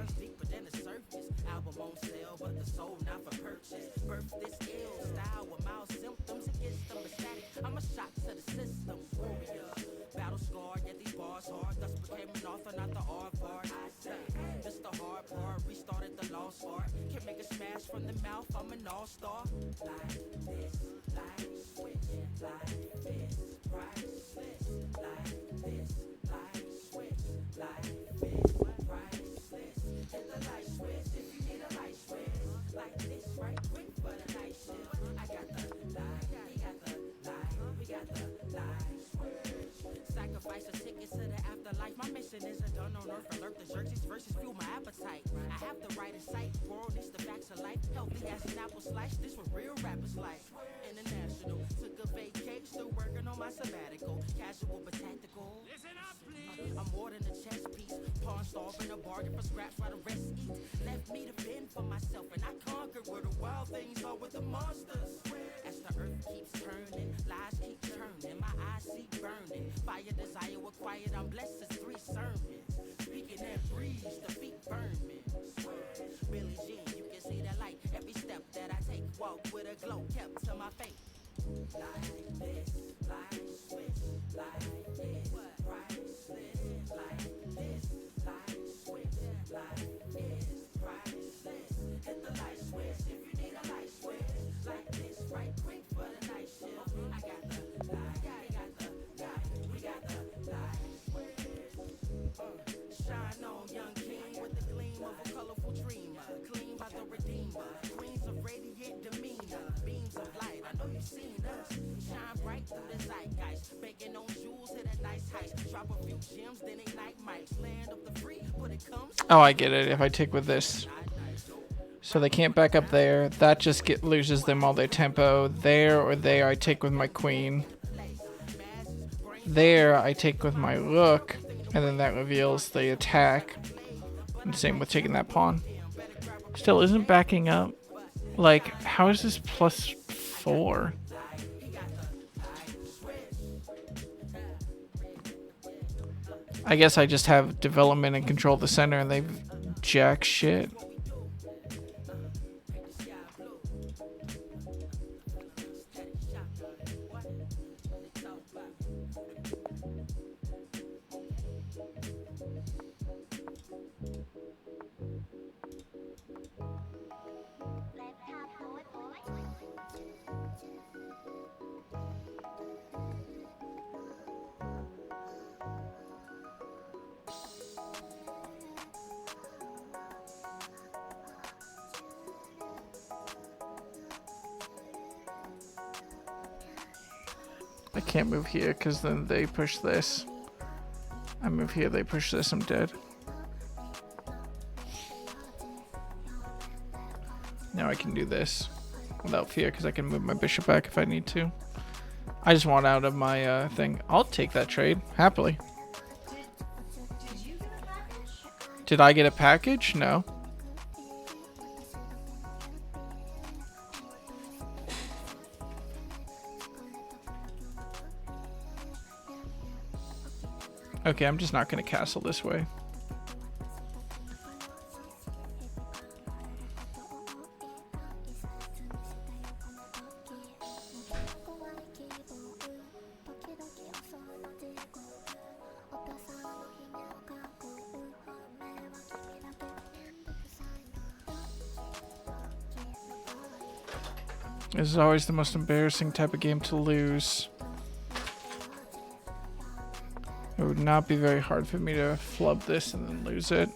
Oh, I get it. If I take with this. So they can't back up there. That just loses them all their tempo. There or there, I take with my queen. There, I take with my rook. And then that reveals the attack. And same with taking that pawn. Still isn't backing up. Like, how is this +4? I guess I just have development and control the center and they've jack shit. I can't move here because then they push this. I move here, they push this, I'm dead. Now I can do this without fear because I can move my bishop back if I need to. I just want out of my thing. I'll take that trade, happily. Did you get a package? Did I get a package? No. Okay, I'm just not going to castle this way. This is always the most embarrassing type of game to lose. It would not be very hard for me to flub this and then lose it.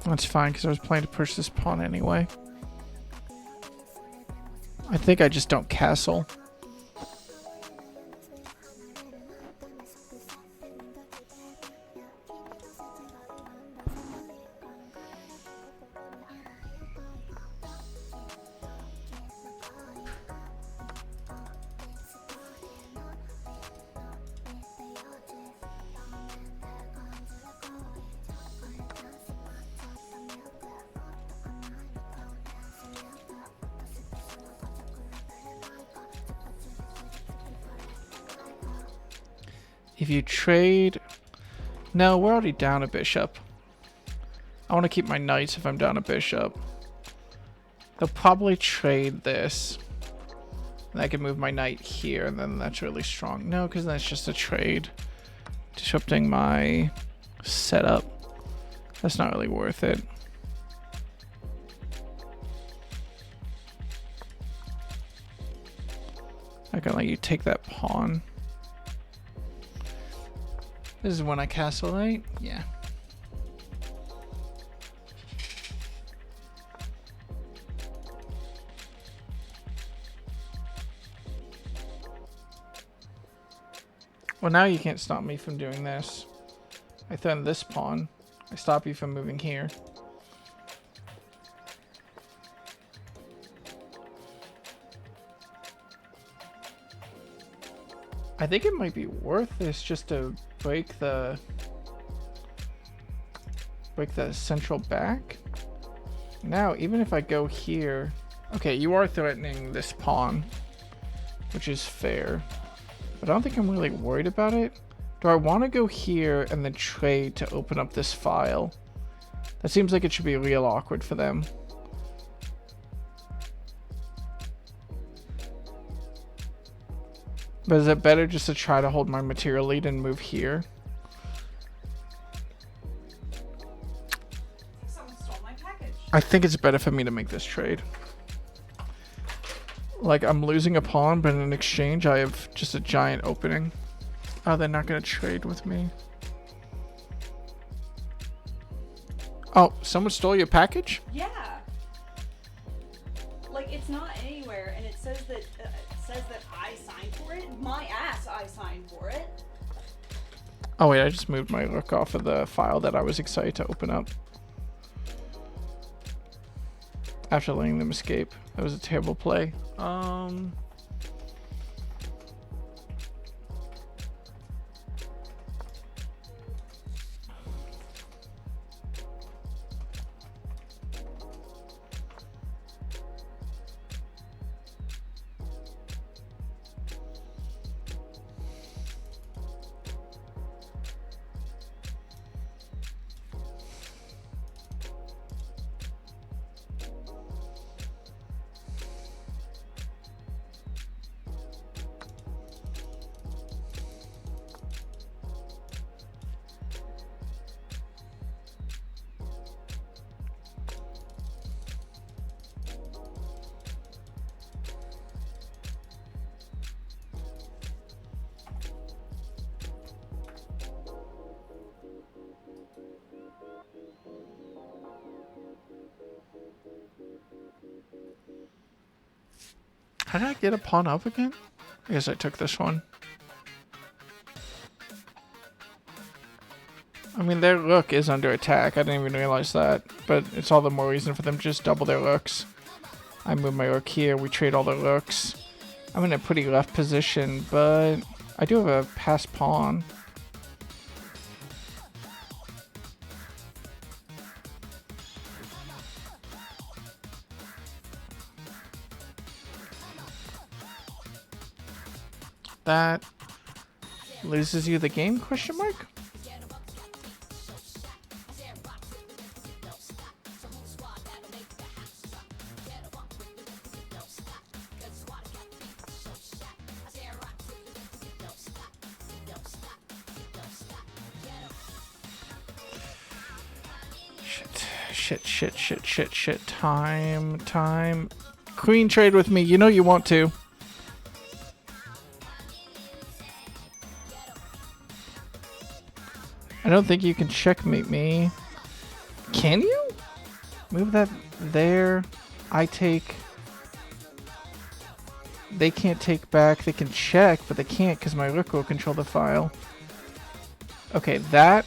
That's fine, because I was planning to push this pawn anyway. I think I just don't castle. If you trade... No, we're already down a bishop. I want to keep my knights if I'm down a bishop. They'll probably trade this. And I can move my knight here, and then that's really strong. No, because that's just a trade. Disrupting my setup. That's not really worth it. I can let you take that pawn. This is when I castle, right? Yeah. Well, now you can't stop me from doing this. I threaten this pawn. I stop you from moving here. I think it might be worth this just to break the central back. Now, even if I go here, okay, you are threatening this pawn, which is fair, but I don't think I'm really worried about it. Do I want to go here and then trade to open up this file? That seems like it should be real awkward for them. But is it better just to try to hold my material lead and move here? Someone stole my package. I think it's better for me to make this trade. Like, I'm losing a pawn, but in exchange, I have just a giant opening. Oh, they're not going to trade with me. Oh, someone stole your package? Yeah. Like, it's not anywhere, and it says that I signed for it. My ass, I signed for it. Oh wait, I just moved my rook off of the file that I was excited to open up. After letting them escape. That was a terrible play. How did I get a pawn up again? I guess I took this one. I mean, their rook is under attack. I didn't even realize that. But it's all the more reason for them to just double their rooks. I move my rook here. We trade all the rooks. I'm in a pretty left position, but I do have a passed pawn. That loses you the game, question mark? Shit. Time. Queen, trade with me. You know you want to. I don't think you can checkmate me. Can you? Move that there. I take. They can't take back. They can check, but they can't because my rook will control the file. Okay, that.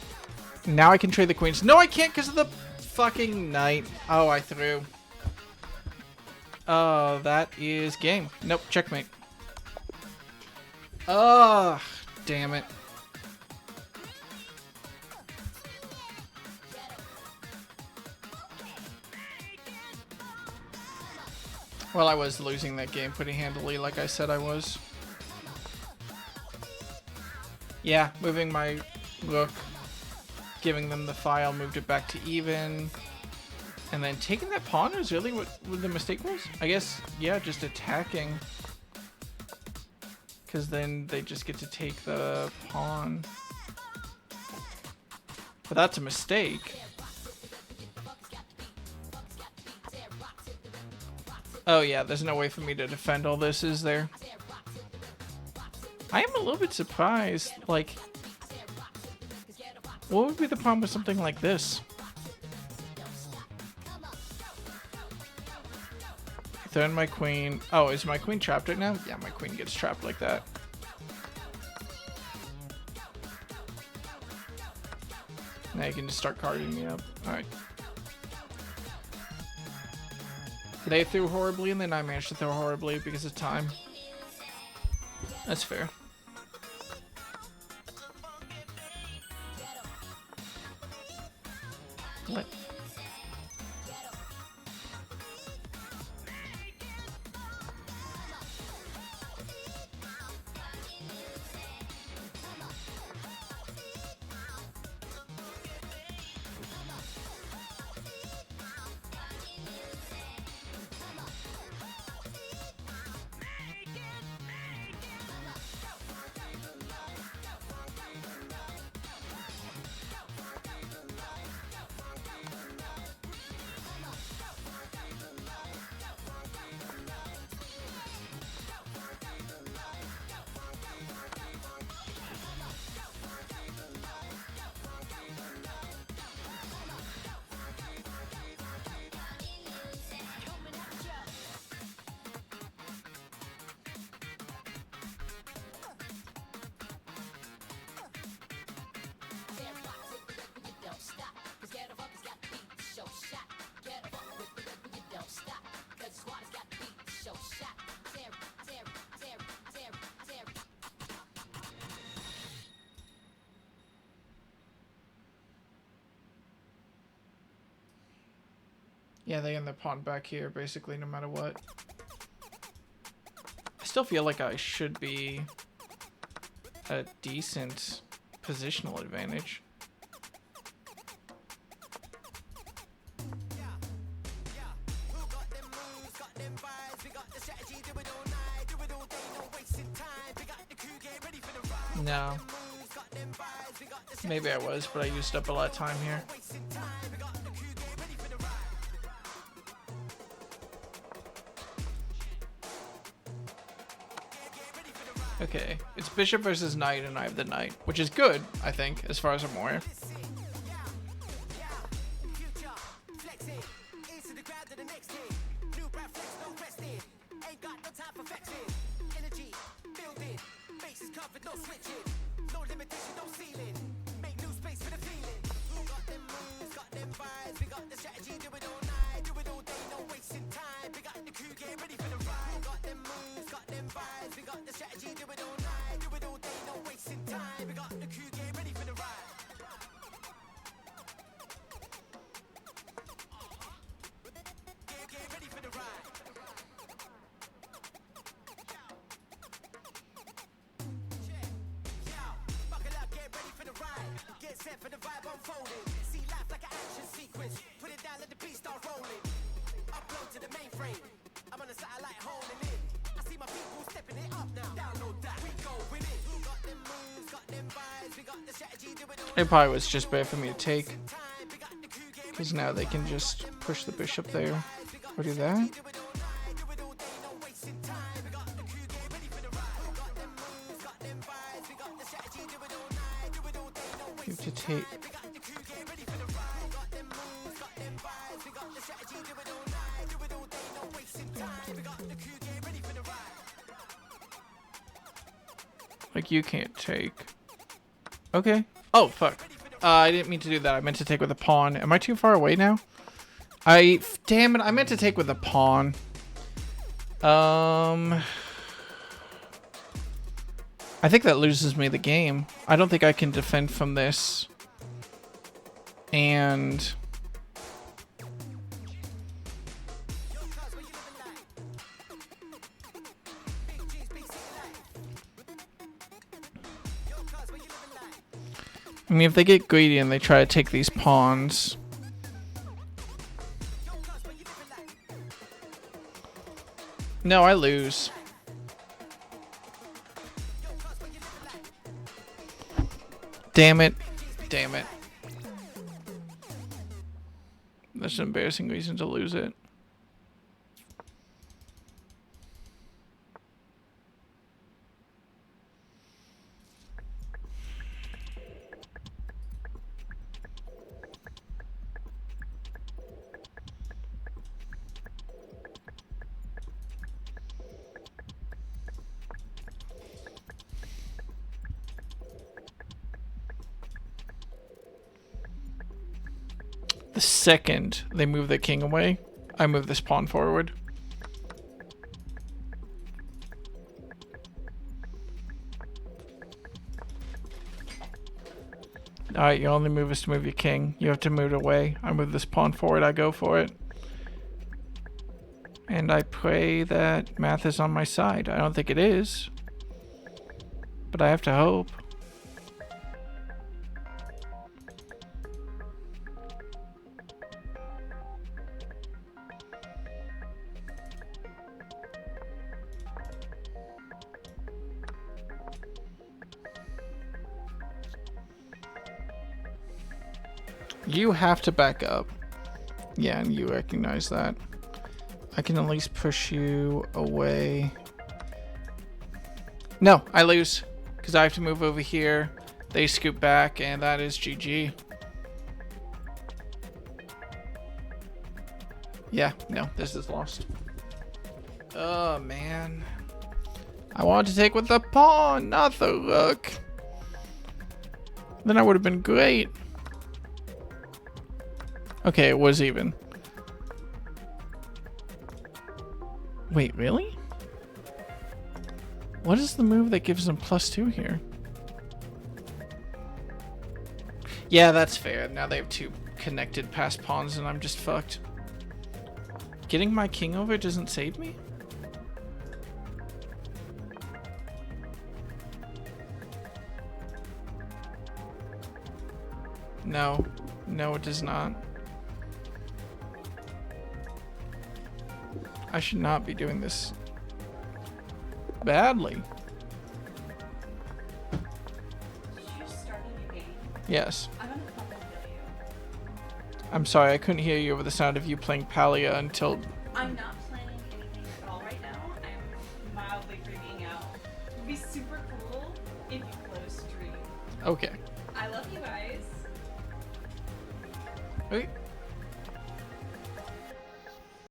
Now I can trade the queens. No, I can't because of the fucking knight. Oh, I threw. Oh, that is game. Nope, checkmate. Oh, damn it. Well, I was losing that game pretty handily, like I said I was. Yeah, moving my rook, giving them the file, moved it back to even. And then taking that pawn is really what the mistake was? I guess, yeah, just attacking. Because then they just get to take the pawn. But that's a mistake. Oh yeah, there's no way for me to defend all this, is there? I am a little bit surprised, like... What would be the problem with something like this? Throw in my queen. Oh, is my queen trapped right now? Yeah, my queen gets trapped like that. Now you can just start carding me up. Alright. They threw horribly, and then I managed to throw horribly because of time. That's fair. What? Yeah, they end the pawn back here, basically, no matter what. I still feel like I should be a decent positional advantage. No. Maybe I was, but I used up a lot of time here. Okay, it's bishop versus knight, and I have the knight, which is good, I think, as far as I'm aware. It probably was just bad for me to take. Because now they can just push the bishop there. Or do that. You have to take... Like, you can't take. Okay. Oh, fuck. I didn't mean to do that. I meant to take with a pawn. Am I too far away now? Damn it. I meant to take with a pawn. I think that loses me the game. I don't think I can defend from this. And... I mean, if they get greedy and they try to take these pawns... No, I lose. Damn it. Damn it. That's an embarrassing reason to lose it. The second they move the king away, I move this pawn forward. Alright, your only move is to move your king. You have to move it away. I move this pawn forward, I go for it. And I pray that math is on my side. I don't think it is. But I have to hope. You have to back up. Yeah, and you recognize that. I can at least push you away. No, I lose. Because I have to move over here. They scoop back, and that is GG. Yeah, no, this is lost. Oh, man. I wanted to take with the pawn, not the rook. Then I would have been great. Okay, it was even. Wait, really? What is the move that gives them +2 here? Yeah, that's fair. Now they have 2 connected passed pawns and I'm just fucked. Getting my king over doesn't save me? No. No, it does not. I should not be doing this badly. Did you just start a new game? Yes. I'm gonna fucking kill you. I'm sorry, I couldn't hear you over the sound of you playing Palia until... I'm not planning anything at all right now. I'm mildly freaking out. It would be super cool if you close stream. Okay. I love you guys. Okay.